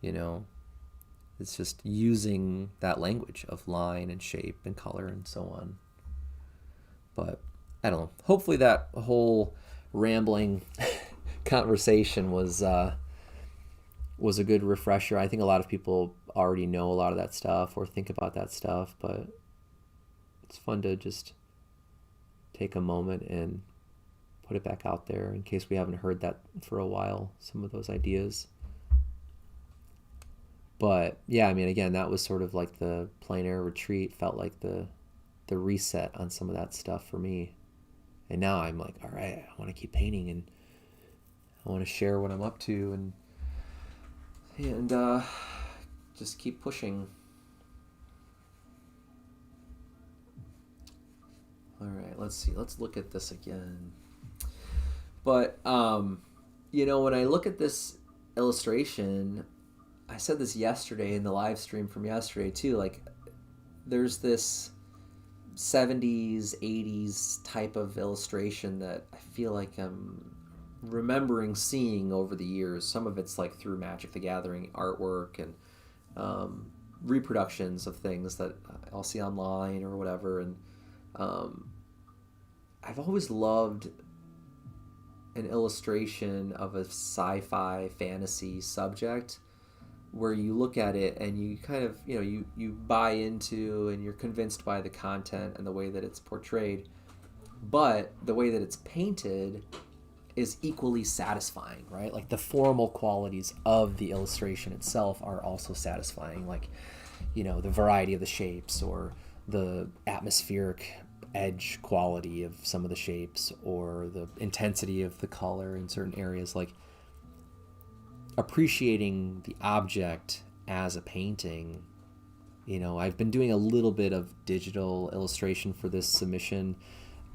it's just using that language of line and shape and color and so on. But I don't know. Hopefully that whole rambling conversation was a good refresher. I think a lot of people already know a lot of that stuff or think about that stuff, but it's fun to just take a moment and put it back out there in case we haven't heard that for a while, some of those ideas. But yeah, I mean, again, that was sort of like the plein air retreat, felt like the reset on some of that stuff for me. And now I'm like, all right, I want to keep painting and I want to share what I'm up to and just keep pushing. All right, let's see. Let's look at this again. But, when I look at this illustration, I said this yesterday in the live stream from yesterday too, like there's this 70s, 80s type of illustration that I feel like I'm remembering seeing over the years. Some of it's like through Magic the Gathering artwork and reproductions of things that I'll see online or whatever. And I've always loved an illustration of a sci-fi fantasy subject where you look at it and you kind of, you buy into and you're convinced by the content and the way that it's portrayed, but the way that it's painted is equally satisfying, right? Like the formal qualities of the illustration itself are also satisfying, like, the variety of the shapes or the atmospheric edge quality of some of the shapes or the intensity of the color in certain areas. Like appreciating the object as a painting. I've been doing a little bit of digital illustration for this submission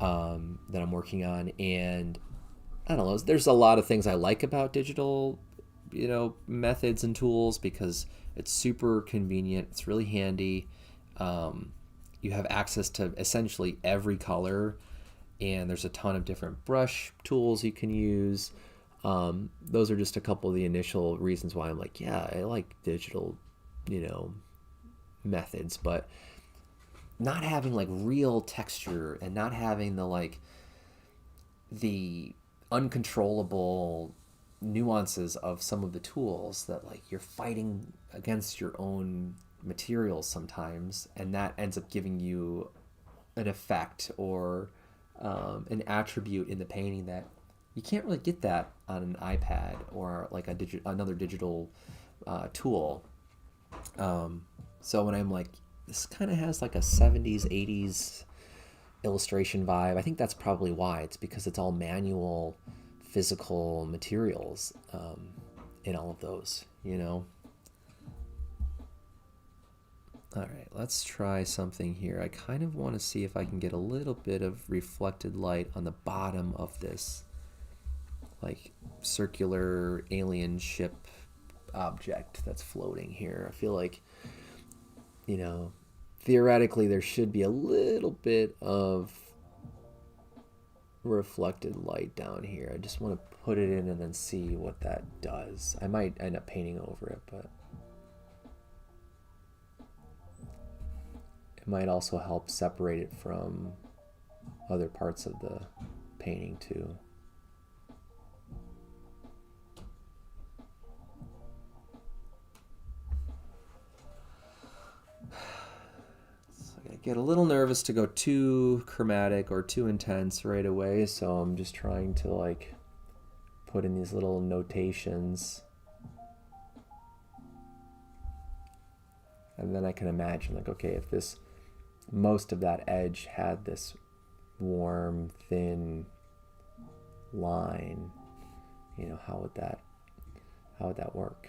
that I'm working on, and I don't know, there's a lot of things I like about digital, methods and tools because it's super convenient. It's really handy. You have access to essentially every color, and there's a ton of different brush tools you can use. Those are just a couple of the initial reasons why I'm like, yeah, I like digital, methods, but not having like real texture and not having the uncontrollable nuances of some of the tools that like you're fighting against your own materials sometimes, and that ends up giving you an effect or an attribute in the painting that you can't really get that on an iPad or like another digital tool. So when I'm like, this kind of has like a 70s, 80s illustration vibe, I think that's probably why. It's because it's all manual, physical materials in all of those, All right, let's try something here. I kind of want to see if I can get a little bit of reflected light on the bottom of this like circular alien ship object that's floating here. I feel like, theoretically there should be a little bit of reflected light down here. I just want to put it in and then see what that does. I might end up painting over it, but it might also help separate it from other parts of the painting too. Get a little nervous to go too chromatic or too intense right away, so I'm just trying to like put in these little notations, and then I can imagine like, okay, if this most of that edge had this warm thin line, how would that work?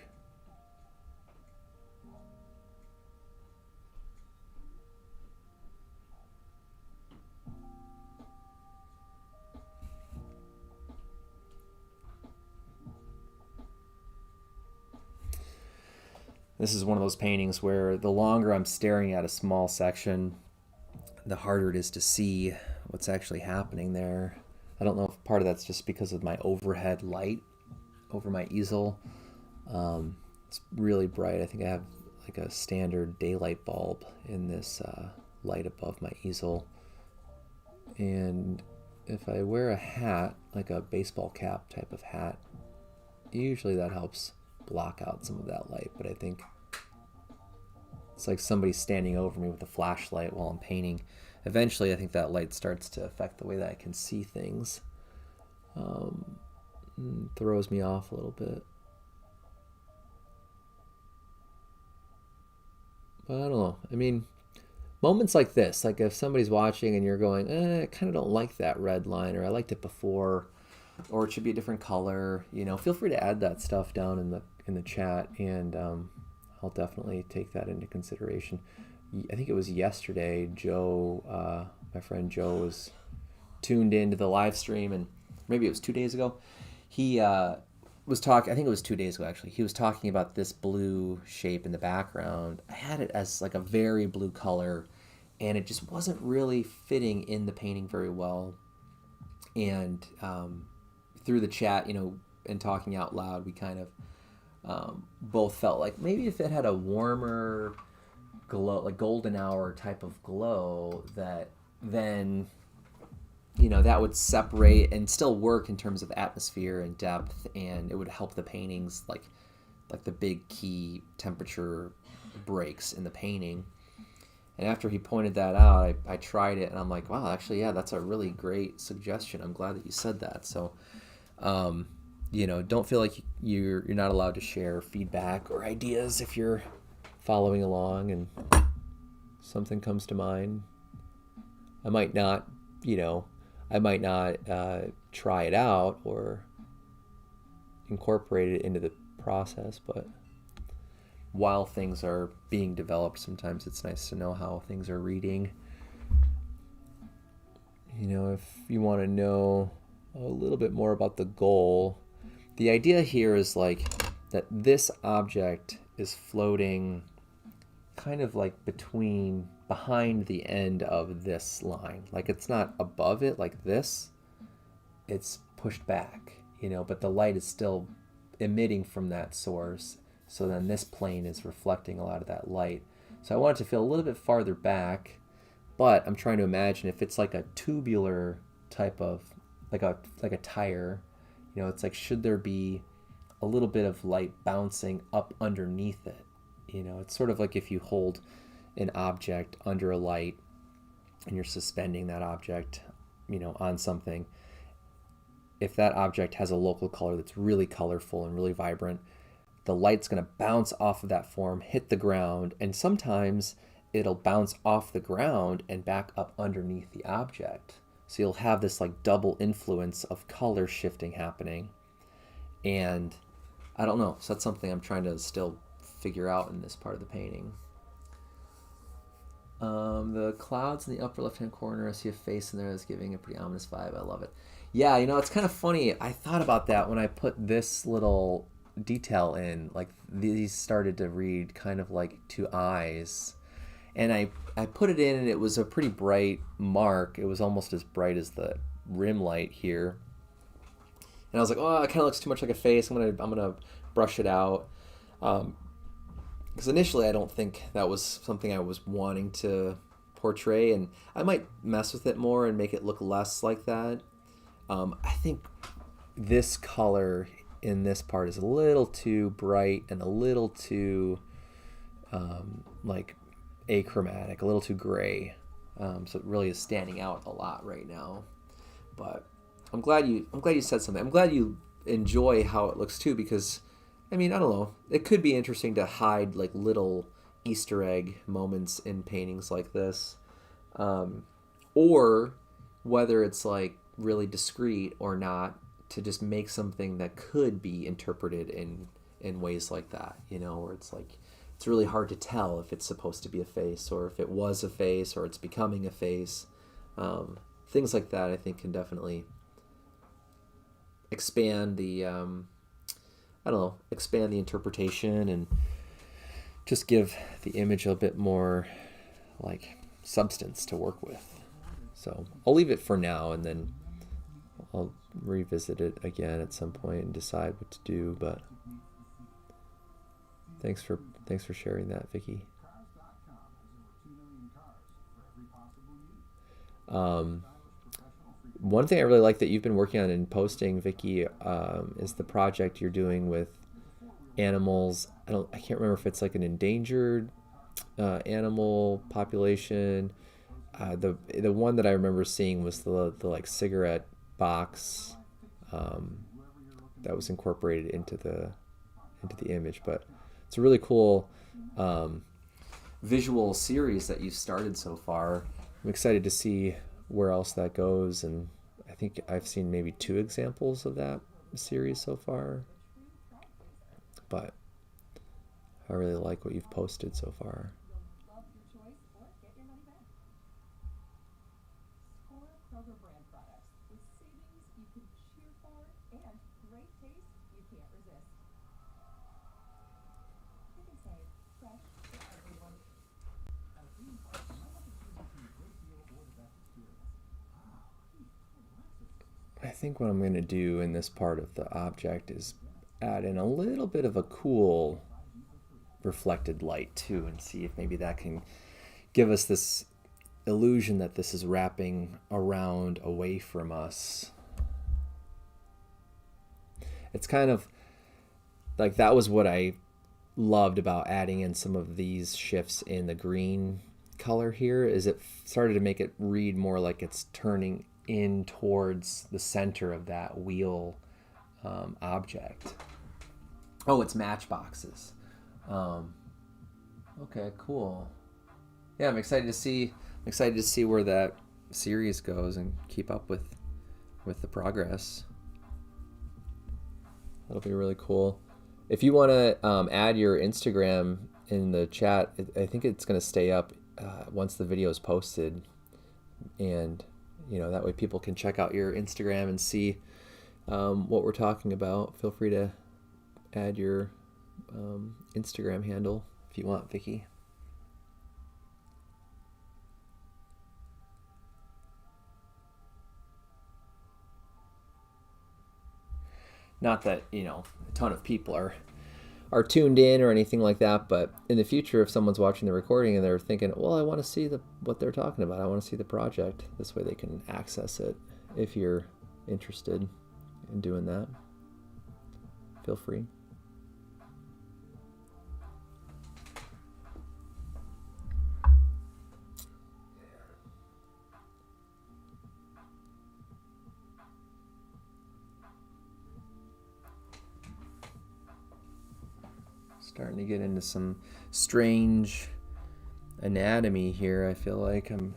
This is one of those paintings where the longer I'm staring at a small section, the harder it is to see what's actually happening there. I don't know if part of that's just because of my overhead light over my easel. It's really bright. I think I have like a standard daylight bulb in this light above my easel. And if I wear a hat, like a baseball cap type of hat, usually that helps block out some of that light, but I think it's like somebody standing over me with a flashlight while I'm painting. Eventually I think that light starts to affect the way that I can see things. Throws me off a little bit. But I don't know. I mean, moments like this, like if somebody's watching and you're going, I kind of don't like that red line, or I liked it before, or it should be a different color, feel free to add that stuff down in the chat, and I'll definitely take that into consideration. I think it was yesterday, Joe, my friend Joe, was tuned into the live stream, and maybe it was 2 days ago. He was talking, I think it was 2 days ago actually, he was talking about this blue shape in the background. I had it as like a very blue color, and it just wasn't really fitting in the painting very well. And through the chat, and talking out loud, we kind of both felt like maybe if it had a warmer glow, like golden hour type of glow, that then that would separate and still work in terms of atmosphere and depth, and it would help the paintings, like the big key temperature breaks in the painting. And after he pointed that out, I tried it, and I'm like, wow, actually, yeah, that's a really great suggestion. I'm glad that you said that. So, don't feel like you're not allowed to share feedback or ideas if you're following along and something comes to mind. I might not try it out or incorporate it into the process, but while things are being developed, sometimes it's nice to know how things are reading. If you want to know a little bit more about the goal, the idea here is like that this object is floating kind of like behind the end of this line. Like it's not above it like this, it's pushed back, but the light is still emitting from that source. So then this plane is reflecting a lot of that light. So I want it to feel a little bit farther back, but I'm trying to imagine if it's like a tubular type of, like a tire, it's like, should there be a little bit of light bouncing up underneath it? It's sort of like if you hold an object under a light and you're suspending that object, on something. If that object has a local color that's really colorful and really vibrant, the light's going to bounce off of that form, hit the ground, and sometimes it'll bounce off the ground and back up underneath the object. So you'll have this like double influence of color shifting happening. And I don't know, so that's something I'm trying to still figure out in this part of the painting. The clouds in the upper left-hand corner, I see a face in there that's giving a pretty ominous vibe. I love it. Yeah, it's kind of funny. I thought about that when I put this little detail in. Like these started to read kind of like two eyes. And I put it in, and it was a pretty bright mark. It was almost as bright as the rim light here. And I was like, oh, it kind of looks too much like a face. I'm gonna brush it out. Because initially I don't think that was something I was wanting to portray, and I might mess with it more and make it look less like that. I think this color in this part is a little too bright and a little too like achromatic, a little too gray. So it really is standing out a lot right now. But I'm glad you said something. I'm glad you enjoy how it looks too, because I don't know. It could be interesting to hide like little Easter egg moments in paintings like this, or whether it's like really discreet or not, to just make something that could be interpreted in ways like that. Where it's like it's really hard to tell if it's supposed to be a face or if it was a face or it's becoming a face. Things like that I think can definitely expand the expand the interpretation and just give the image a bit more like substance to work with. So I'll leave it for now, and then I'll revisit it again at some point and decide what to do. But thanks for sharing that, Vicky. One thing I really like that you've been working on and posting, Vicky, is the project you're doing with animals. I can't remember if it's like an endangered animal population. The one that I remember seeing was the like cigarette box that was incorporated into the image. But it's a really cool visual series that you've started so far. I'm excited to see where else that goes, and I think I've seen maybe 2 examples of that series so far, but I really like what you've posted so far. Love your choice or get your money back. Score Kroger brand products with savings you can cheer for and great taste you can't resist. You can say fresh for everyone. I think what I'm going to do in this part of the object is add in a little bit of a cool reflected light too, and see if maybe that can give us this illusion that this is wrapping around away from us. It's kind of like, that was what I loved about adding in some of these shifts in the green color here, is it started to make it read more like it's turning in towards the center of that wheel object. Oh, it's matchboxes. Okay, cool. Yeah, I'm excited to see where that series goes and keep up with the progress. That'll be really cool. If you want to add your Instagram in the chat, I think it's going to stay up once the video is posted, and that way people can check out your Instagram and see what we're talking about. Feel free to add your Instagram handle if you want, Vicky. Not that a ton of people are tuned in or anything like that, but in the future, if someone's watching the recording and they're thinking, well, I want to see what they're talking about, I want to see the project, this way they can access it. If you're interested in doing that, feel free. Starting to get into some strange anatomy here. I feel like I'm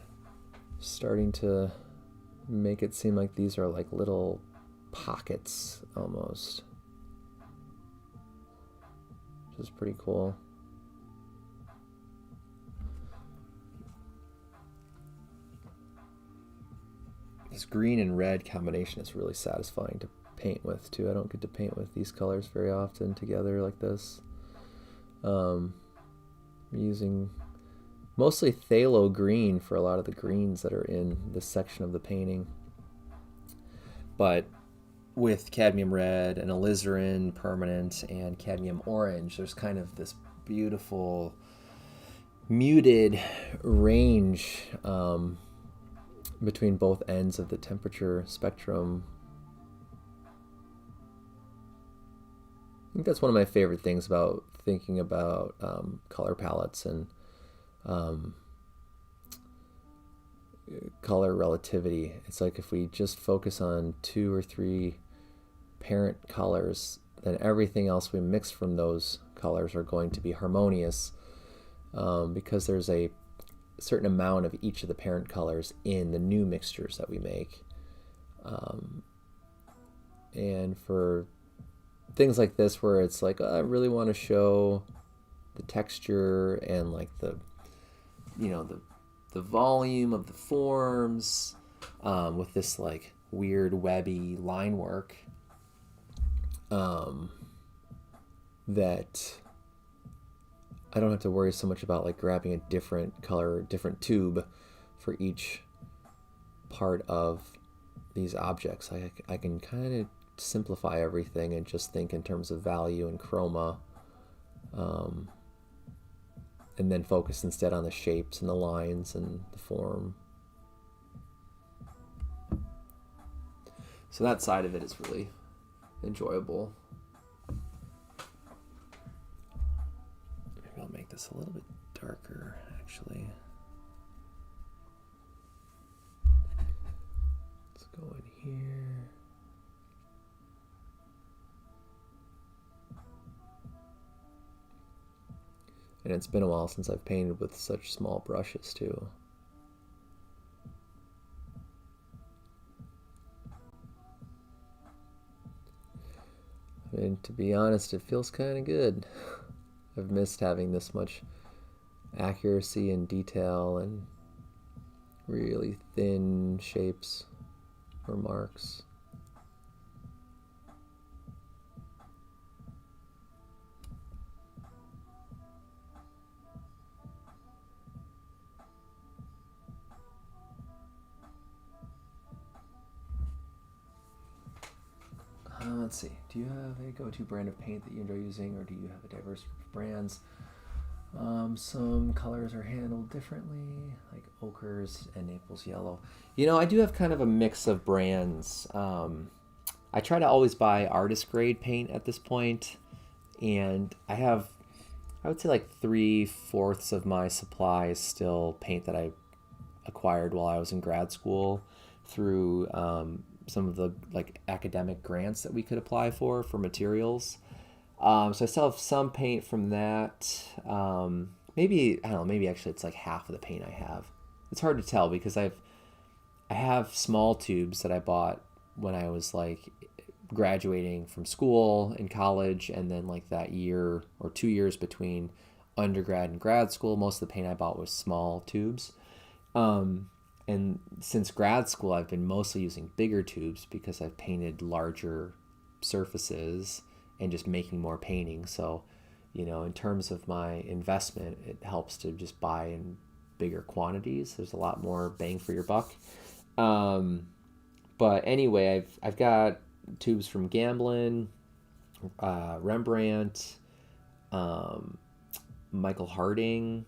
starting to make it seem like these are like little pockets almost, which is pretty cool. This green and red combination is really satisfying to paint with too. I don't get to paint with these colors very often together like this. I'm using mostly phthalo green for a lot of the greens that are in this section of the painting. But with cadmium red and alizarin permanent and cadmium orange, there's kind of this beautiful muted range between both ends of the temperature spectrum. I think that's one of my favorite things about thinking about color palettes and color relativity. It's like if we just focus on 2 or 3 parent colors, then everything else we mix from those colors are going to be harmonious, because there's a certain amount of each of the parent colors in the new mixtures that we make. And for things like this where it's like, I really want to show the texture and like the volume of the forms with this like weird webby line work, that I don't have to worry so much about like grabbing a different color, different tube for each part of these objects. I can kind of simplify everything and just think in terms of value and chroma, and then focus instead on the shapes and the lines and the form. So that side of it is really enjoyable. Maybe I'll make this a little bit darker, actually. Let's go in here. And it's been a while since I've painted with such small brushes too. I mean, to be honest, it feels kind of good. I've missed having this much accuracy and detail and really thin shapes or marks. Let's see. Do you have a go-to brand of paint that you enjoy using, or do you have a diverse group of brands? Some colors are handled differently, like ochres and Naples yellow. You know, I do have kind of a mix of brands. I try to always buy artist grade paint at this point, and I would say like 3/4 of my supply is still paint that I acquired while I was in grad school through some of the like academic grants that we could apply for materials. So I still have some paint from that. Maybe I don't know. Maybe actually it's like half of the paint I have. It's hard to tell because I have small tubes that I bought when I was like graduating from school in college, and then like that year or 2 years between undergrad and grad school, most of the paint I bought was small tubes. And since grad school, I've been mostly using bigger tubes because I've painted larger surfaces and just making more painting. So, you know, in terms of my investment, it helps to just buy in bigger quantities. There's a lot more bang for your buck. But anyway, I've got tubes from Gamblin, Rembrandt, Michael Harding,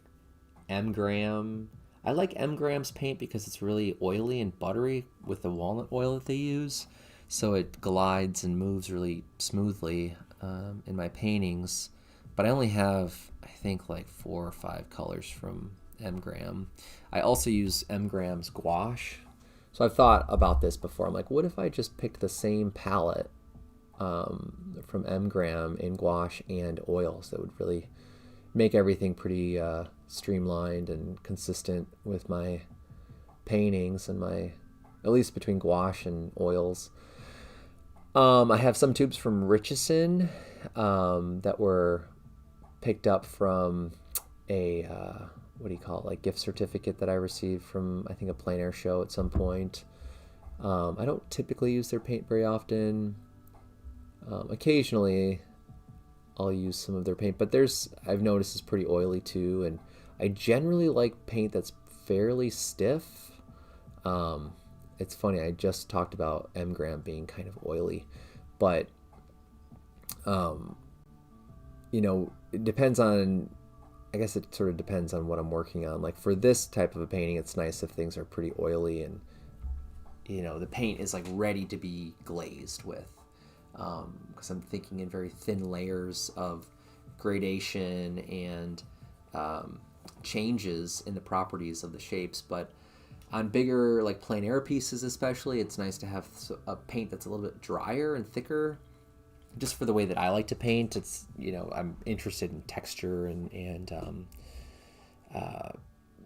M. Graham. I like M. Graham's paint because it's really oily and buttery with the walnut oil that they use. So it glides and moves really smoothly in my paintings. But I only have, I think, like 4 or 5 colors from M. Graham. I also use M. Graham's gouache. So I've thought about this before. I'm like, what if I just picked the same palette from M. Graham in gouache and oils? That would really make everything pretty streamlined and consistent with my paintings and my, at least between gouache and oils. I have some tubes from Richardson that were picked up from a what do you call it, like gift certificate that I received from, I think, a plein air show at some point. I don't typically use their paint very often. Occasionally I'll use some of their paint, but I've noticed it's pretty oily too, and I generally like paint that's fairly stiff. It's funny, I just talked about M. Graham being kind of oily, but you know, it depends on, I guess it sort of depends on what I'm working on. Like for this type of a painting, it's nice if things are pretty oily and, you know, the paint is like ready to be glazed with. Because I'm thinking in very thin layers of gradation and changes in the properties of the shapes. But on bigger, like plein air pieces especially, it's nice to have a paint that's a little bit drier and thicker, just for the way that I like to paint. It's, you know, I'm interested in texture and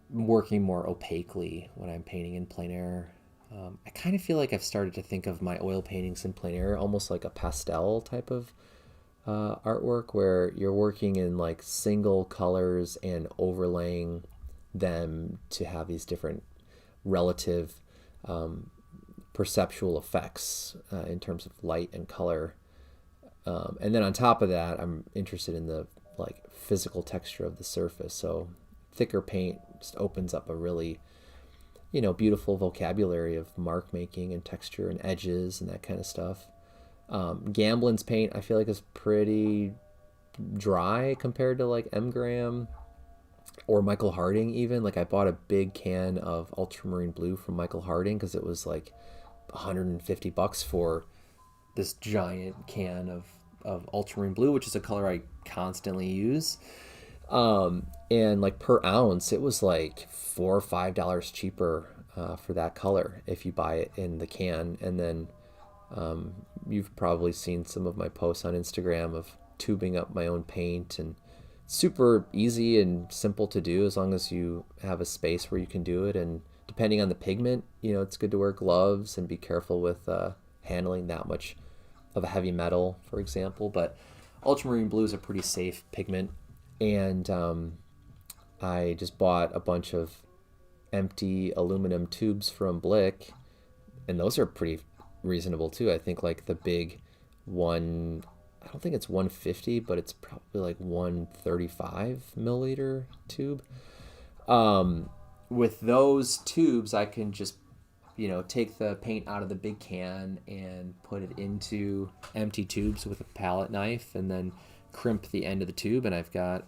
working more opaquely when I'm painting in plein air. I kind of feel like I've started to think of my oil paintings in plein air almost like a pastel type of artwork, where you're working in like single colors and overlaying them to have these different relative perceptual effects in terms of light and color. And then on top of that, I'm interested in the like physical texture of the surface. So thicker paint just opens up a really, you know, beautiful vocabulary of mark making and texture and edges and that kind of stuff. Gamblin's paint, I feel like, is pretty dry compared to like M. Graham or Michael Harding even. Like I bought a big can of ultramarine blue from Michael Harding because it was like $150 for this giant can of ultramarine blue, which is a color I constantly use. And like per ounce, it was like $4 or $5 cheaper for that color if you buy it in the can. And then you've probably seen some of my posts on Instagram of tubing up my own paint, and super easy and simple to do as long as you have a space where you can do it. And depending on the pigment, you know, it's good to wear gloves and be careful with handling that much of a heavy metal, for example. But ultramarine blue is a pretty safe pigment. And I just bought a bunch of empty aluminum tubes from Blick, and those are pretty reasonable too. I think like the big one, I don't think it's 150, but it's probably like 135 milliliter tube. With those tubes, I can just, you know, take the paint out of the big can and put it into empty tubes with a palette knife, and then crimp the end of the tube, and I've got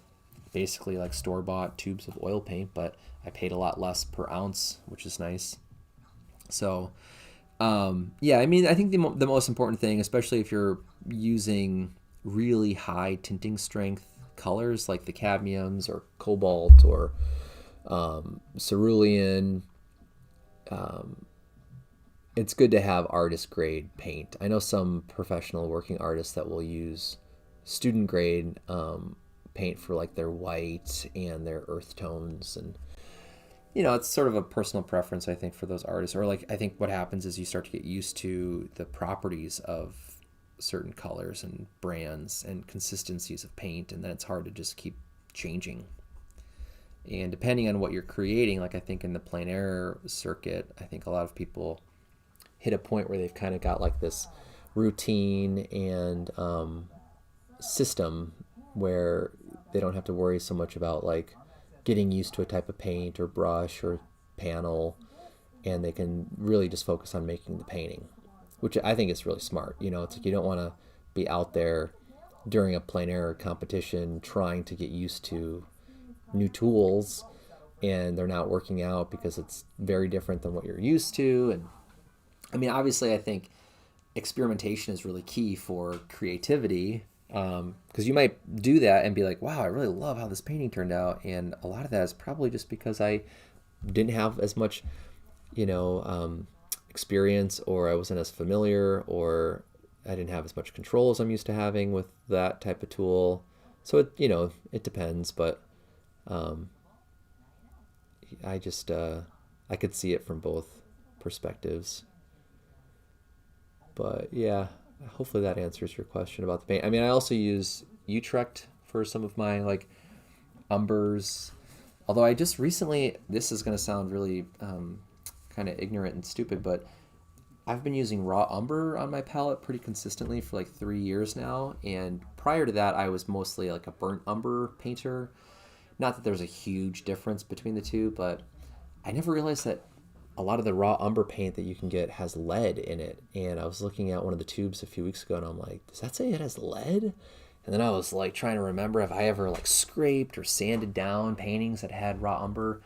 basically like store-bought tubes of oil paint, but I paid a lot less per ounce, which is nice. So yeah, I mean, I think the most important thing, especially if you're using really high tinting strength colors like the cadmiums or cobalt or cerulean, it's good to have artist grade paint. I know some professional working artists that will use student grade paint for like their white and their earth tones, and it's sort of a personal preference, I think, for those artists. Or like, I think what happens is you start to get used to the properties of certain colors and brands and consistencies of paint, and then it's hard to just keep changing. And depending on what you're creating, like I think in the plein air circuit, I think a lot of people hit a point where they've kind of got like this routine and system where they don't have to worry so much about like getting used to a type of paint or brush or panel, and they can really just focus on making the painting, which I think is really smart. It's like you don't want to be out there during a plein air competition trying to get used to new tools and they're not working out because it's very different than what you're used to. And I mean, obviously I think experimentation is really key for creativity, because you might do that and be like, wow, I really love how this painting turned out, and a lot of that is probably just because I didn't have as much experience, or I wasn't as familiar, or I didn't have as much control as I'm used to having with that type of tool. So it depends, but I could see it from both perspectives. But yeah, hopefully that answers your question about the paint. I mean, I also use Utrecht for some of my like umbers, although I just recently, this is going to sound really kind of ignorant and stupid, but I've been using raw umber on my palette pretty consistently for like 3 years now, and prior to that I was mostly like a burnt umber painter. Not that there's a huge difference between the two, but I never realized that a lot of the raw umber paint that you can get has lead in it. And I was looking at one of the tubes a few weeks ago and I'm like, does that say it has lead? And then I was like trying to remember if I ever like scraped or sanded down paintings that had raw umber.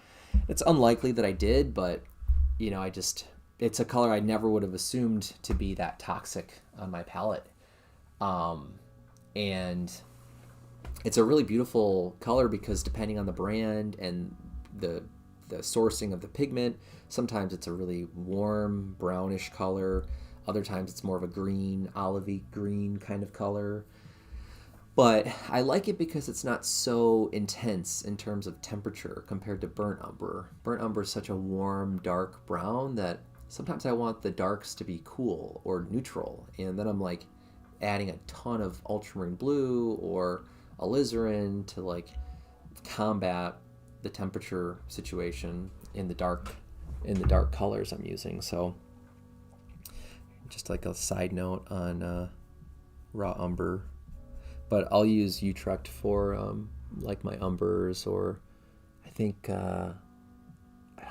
It's unlikely that I did, but it's a color I never would have assumed to be that toxic on my palette. And it's a really beautiful color because depending on the brand and the sourcing of the pigment, sometimes it's a really warm brownish color. Other times it's more of a green, olivey green kind of color. But I like it because it's not so intense in terms of temperature compared to burnt umber. Burnt umber is such a warm, dark brown that sometimes I want the darks to be cool or neutral. And then I'm like adding a ton of ultramarine blue or alizarin to like combat the temperature situation in the dark colors I'm using. So just like a side note on raw umber, but I'll use Utrecht for like my umbers, or I think I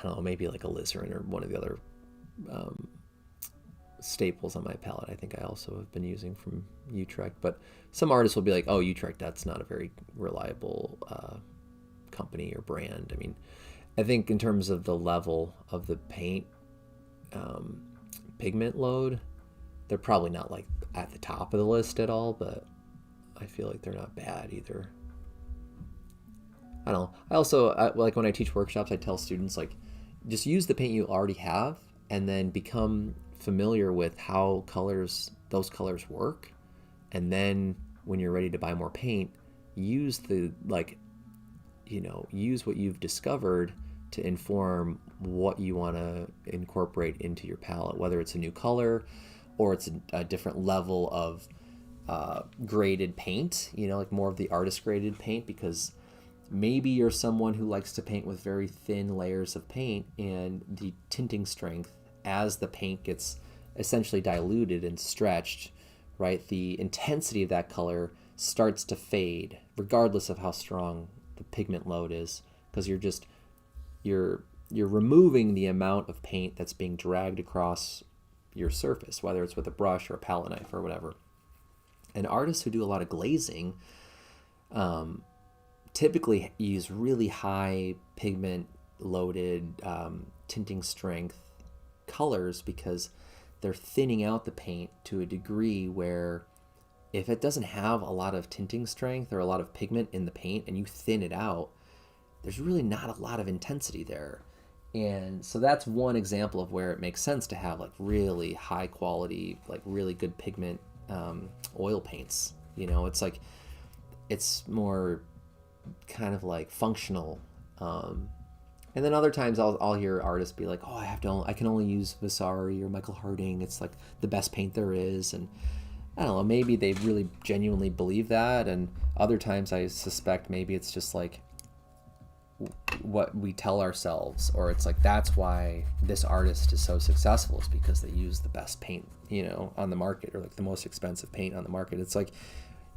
don't know, maybe like alizarin or one of the other staples on my palette. I think I also have been using from Utrecht, but some artists will be like, oh, Utrecht, that's not a very reliable company or brand. I mean, I think in terms of the level of the paint pigment load, they're probably not like at the top of the list at all, but I feel like they're not bad either. I don't know. I also like when I teach workshops, I tell students like just use the paint you already have and then become familiar with how those colors work, and then when you're ready to buy more paint, use use what you've discovered to inform what you want to incorporate into your palette, whether it's a new color or it's a different level of graded paint, like more of the artist graded paint, because maybe you're someone who likes to paint with very thin layers of paint, and the tinting strength as the paint gets essentially diluted and stretched, right, the intensity of that color starts to fade regardless of how strong the pigment load is, because you're removing the amount of paint that's being dragged across your surface, whether it's with a brush or a palette knife or whatever. And artists who do a lot of glazing typically use really high pigment loaded tinting strength colors because they're thinning out the paint to a degree where if it doesn't have a lot of tinting strength or a lot of pigment in the paint and you thin it out, there's really not a lot of intensity there. And so that's one example of where it makes sense to have like really high quality, like really good pigment oil paints. You know, it's like, it's more kind of like functional. And then other times I'll hear artists be like, oh, I can only use Vasari or Michael Harding. It's like the best paint there is. And I don't know, maybe they really genuinely believe that. And other times I suspect maybe it's just like what we tell ourselves, or it's like that's why this artist is so successful, is because they use the best paint, you know, on the market, or like the most expensive paint on the market. It's like,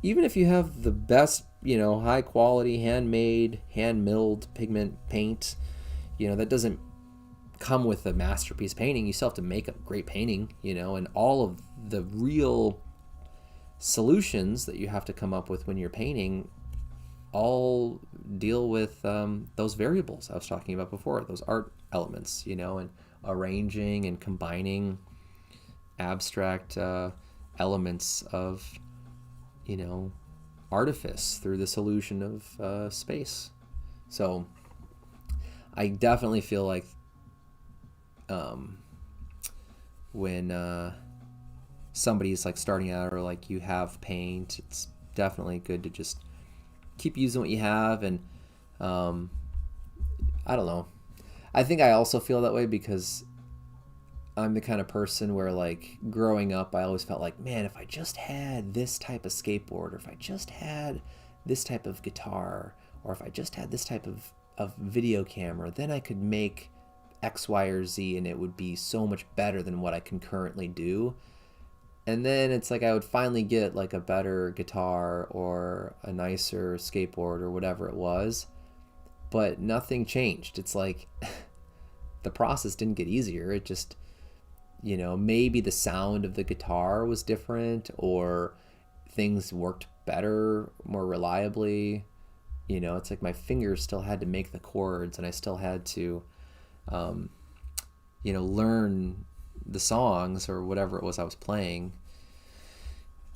even if you have the best, you know, high quality, handmade, hand milled pigment paint, you know, that doesn't come with a masterpiece painting. You still have to make a great painting, you know, and all of the real solutions that you have to come up with when you're painting all deal with those variables I was talking about before, those art elements, you know, and arranging and combining abstract elements of, you know, artifice through this illusion of space. So I definitely feel like when somebody's like starting out, or like you have paint, it's definitely good to just keep using what you have. And I don't know, I think I also feel that way because I'm the kind of person where, like, growing up, I always felt like, man, if I just had this type of skateboard, or if I just had this type of guitar, or if I just had this type of video camera, then I could make X, Y, or Z, and it would be so much better than what I can currently do. And then it's like I would finally get like a better guitar or a nicer skateboard or whatever it was, but nothing changed. It's like the process didn't get easier. It just, you know, maybe the sound of the guitar was different, or things worked better, more reliably. You know, it's like my fingers still had to make the chords, and I still had to, you know, learn the songs or whatever it was I was playing.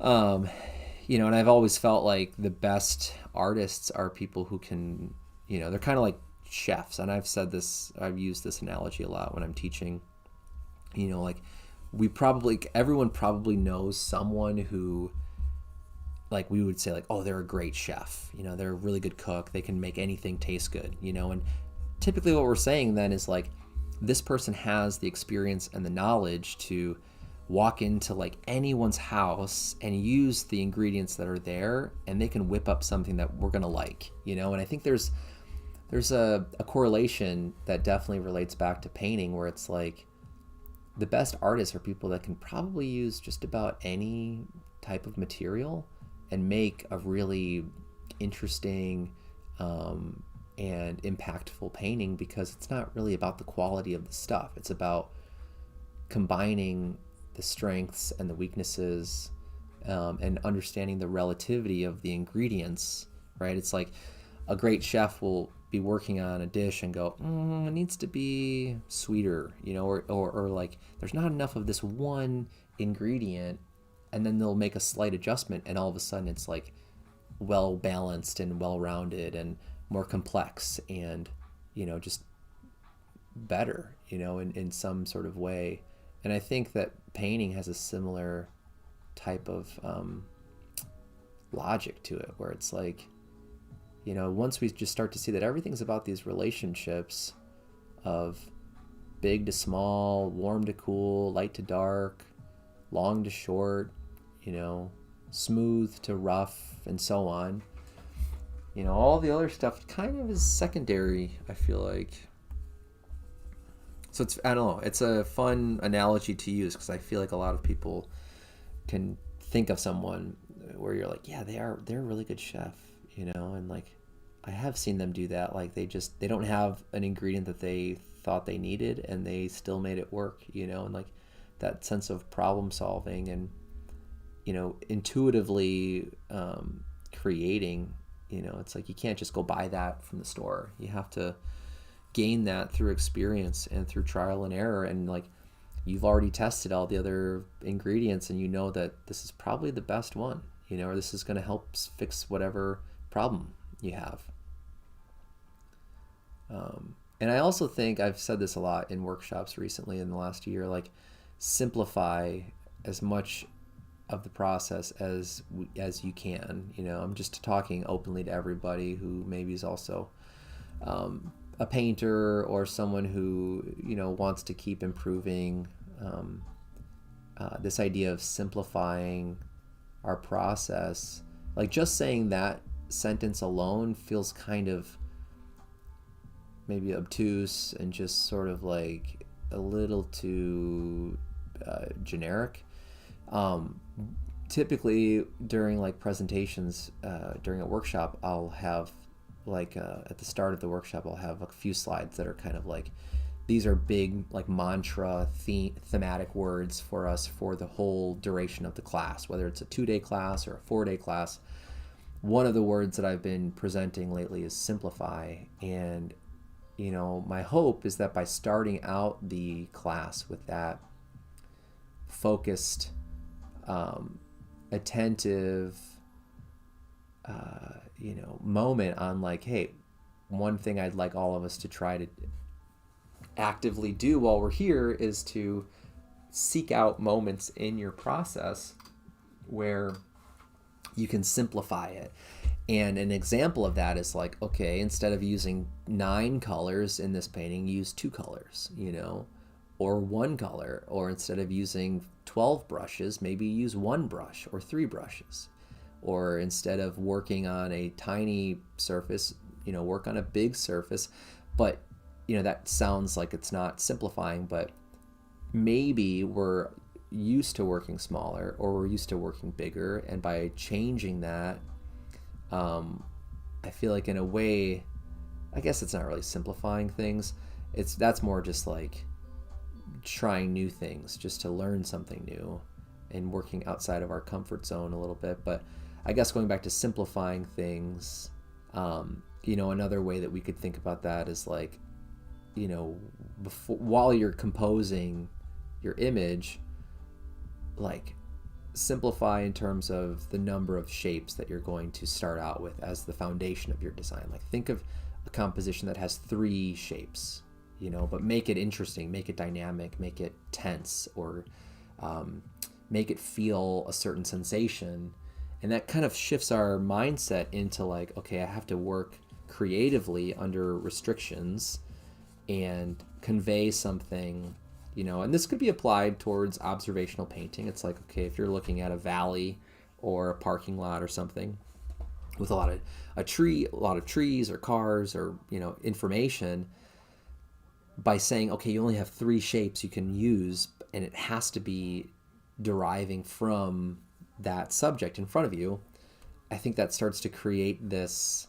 You know, and I've always felt like the best artists are people who can, you know, they're kind of like chefs. And I've said this, I've used this analogy a lot when I'm teaching. You know, like everyone probably knows someone who, like, we would say like, oh, they're a great chef. You know, they're a really good cook. They can make anything taste good, you know. And typically what we're saying then is like, this person has the experience and the knowledge to walk into like anyone's house and use the ingredients that are there, and they can whip up something that we're gonna like, you know. And I think there's a correlation that definitely relates back to painting, where it's like the best artists are people that can probably use just about any type of material and make a really interesting and impactful painting, because it's not really about the quality of the stuff. It's about combining the strengths and the weaknesses, and understanding the relativity of the ingredients, right? It's like a great chef will be working on a dish and go, it needs to be sweeter, you know, or like there's not enough of this one ingredient, and then they'll make a slight adjustment, and all of a sudden it's like well balanced and well rounded and more complex, and, you know, just better, you know, in some sort of way. And I think that painting has a similar type of logic to it, where it's like, you know, once we just start to see that everything's about these relationships of big to small, warm to cool, light to dark, long to short, you know, smooth to rough, and so on. You know, all the other stuff kind of is secondary, I feel like. So it's, I don't know, it's a fun analogy to use, because I feel like a lot of people can think of someone where you're like, yeah, they're a really good chef, you know. And like, I have seen them do that. Like, they don't have an ingredient that they thought they needed, and they still made it work, you know. And like that sense of problem solving and, you know, intuitively creating, You know, it's like you can't just go buy that from the store. You have to gain that through experience and through trial and error. And like, you've already tested all the other ingredients and you know that this is probably the best one, you know, or this is going to help fix whatever problem you have. And I also think I've said this a lot in workshops recently in the last year, like simplify as much of the process as you can. You know, I'm just talking openly to everybody who maybe is also a painter or someone who, you know, wants to keep improving. This idea of simplifying our process, like just saying that sentence alone feels kind of maybe obtuse and just sort of like a little too generic. Typically during like presentations, during a workshop, I'll have like at the start of the workshop, I'll have a few slides that are kind of like, these are big like mantra thematic words for us for the whole duration of the class, whether it's a 2-day class or a 4-day class. One of the words that I've been presenting lately is simplify. And, you know, my hope is that by starting out the class with that focused, attentive, you know, moment on like, hey, one thing I'd like all of us to try to actively do while we're here is to seek out moments in your process where you can simplify it. And an example of that is like, okay, instead of using 9 colors in this painting, use 2 colors, you know, or 1 color, or instead of using 12 brushes, maybe use 1 brush or 3 brushes. Or instead of working on a tiny surface, you know, work on a big surface. But, you know, that sounds like it's not simplifying, but maybe we're used to working smaller or we're used to working bigger. And by changing that, I feel like in a way, I guess it's not really simplifying things. That's more just like trying new things just to learn something new and working outside of our comfort zone a little bit. But I guess going back to simplifying things, you know, another way that we could think about that is like, you know, while you're composing your image, like simplify in terms of the number of shapes that you're going to start out with as the foundation of your design. Like think of a composition that has 3 shapes, you know, but make it interesting, make it dynamic, make it tense, or make it feel a certain sensation. And that kind of shifts our mindset into like, okay, I have to work creatively under restrictions and convey something, you know. And this could be applied towards observational painting. It's like, okay, if you're looking at a valley or a parking lot or something with a lot of trees or cars or, you know, information, by saying, okay, you only have 3 shapes you can use and it has to be deriving from that subject in front of you, I think that starts to create this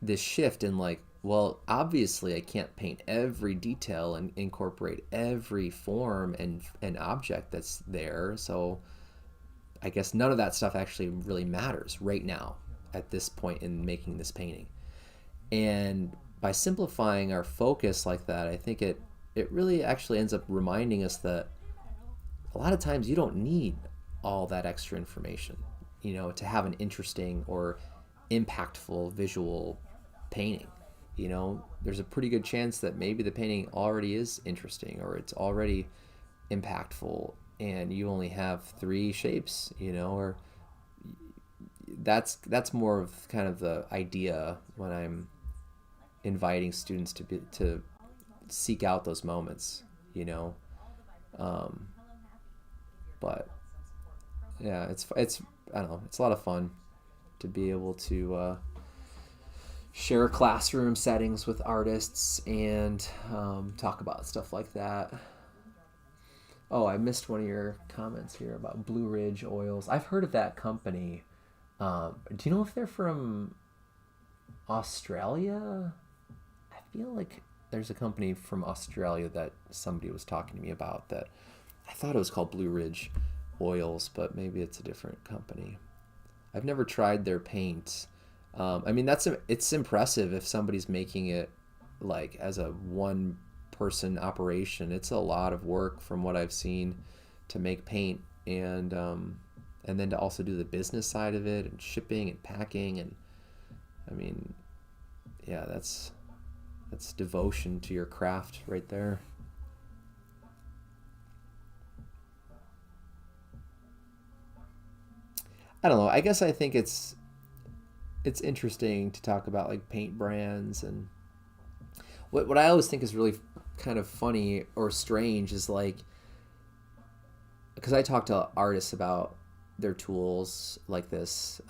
this shift in like, well, obviously I can't paint every detail and incorporate every form and object that's there, so I guess none of that stuff actually really matters right now at this point in making this painting. And by simplifying our focus like that, I think it really actually ends up reminding us that a lot of times you don't need all that extra information, you know, to have an interesting or impactful visual painting. You know, there's a pretty good chance that maybe the painting already is interesting or it's already impactful and you only have 3 shapes, you know, or that's more of kind of the idea when I'm inviting students to seek out those moments, you know. But yeah, it's I don't know, it's a lot of fun to be able to share classroom settings with artists and talk about stuff like that. Oh, I missed one of your comments here about Blue Ridge Oils. I've heard of that company. Do you know if they're from Australia? I feel like there's a company from Australia that somebody was talking to me about that. I thought it was called Blue Ridge Oils, but maybe it's a different company. I've never tried their paint. I mean, it's impressive if somebody's making it like as a one person operation. It's a lot of work from what I've seen to make paint, and then to also do the business side of it and shipping and packing, and I mean, yeah, that's devotion to your craft right there. I don't know. I guess I think it's interesting to talk about like paint brands, and what I always think is really kind of funny or strange is like, because I talk to artists about their tools like this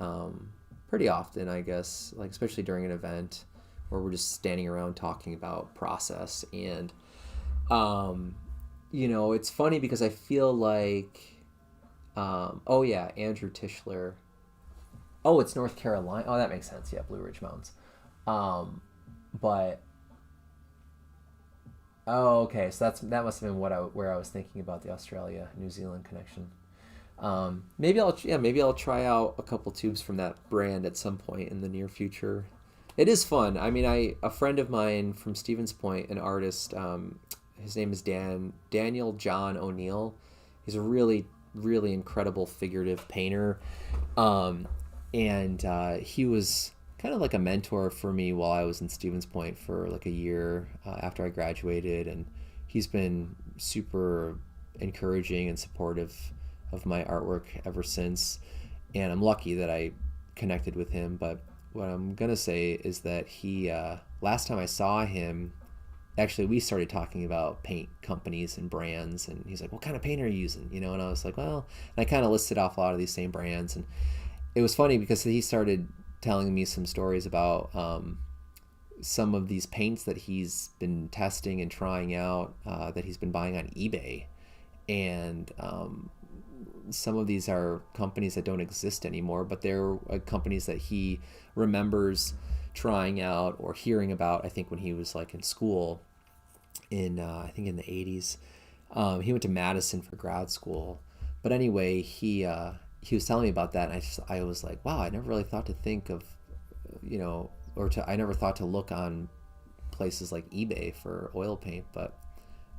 pretty often, I guess, like especially during an event where we're just standing around talking about process. And it's funny because I feel like oh yeah, Andrew Tischler. Oh, it's North Carolina. Oh, that makes sense. Yeah, Blue Ridge Mountains. But oh, okay. So that must have been where I was thinking about the Australia New Zealand connection. Maybe I'll try out a couple tubes from that brand at some point in the near future. It is fun. I mean, a friend of mine from Stevens Point, an artist. His name is Daniel John O'Neill. He's a really incredible figurative painter. And he was kind of like a mentor for me while I was in Stevens Point for like a year after I graduated, and he's been super encouraging and supportive of my artwork ever since, and I'm lucky that I connected with him. But what I'm gonna say is that he last time I saw him, actually we started talking about paint companies and brands, and he's like, what kind of paint are you using, and I was like, well, and I kind of listed off a lot of these same brands, and it was funny because he started telling me some stories about some of these paints that he's been testing and trying out that he's been buying on eBay, and some of these are companies that don't exist anymore, but they're companies that he remembers trying out or hearing about, I think when he was like in school in I think in the 80s. He went to Madison for grad school, but anyway, he was telling me about that, and I was like, wow, I never really thought to think of, I never thought to look on places like eBay for oil paint, but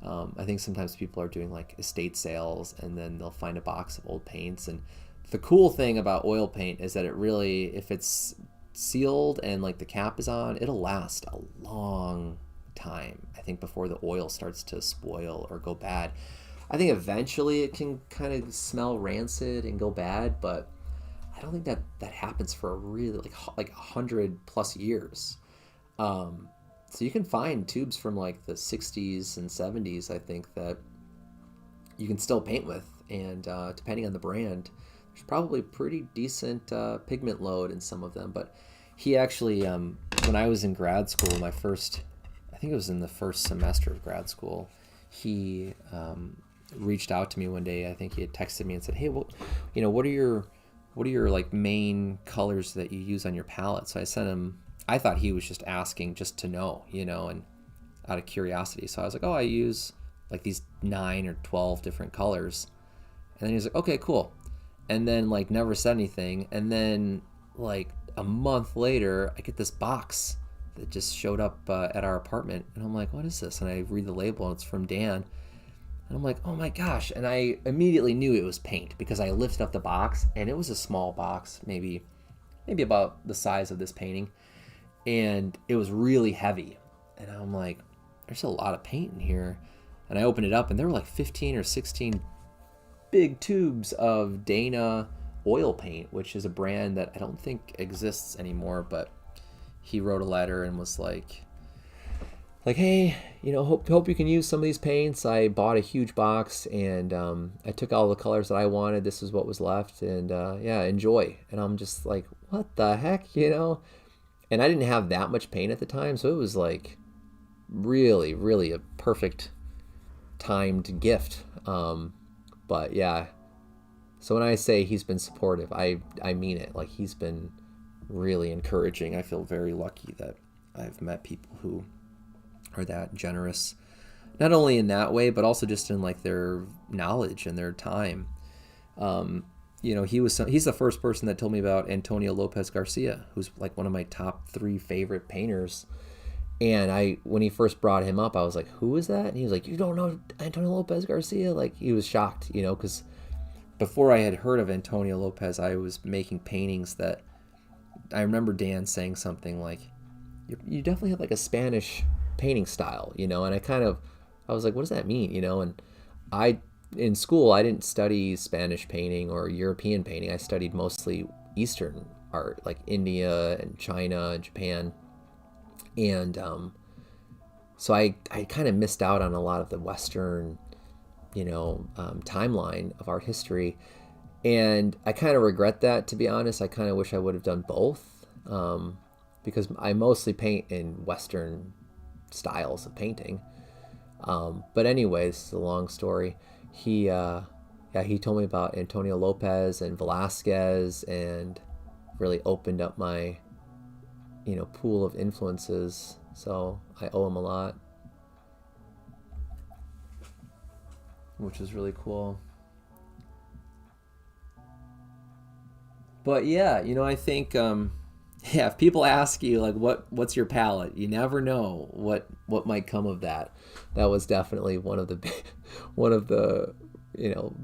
I think sometimes people are doing like estate sales, and then they'll find a box of old paints. And the cool thing about oil paint is that it really, if it's sealed and like the cap is on, it'll last a long time, I think, before the oil starts to spoil or go bad. I think eventually it can kind of smell rancid and go bad, but I don't think that happens for a really like 100+ years. So you can find tubes from like the 60s and 70s, I think, that you can still paint with, and depending on the brand, there's probably pretty decent pigment load in some of them. But he actually, when I was in grad school, I think it was in the first semester of grad school, he reached out to me one day. I think he had texted me and said, hey, what are your like main colors that you use on your palette? So I sent him, I thought he was just asking just to know, and out of curiosity. So I was like, oh, I use like these 9 or 12 different colors. And then he was like, okay, cool. And then like never said anything. And then like a month later, I get this box that just showed up at our apartment. And I'm like, what is this? And I read the label, and it's from Dan. And I'm like, oh my gosh. And I immediately knew it was paint because I lifted up the box, and it was a small box, maybe about the size of this painting. And it was really heavy. And I'm like, there's a lot of paint in here. And I opened it up, and there were like 15 or 16 big tubes of Dana oil paint, which is a brand that I don't think exists anymore. But he wrote a letter and was like, hey, hope you can use some of these paints. I bought a huge box, and I took all the colors that I wanted. This is what was left, and yeah, enjoy. And I'm just like, what the heck, And I didn't have that much paint at the time, so it was like really, really a perfect timed gift. But yeah, so when I say he's been supportive, I mean it. Like, he's been really encouraging. I feel very lucky that I've met people who are that generous, not only in that way, but also just in like their knowledge and their time. he's the first person that told me about Antonio Lopez Garcia, who's like one of my top 3 favorite painters. And when he first brought him up, I was like, who is that? And he was like, you don't know Antonio Lopez Garcia? Like, he was shocked, because before I had heard of Antonio Lopez, I was making paintings that I remember Dan saying something like, you definitely have like a Spanish painting style, and I was like, what does that mean? And in school, I didn't study Spanish painting or European painting. I studied mostly Eastern art, like India and China and Japan. And so I kind of missed out on a lot of the Western, timeline of art history. And I kind of regret that, to be honest. I kind of wish I would have done both, because I mostly paint in Western styles of painting. But anyway, this is a long story. He told me about Antonio Lopez and Velasquez, and really opened up my pool of influences. So I owe him a lot, which is really cool. But yeah, I think if people ask you like what's your palette, you never know what might come of that. That was definitely one of the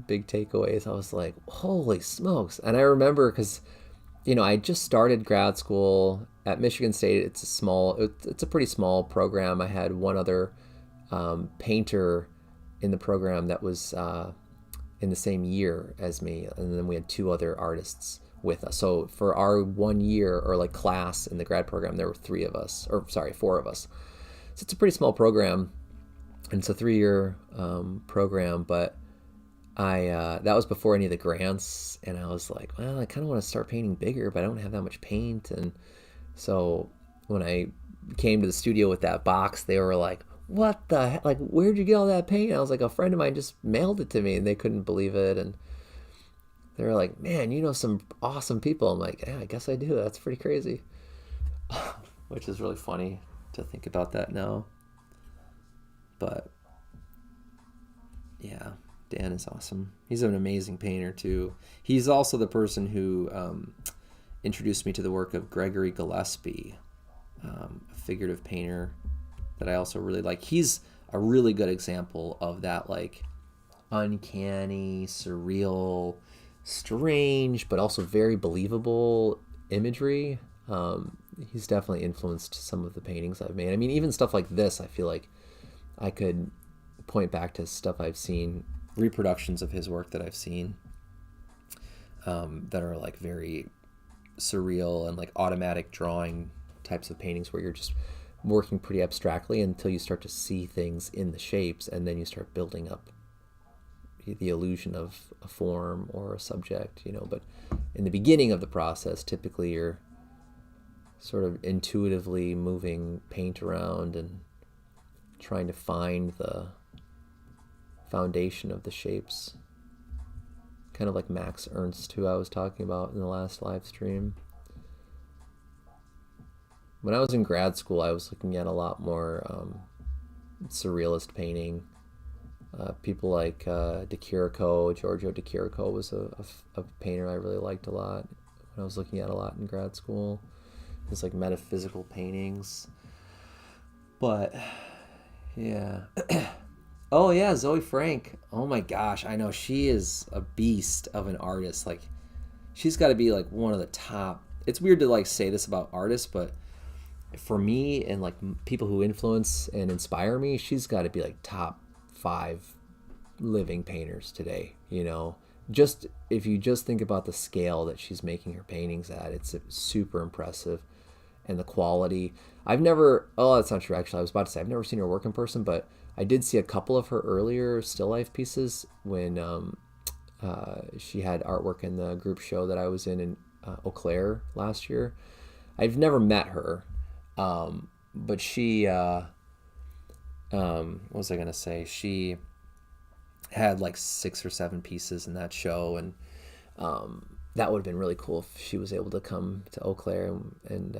big takeaways. I was like, holy smokes. And I remember because I just started grad school at Michigan State. It's a pretty small program. I had one other painter in the program that was in the same year as me, and then we had 2 other artists with us. So for our 1 year or like class in the grad program, there were 4 of us. So it's a pretty small program, and it's a 3-year program. But that was before any of the grants, and I was like, well, I kind of want to start painting bigger, but I don't have that much paint. And so when I came to the studio with that box, they were like, what the heck? Like, where'd you get all that paint? And I was like, a friend of mine just mailed it to me, and they couldn't believe it. And they were like, man, you know some awesome people. I'm like, yeah, I guess I do. That's pretty crazy. Which is really funny to think about that now. But yeah, Dan is awesome. He's an amazing painter too. He's also the person who introduced me to the work of Gregory Gillespie, a figurative painter that I also really like. He's a really good example of that, like, uncanny, surreal, strange, but also very believable imagery. He's definitely influenced some of the paintings I've made. I mean, even stuff like this, I feel like I could point back to stuff I've seen, reproductions of his work that I've seen, that are like very surreal and like automatic drawing types of paintings where you're just working pretty abstractly until you start to see things in the shapes, and then you start building up the illusion of a form or a subject, but in the beginning of the process, typically you're sort of intuitively moving paint around and trying to find the foundation of the shapes, kind of like Max Ernst, who I was talking about in the last live stream. When I was in grad school, I was looking at a lot more surrealist painting. People like Giorgio De Chirico was a painter I really liked a lot when I was looking at a lot in grad school. It's like metaphysical paintings. But yeah. Oh yeah, Zoe Frank. Oh my gosh, I know, she is a beast of an artist. Like, she's got to be like one of the top. It's weird to like say this about artists, but for me and like people who influence and inspire me, she's got to be like top 5 living painters today. Just if you just think about the scale that she's making her paintings at, it's super impressive. And the quality, that's not true actually. I was about to say I've never seen her work in person, but I did see a couple of her earlier still life pieces when she had artwork in the group show that I was in Eau Claire last year. I've never met her, but she what was I gonna say? She had like 6 or 7 pieces in that show, and that would have been really cool if she was able to come to Eau Claire and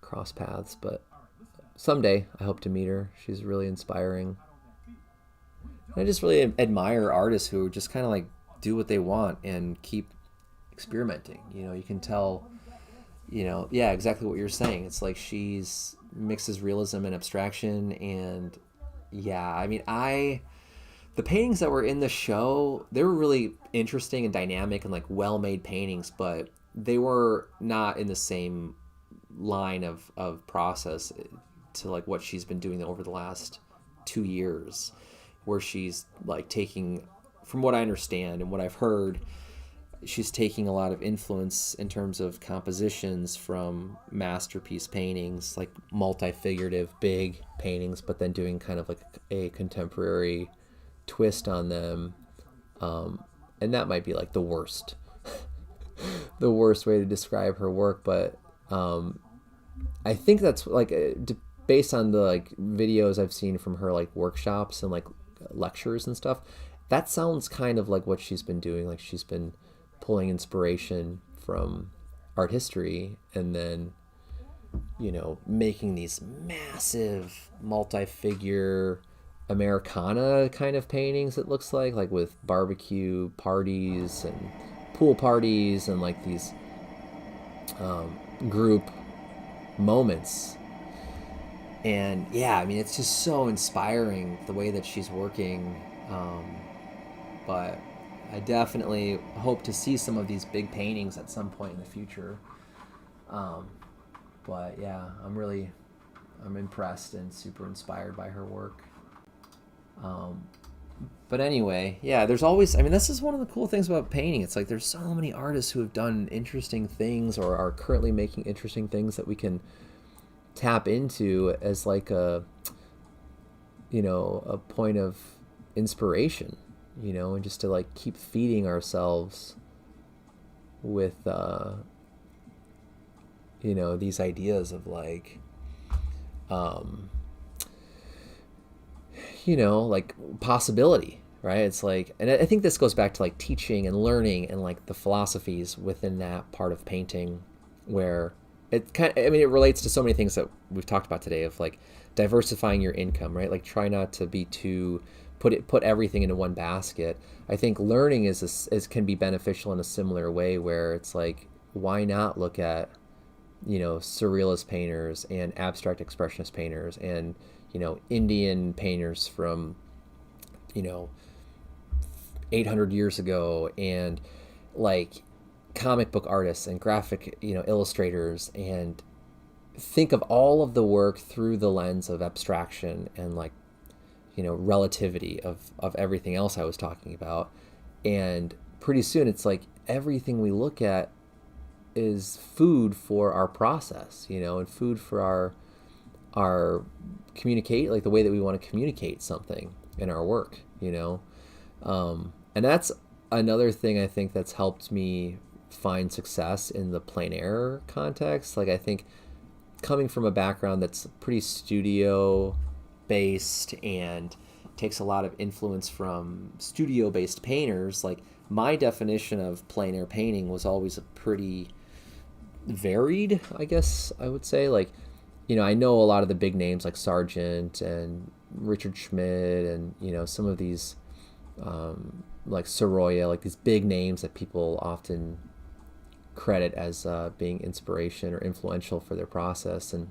cross paths. But someday I hope to meet her. She's really inspiring. I just really admire artists who just kind of like do what they want and keep experimenting. You know, you can tell, you know, yeah, exactly what you're saying. It's like she's mixes realism and abstraction. And yeah, I mean, the paintings that were in the show, they were really interesting and dynamic and like well-made paintings, but they were not in the same line of process to like what she's been doing over the last 2 years, where she's like taking, from what I understand and what I've heard, she's taking a lot of influence in terms of compositions from masterpiece paintings, like multi-figurative big paintings, but then doing kind of like a contemporary twist on them. And that might be like the worst the worst way to describe her work, but I think that's like based on the like videos I've seen from her like workshops and like lectures and stuff, that sounds kind of like what she's been doing. Like she's been pulling inspiration from art history and then, you know, making these massive multi-figure Americana kind of paintings, it looks like with barbecue parties and pool parties and like these group moments. And yeah, I mean, it's just so inspiring the way that she's working. But I definitely hope to see some of these big paintings at some point in the future. But yeah, I'm impressed and super inspired by her work. But anyway, yeah, there's always, I mean, this is one of the cool things about painting. It's like there's so many artists who have done interesting things or are currently making interesting things that we can tap into as like a, you know, a point of inspiration, you know, and just to like keep feeding ourselves with, you know, these ideas of like, you know, like possibility, right? It's like, and I think this goes back to like teaching and learning and like the philosophies within that part of painting, where it kind of, I mean, it relates to so many things that we've talked about today of like diversifying your income, right? Like try not to be too, put everything into one basket. I think learning is can be beneficial in a similar way, where it's like, why not look at, you know, surrealist painters and abstract expressionist painters and, you know, Indian painters from, you know, 800 years ago, and like comic book artists and graphic, you know, illustrators, and think of all of the work through the lens of abstraction and like, you know, relativity of everything else I was talking about. And pretty soon it's like everything we look at is food for our process, you know, and food for our communicate, like the way that we want to communicate something in our work, you know. And that's another thing I think that's helped me find success in the plein air context. Like I think coming from a background that's pretty studio based and takes a lot of influence from studio based painters, like my definition of plein air painting was always a pretty varied, I guess I would say. Like, you know, I know a lot of the big names like Sargent and Richard Schmid and, you know, some of these like Sorolla, like these big names that people often credit as being inspiration or influential for their process. And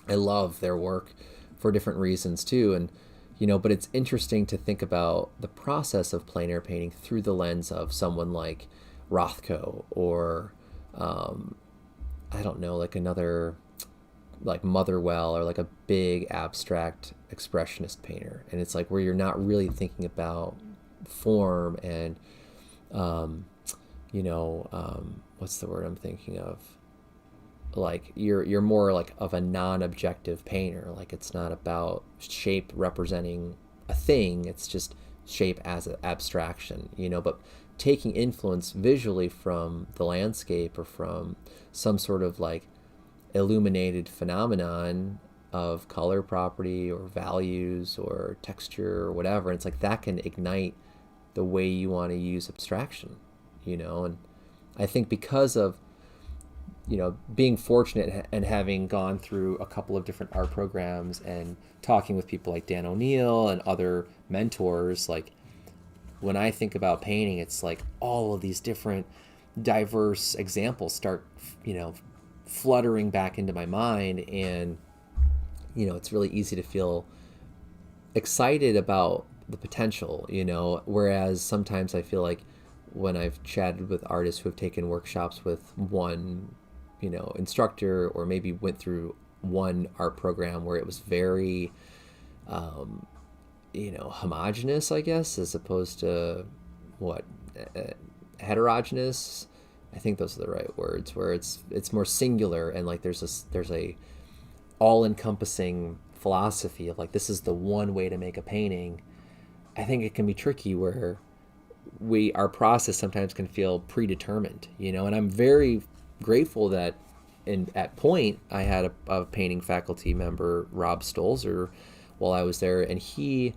I love their work for different reasons too. And, you know, but it's interesting to think about the process of plein air painting through the lens of someone like Rothko or, I don't know, like another, like Motherwell, or like a big abstract expressionist painter. And it's like where you're not really thinking about form and, you know, what's the word I'm thinking of? Like you're more like of a non-objective painter. Like it's not about shape representing a thing. It's just shape as an abstraction, you know, but taking influence visually from the landscape or from some sort of like illuminated phenomenon of color property or values or texture or whatever. And it's like that can ignite the way you want to use abstraction, you know. And I think because of, you know, being fortunate and having gone through a couple of different art programs and talking with people like Dan O'Neill and other mentors, like when I think about painting, it's like all of these different diverse examples start, fluttering back into my mind, and it's really easy to feel excited about the potential, whereas sometimes I feel like when I've chatted with artists who have taken workshops with one, instructor, or maybe went through one art program where it was very, homogenous, I guess, as opposed to heterogeneous. I think those are the right words, where it's more singular, and like there's a all-encompassing philosophy of like, this is the one way to make a painting. I think it can be tricky where our process sometimes can feel predetermined, and I'm very grateful that at Point I had a painting faculty member, Rob Stolzer, while I was there, and he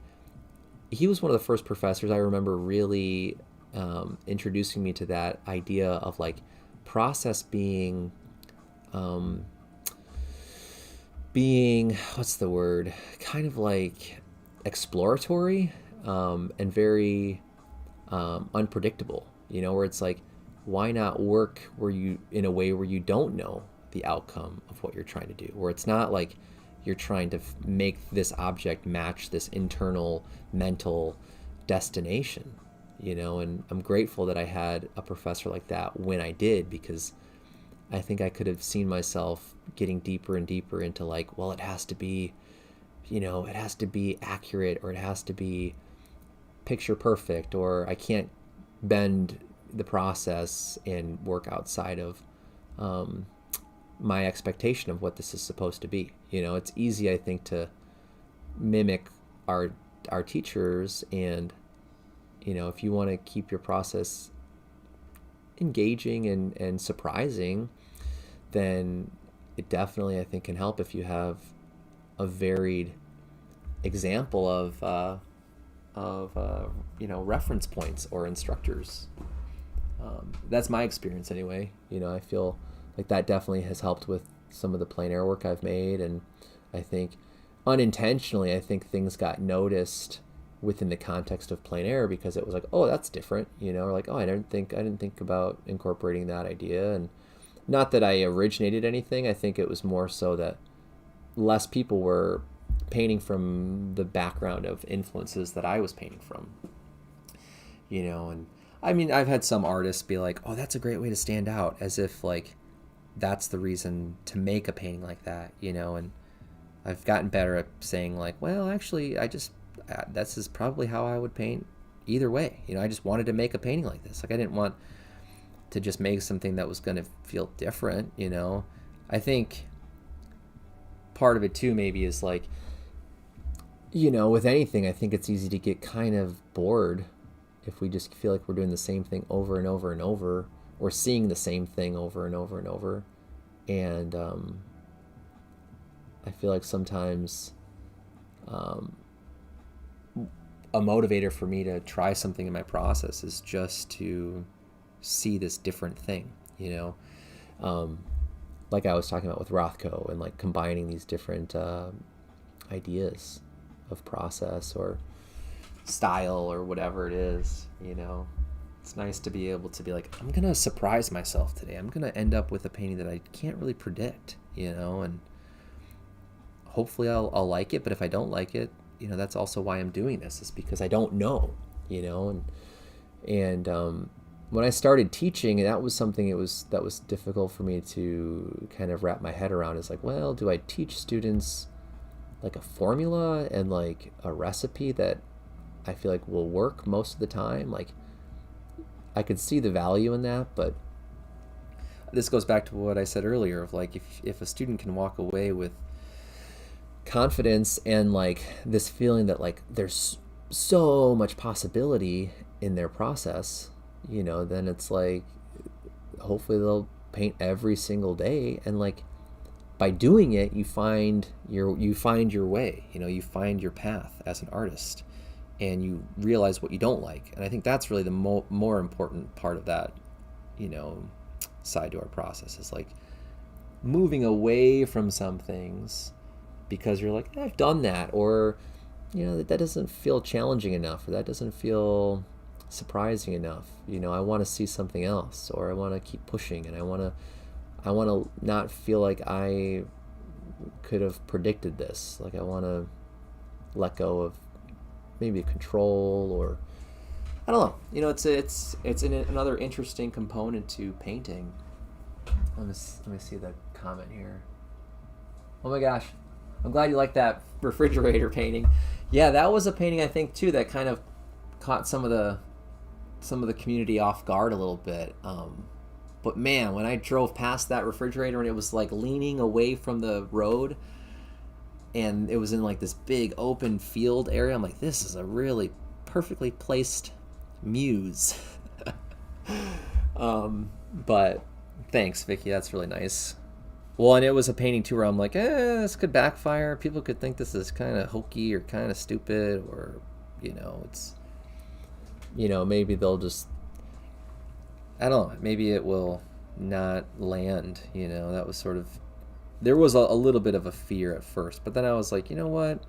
was one of the first professors I remember really introducing me to that idea of like process being what's the word, kind of like exploratory, and very unpredictable, where it's like, why not work in a way where you don't know the outcome of what you're trying to do, where it's not like you're trying to make this object match this internal mental destination, and I'm grateful that I had a professor like that when I did, because I think I could have seen myself getting deeper and deeper into like, well, it has to be accurate, or it has to be picture perfect, or I can't bend the process and work outside of my expectation of what this is supposed to be. It's easy, I think, to mimic our teachers, and if you want to keep your process engaging and surprising, then it definitely, I think, can help if you have a varied example of reference points or instructors. That's my experience anyway. I feel like that definitely has helped with some of the plein air work I've made, and I think unintentionally, I think things got noticed within the context of plein air, because it was like, oh, that's different, or like, oh, I didn't think about incorporating that idea. And not that I originated anything, I think it was more so that less people were painting from the background of influences that I was painting from, and I mean, I've had some artists be like, oh, that's a great way to stand out, as if like that's the reason to make a painting like that, and I've gotten better at saying like, well, actually, this is probably how I would paint either way. I just wanted to make a painting like this. Like, I didn't want to just make something that was going to feel different, I think part of it too maybe is like, with anything, I think it's easy to get kind of bored if we just feel like we're doing the same thing over and over and over, or seeing the same thing over and over and over. And I feel like sometimes a motivator for me to try something in my process is just to see this different thing, like I was talking about with Rothko, and like combining these different ideas of process or style or whatever it is. It's nice to be able to be like, I'm gonna surprise myself today. I'm gonna end up with a painting that I can't really predict, and hopefully I'll like it. But if I don't like it, that's also why I'm doing this, is because I don't know, and when I started teaching, that was something that was difficult for me to kind of wrap my head around. Is like, well, do I teach students like a formula and like a recipe that I feel like will work most of the time? Like, I could see the value in that, but this goes back to what I said earlier of like, if a student can walk away with confidence and like this feeling that like there's so much possibility in their process, then it's like, hopefully they'll paint every single day, and like by doing it, you find your way, you find your path as an artist, and you realize what you don't like. And I think that's really the more important part of that, side to our process, is like moving away from some things because you're like, I've done that, or that doesn't feel challenging enough, or that doesn't feel surprising enough. You know, I want to see something else, or I want to keep pushing, and I want to not feel like I could have predicted this. Like I want to let go of maybe control, or I don't know. You know, it's another interesting component to painting. Let me see the comment here. Oh my gosh, I'm glad you like that refrigerator painting. Yeah, that was a painting I think too that kind of caught some of the community off guard a little bit. But man, when I drove past that refrigerator and it was like leaning away from the road, and it was in like this big open field area, I'm like, this is a really perfectly placed muse. But thanks, Vicky. That's really nice. Well, and it was a painting too where I'm like, this could backfire. People could think this is kind of hokey or kind of stupid, or, you know, it's, you know, maybe they'll just, I don't know, maybe it will not land, you know. That was sort of, there was a little bit of a fear at first, but then I was like, you know what?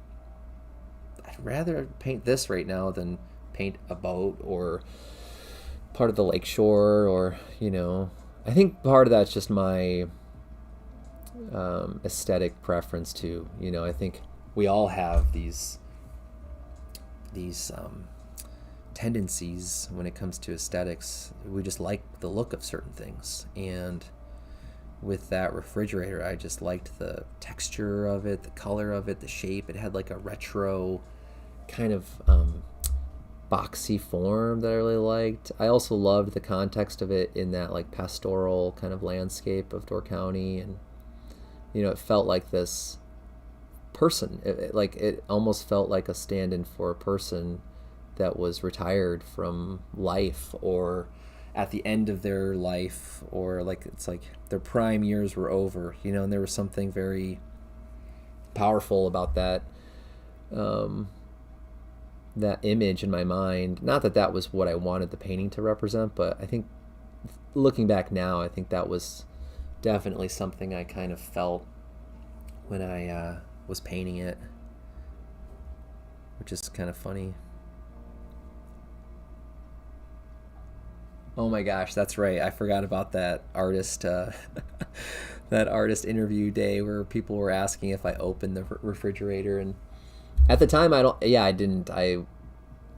I'd rather paint this right now than paint a boat or part of the lakeshore, or, you know, I think part of that's just my aesthetic preference too. You know, I think we all have these tendencies when it comes to aesthetics. We just like the look of certain things, and with that refrigerator, I just liked the texture of it, the color of it, the shape. It had like a retro kind of boxy form that I really liked. I also loved the context of it in that like pastoral kind of landscape of Door County, and you know, it felt like this person. It almost felt like a stand-in for a person that was retired from life, or at the end of their life, or like it's like their prime years were over, you know. And there was something very powerful about that that image in my mind. Not that that was what I wanted the painting to represent, but I think looking back now, I think that was definitely something I kind of felt when I was painting it, which is kind of funny. Oh my gosh, that's right. I forgot about that artist that artist interview day where people were asking if I opened the refrigerator, and at the time I didn't.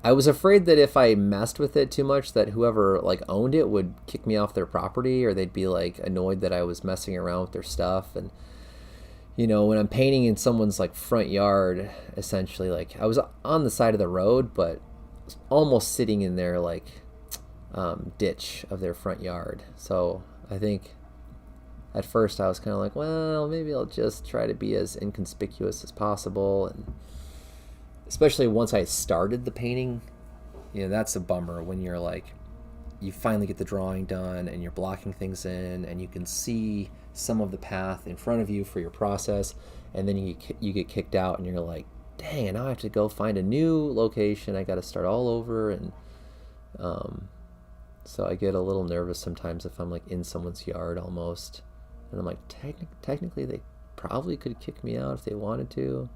I was afraid that if I messed with it too much, that whoever like owned it would kick me off their property, or they'd be like annoyed that I was messing around with their stuff. And you know, when I'm painting in someone's like front yard, essentially, like I was on the side of the road, but almost sitting in their like ditch of their front yard. So I think at first I was kind of like, well, maybe I'll just try to be as inconspicuous as possible. And especially once I started the painting, you know, that's a bummer when you're like, you finally get the drawing done and you're blocking things in, and you can see some of the path in front of you for your process, and then you get kicked out, and you're like, dang, now I have to go find a new location. I got to start all over. And so I get a little nervous sometimes if I'm like in someone's yard almost, and I'm like, technically they probably could kick me out if they wanted to.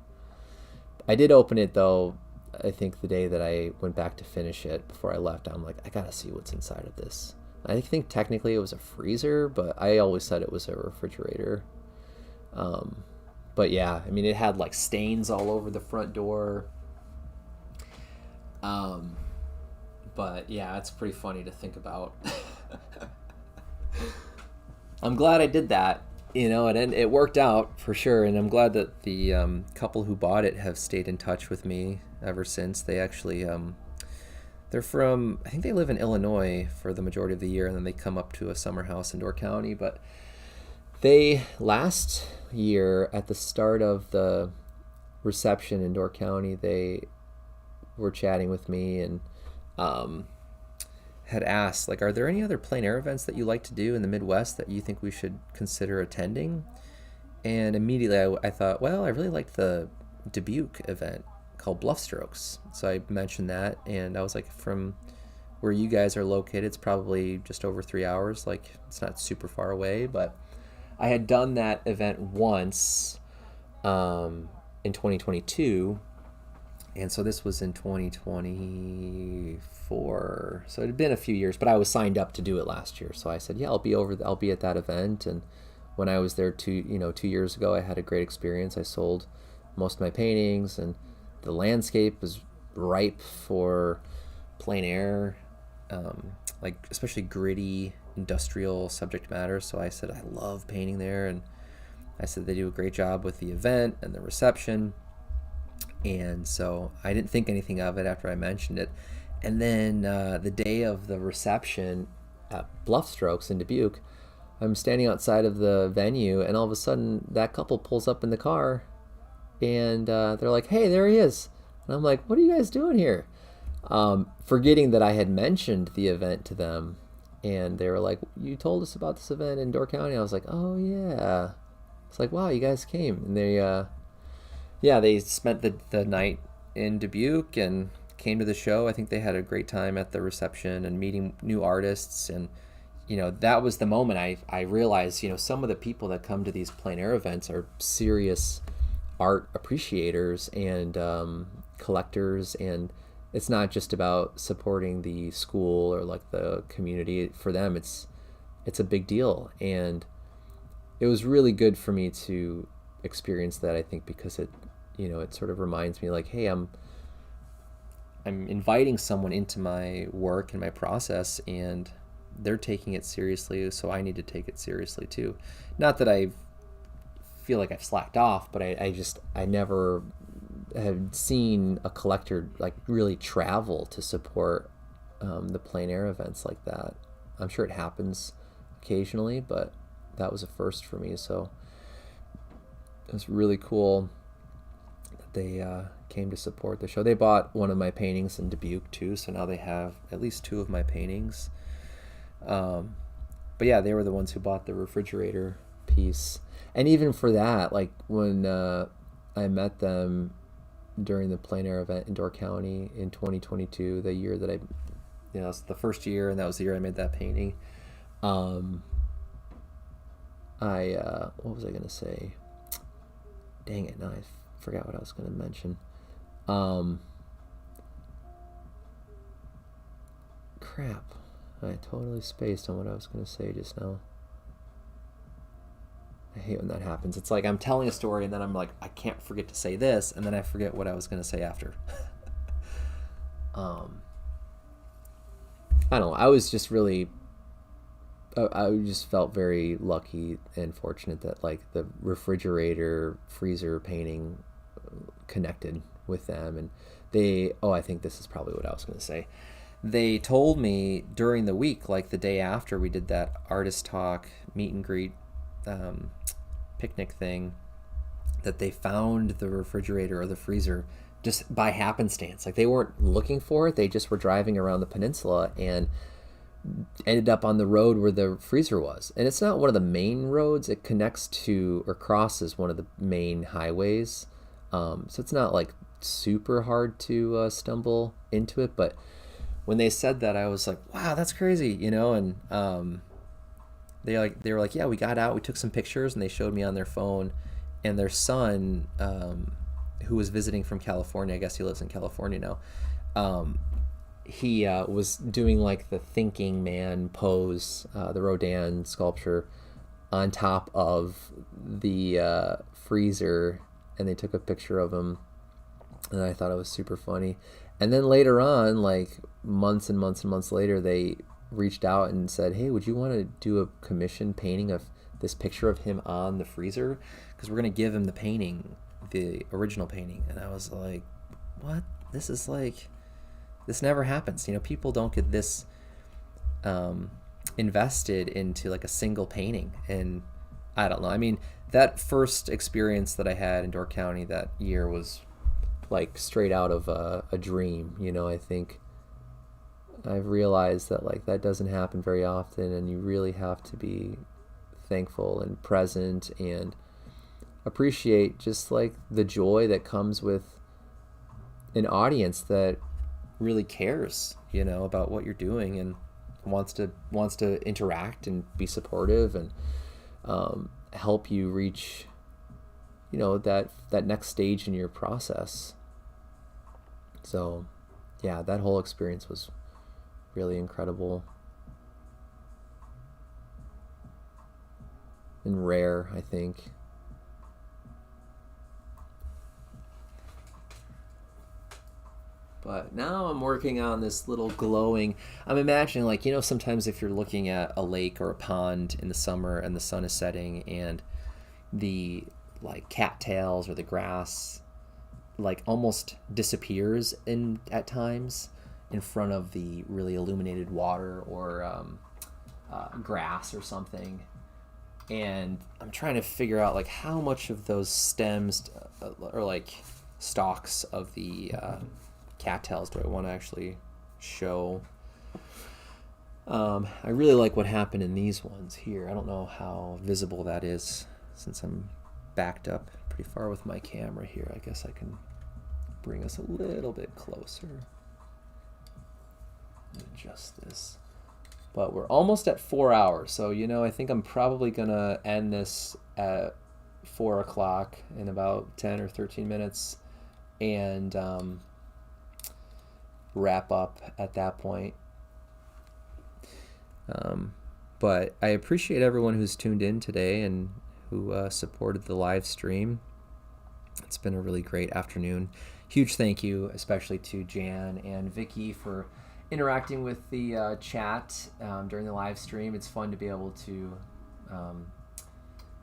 I did open it though. I think the day that I went back to finish it before I left, I'm like, I gotta see what's inside of this. I think technically it was a freezer, but I always said it was a refrigerator. But yeah, I mean, it had like stains all over the front door. But yeah, it's pretty funny to think about. I'm glad I did that, you know, and it worked out for sure. And I'm glad that the couple who bought it have stayed in touch with me ever since. They actually, they're from, I think they live in Illinois for the majority of the year, and then they come up to a summer house in Door County. But they, last year at the start of the reception in Door County, they were chatting with me and had asked, like, are there any other plein air events that you like to do in the Midwest that you think we should consider attending? And immediately I thought, well, I really liked the Dubuque event called Bluff Strokes. So I mentioned that, and I was like, from where you guys are located, it's probably just over 3 hours. Like, it's not super far away, but I had done that event once in 2022, And so this was in 2024. So it had been a few years, but I was signed up to do it last year. So I said, yeah, I'll be at that event. And when I was there 2 years ago, I had a great experience. I sold most of my paintings, and the landscape was ripe for plein air, like especially gritty industrial subject matter. So I said, I love painting there. And I said they do a great job with the event and the reception. And so I didn't think anything of it after I mentioned it. And then the day of the reception at Bluff Strokes in Dubuque, I'm standing outside of the venue, and all of a sudden that couple pulls up in the car, and they're like, hey, there he is. And I'm like, what are you guys doing here? Forgetting that I had mentioned the event to them. And they were like, you told us about this event in Door County. I was like, oh, yeah. It's like, wow, you guys came. And they spent the night in Dubuque and came to the show. I think they had a great time at the reception and meeting new artists. And, that was the moment I realized, some of the people that come to these plein air events are serious art appreciators and collectors. And it's not just about supporting the school or like the community. For them, it's a big deal. And it was really good for me to experience that, I think, because it sort of reminds me like, hey, I'm inviting someone into my work and my process, and they're taking it seriously, so I need to take it seriously too. Not that I feel like I've slacked off, but I never have seen a collector like really travel to support the plein air events like that. I'm sure it happens occasionally, but that was a first for me. So it was really cool that they came to support the show. They bought one of my paintings in Dubuque too, so now they have at least two of my paintings. But yeah, they were the ones who bought the refrigerator piece. And even for that, like when I met them during the plein air event in Door County in 2022, the year that it's the first year, and that was the year I made that painting. What was I gonna say? Dang it! Now I forgot what I was gonna mention. Crap! I totally spaced on what I was gonna say just now. I hate when that happens. It's like I'm telling a story and then I'm like, I can't forget to say this, and then I forget what I was gonna say after. I don't know. I was just really, I just felt very lucky and fortunate that like the refrigerator freezer painting connected with them, and I think this is probably what I was gonna say. They told me during the week, like the day after we did that artist talk, meet and greet, picnic thing, that they found the refrigerator or the freezer just by happenstance. Like they weren't looking for it, they just were driving around the peninsula and ended up on the road where the freezer was. And it's not one of the main roads, it connects to or crosses one of the main highways, so it's not like super hard to stumble into it. But when they said that, I was like, wow, that's crazy, and they were like, yeah, we got out, we took some pictures, and they showed me on their phone. And their son, who was visiting from California, I guess he lives in California now, he was doing like the thinking man pose, the Rodin sculpture, on top of the freezer, and they took a picture of him, and I thought it was super funny. And then later on, like months and months and months later, they reached out and said, hey, would you want to do a commission painting of this picture of him on the freezer? Because we're going to give him the painting, the original painting. And I was like, what? This never happens. People don't get this invested into like a single painting. And I don't know. I mean, that first experience that I had in Door County that year was like straight out of a dream. I think I've realized that like that doesn't happen very often, and you really have to be thankful and present and appreciate just like the joy that comes with an audience that really cares, about what you're doing and wants to interact and be supportive and help you reach, that next stage in your process. So yeah, that whole experience was really incredible and rare, I think. But now I'm working on this little glowing. I'm imagining, like, you know, sometimes if you're looking at a lake or a pond in the summer and the sun is setting and the like cattails or the grass like almost disappears in at times in front of the really illuminated water or grass or something. And I'm trying to figure out like how much of those stems or like stalks of the cattails do I want to actually show. I really like what happened in these ones here. I don't know how visible that is since I'm backed up pretty far with my camera here. I guess I can bring us a little bit closer. Adjust this. But we're almost at 4 hours, so you know, I think I'm probably gonna end this at 4 o'clock in about 10 or 13 minutes and wrap up at that point. But I appreciate everyone who's tuned in today and who supported the live stream. It's been a really great afternoon. Huge thank you especially to Jan and Vicky for interacting with the chat during the live stream. It's fun to be able to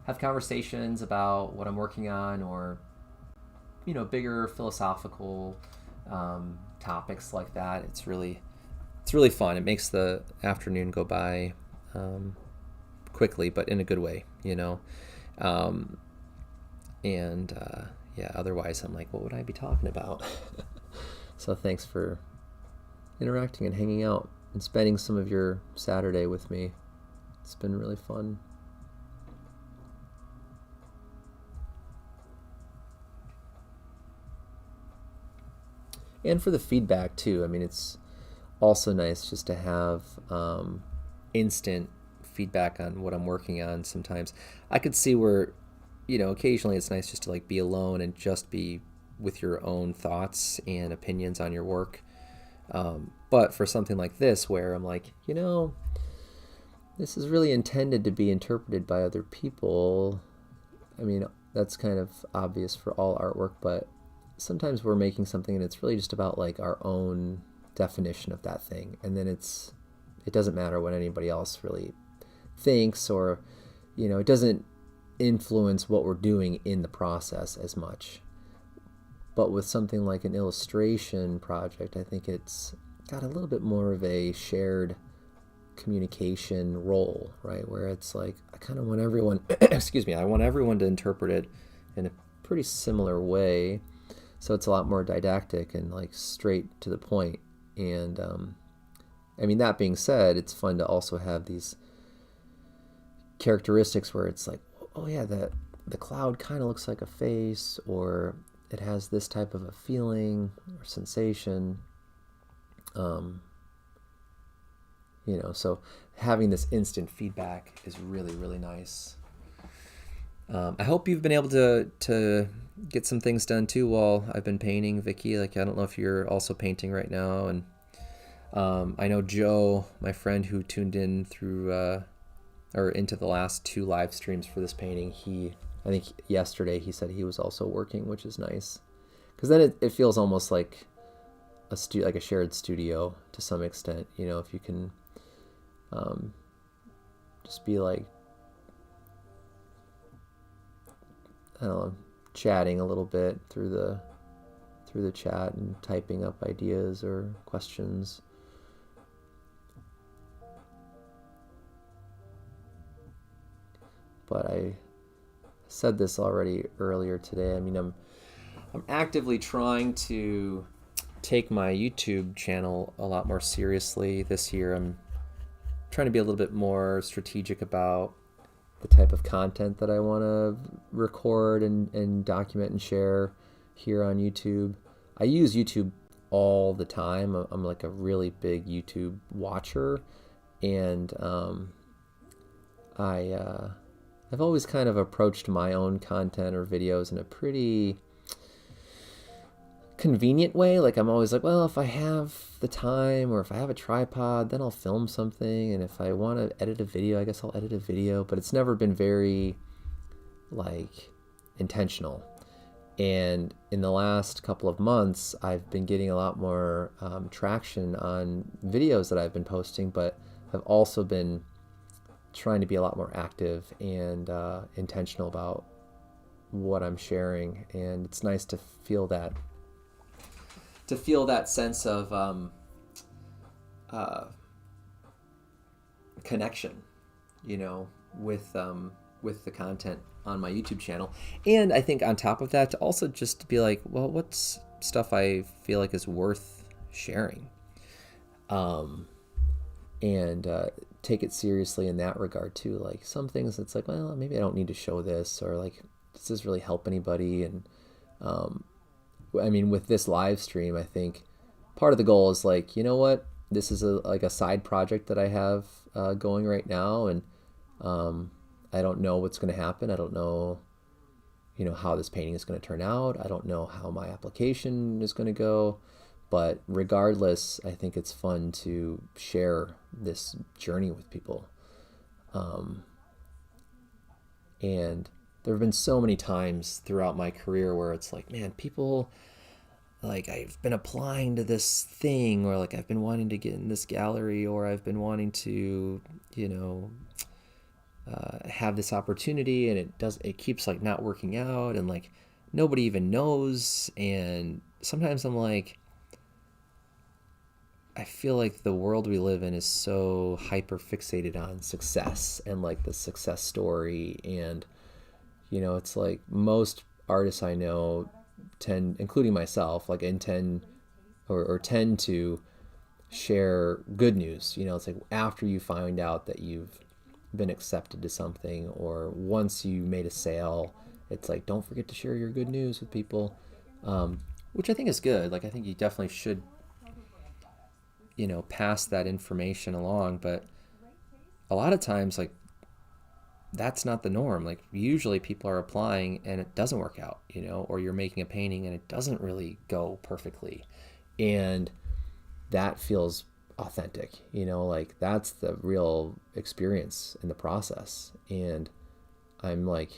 have conversations about what I'm working on, or you know, bigger philosophical topics like that. It's really fun. It makes the afternoon go by quickly, but in a good way, you know. Yeah, otherwise I'm like, what would I be talking about? So thanks for interacting and hanging out and spending some of your Saturday with me. It's been really fun. And for the feedback too. I mean, it's also nice just to have instant feedback on what I'm working on. Sometimes I could see where, you know, occasionally it's nice just to like be alone and just be with your own thoughts and opinions on your work. But for something like this, where I'm like, you know, this is really intended to be interpreted by other people. I mean, that's kind of obvious for all artwork, but sometimes we're making something and it's really just about like our own definition of that thing. And then it doesn't matter what anybody else really thinks, or, you know, it doesn't influence what we're doing in the process as much. But with something like an illustration project, I think it's got a little bit more of a shared communication role, right? Where it's like, I kind of want everyone, excuse me, I want everyone to interpret it in a pretty similar way. So it's a lot more didactic and like straight to the point. And I mean, that being said, it's fun to also have these characteristics where it's like, oh yeah, the cloud kind of looks like a face, or it has this type of a feeling or sensation. You know, so having this instant feedback is really, really nice. I hope you've been able to get some things done too while I've been painting, Vicky. Like, I don't know if you're also painting right now. And I know Joe, my friend who tuned in through or into the last 2 live streams for this painting, I think yesterday he said he was also working, which is nice, because then it feels almost like a shared studio to some extent, you know, if you can just be like, I don't know, chatting a little bit through the chat and typing up ideas or questions. But I said this already earlier today. I mean, I'm actively trying to take my YouTube channel a lot more seriously this year. I'm trying to be a little bit more strategic about the type of content that I want to record and document and share here on YouTube. I use YouTube all the time. I'm like a really big YouTube watcher, and I've always kind of approached my own content or videos in a pretty convenient way. Like I'm always like, well, if I have the time or if I have a tripod, then I'll film something. And if I want to edit a video, I guess I'll edit a video. But it's never been very like intentional. And in the last couple of months, I've been getting a lot more traction on videos that I've been posting, but I've also been trying to be a lot more active and intentional about what I'm sharing. And it's nice to feel that sense of connection, you know, with the content on my YouTube channel. And I think on top of that, to also just to be like, well, what's stuff I feel like is worth sharing, and take it seriously in that regard too. Like some things it's like, well, maybe I don't need to show this, or like, does this really help anybody? And I mean, with this live stream, I think part of the goal is like, you know what, this is like a side project that I have going right now, and I don't know what's going to happen. I don't know, you know, how this painting is going to turn out. I don't know how my application is going to go. But regardless, I think it's fun to share this journey with people. And there have been so many times throughout my career where it's like, man, people, like I've been applying to this thing, or like I've been wanting to get in this gallery, or I've been wanting to, you know, have this opportunity, and it keeps like not working out, and like nobody even knows. And sometimes I'm like, I feel like the world we live in is so hyper fixated on success and like the success story. And, you know, it's like most artists I know tend, including myself, like tend to share good news. You know, it's like after you find out that you've been accepted to something, or once you made a sale, it's like, don't forget to share your good news with people, which I think is good. Like I think you definitely should, you know, pass that information along. But a lot of times, like, that's not the norm. Like usually people are applying and it doesn't work out, you know, or you're making a painting and it doesn't really go perfectly, and that feels authentic, you know, like that's the real experience in the process. And I'm like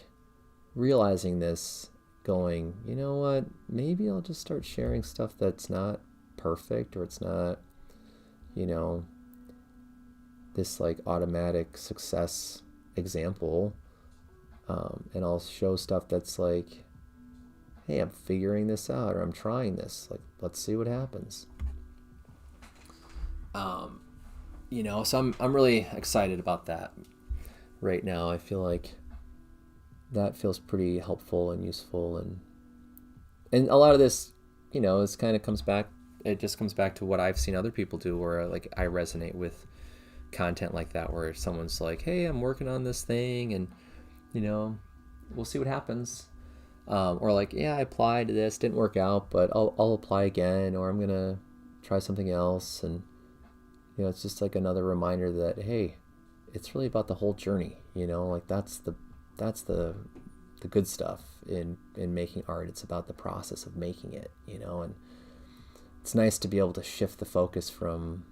realizing this, going, you know what, maybe I'll just start sharing stuff that's not perfect, or it's not, you know, this like automatic success example, and I'll show stuff that's like, hey, I'm figuring this out, or I'm trying this, like, let's see what happens. You know, so I'm really excited about that right now. I feel like that feels pretty helpful and useful, and a lot of this, you know, is kind of comes back. It just comes back to what I've seen other people do, where like I resonate with content like that, where someone's like, hey, I'm working on this thing, and you know, we'll see what happens. Or like, yeah, I applied to this, didn't work out, but I'll apply again, or I'm gonna try something else. And you know, it's just like another reminder that, hey, it's really about the whole journey, you know, like that's the good stuff in making art. It's about the process of making it, you know. And it's nice to be able to shift the focus from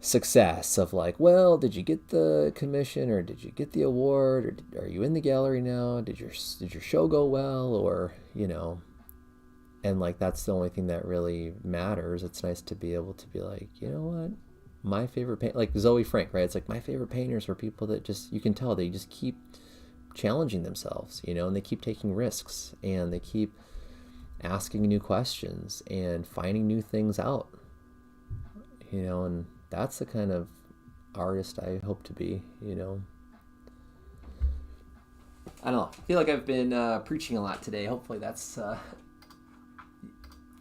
success of like, well, did you get the commission, or did you get the award, or are you in the gallery now, did your show go well, or, you know, and like that's the only thing that really matters. It's nice to be able to be like, you know what, my favorite like Zoe Frank, right? It's like my favorite painters are people that just, you can tell they just keep challenging themselves, you know, and they keep taking risks, and they keep asking new questions and finding new things out, you know. And that's the kind of artist I hope to be, you know. I don't know. I feel like I've been preaching a lot today. Hopefully that's, I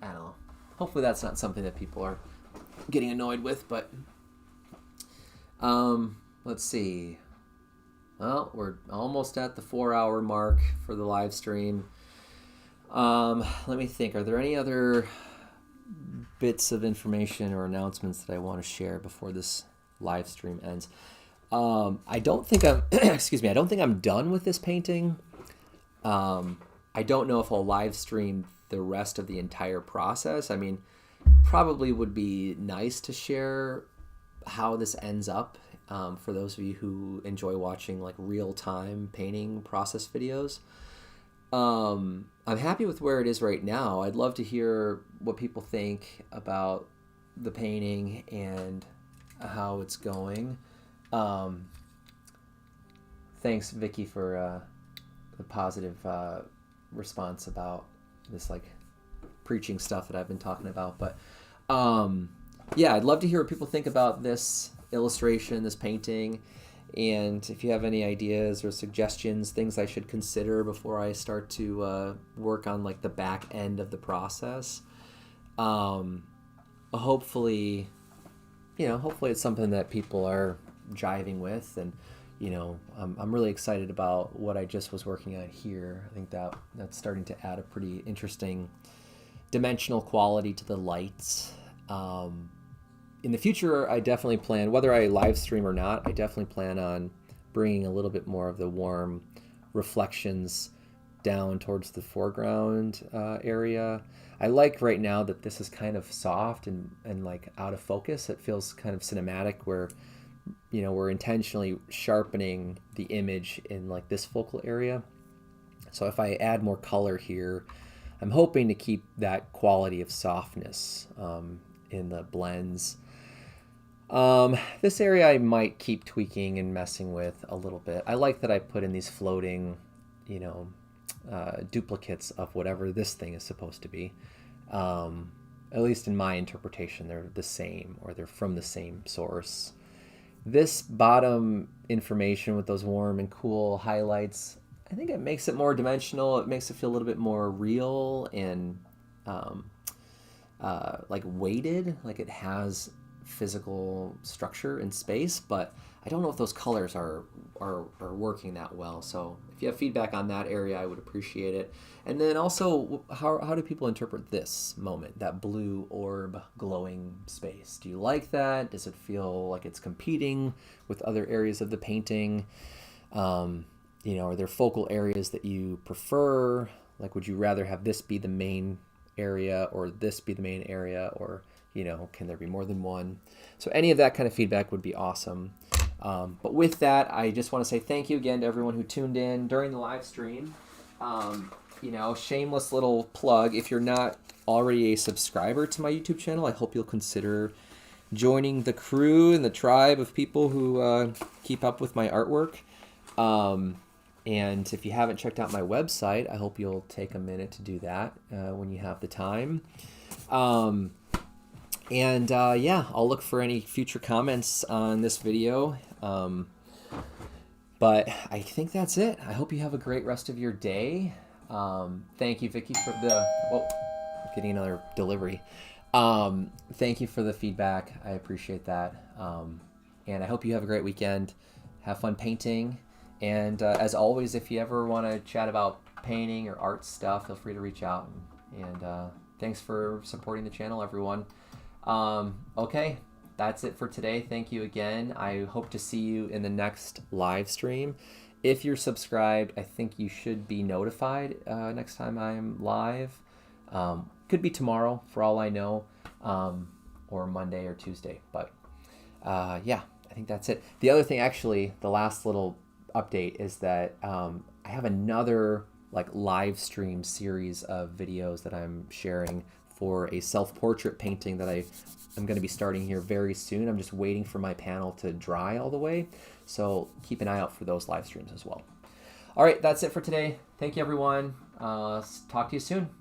don't know. Hopefully that's not something that people are getting annoyed with, but let's see. Well, we're almost at the 4-hour mark for the live stream. Let me think. Are there any other bits of information or announcements that I want to share before this live stream ends? I don't think I'm excuse me, I don't think I'm done with this painting. I don't know if I'll live stream the rest of the entire process. I mean, probably would be nice to share how this ends up for those of you who enjoy watching like real-time painting process videos. I'm happy with where it is right now. I'd love to hear what people think about the painting and how it's going. Thanks, Vicky, for the positive response about this like preaching stuff that I've been talking about. But yeah, I'd love to hear what people think about this illustration, this painting. And if you have any ideas or suggestions, things I should consider before I start to work on like the back end of the process, hopefully it's something that people are jiving with. And I'm really excited about what I just was working on here. I think that's starting to add a pretty interesting dimensional quality to the lights. In the future, I definitely plan, whether I live stream or not, I definitely plan on bringing a little bit more of the warm reflections down towards the foreground area. I like right now that this is kind of soft and like out of focus. It feels kind of cinematic where, we're intentionally sharpening the image in like this focal area. So if I add more color here, I'm hoping to keep that quality of softness in the blends. This area I might keep tweaking and messing with a little bit. I like that I put in these floating, duplicates of whatever this thing is supposed to be. At least in my interpretation, they're the same, or they're from the same source. This bottom information with those warm and cool highlights, I think it makes it more dimensional. It makes it feel a little bit more real and like weighted, like it has physical structure and space, but I don't know if those colors are working that well. So if you have feedback on that area, I would appreciate it. And then also, how do people interpret this moment, that blue orb glowing space? Do you like that? Does it feel like it's competing with other areas of the painting? Are there focal areas that you prefer? Like, would you rather have this be the main area or this be the main area, or can there be more than one? So any of that kind of feedback would be awesome. But with that, I just want to say thank you again to everyone who tuned in during the live stream. Shameless little plug. If you're not already a subscriber to my YouTube channel, I hope you'll consider joining the crew and the tribe of people who keep up with my artwork. And if you haven't checked out my website, I hope you'll take a minute to do that when you have the time. I'll look for any future comments on this video. But I think that's it. I hope you have a great rest of your day. Thank you, Vicky, for getting another delivery. Thank you for the feedback. I appreciate that. And I hope you have a great weekend. Have fun painting. And as always, if you ever want to chat about painting or art stuff, feel free to reach out. And thanks for supporting the channel, everyone. Okay, that's it for today. Thank you again. I hope to see you in the next live stream. If you're subscribed, I think you should be notified next time I'm live. Could be tomorrow, for all I know, or Monday or Tuesday. But yeah, I think that's it. The other thing, actually, the last little update is that I have another live stream series of videos that I'm sharing for a self-portrait painting that I'm going to be starting here very soon. I'm just waiting for my panel to dry all the way, so keep an eye out for those live streams as well. All right, that's it for today. Thank you, everyone. Talk to you soon.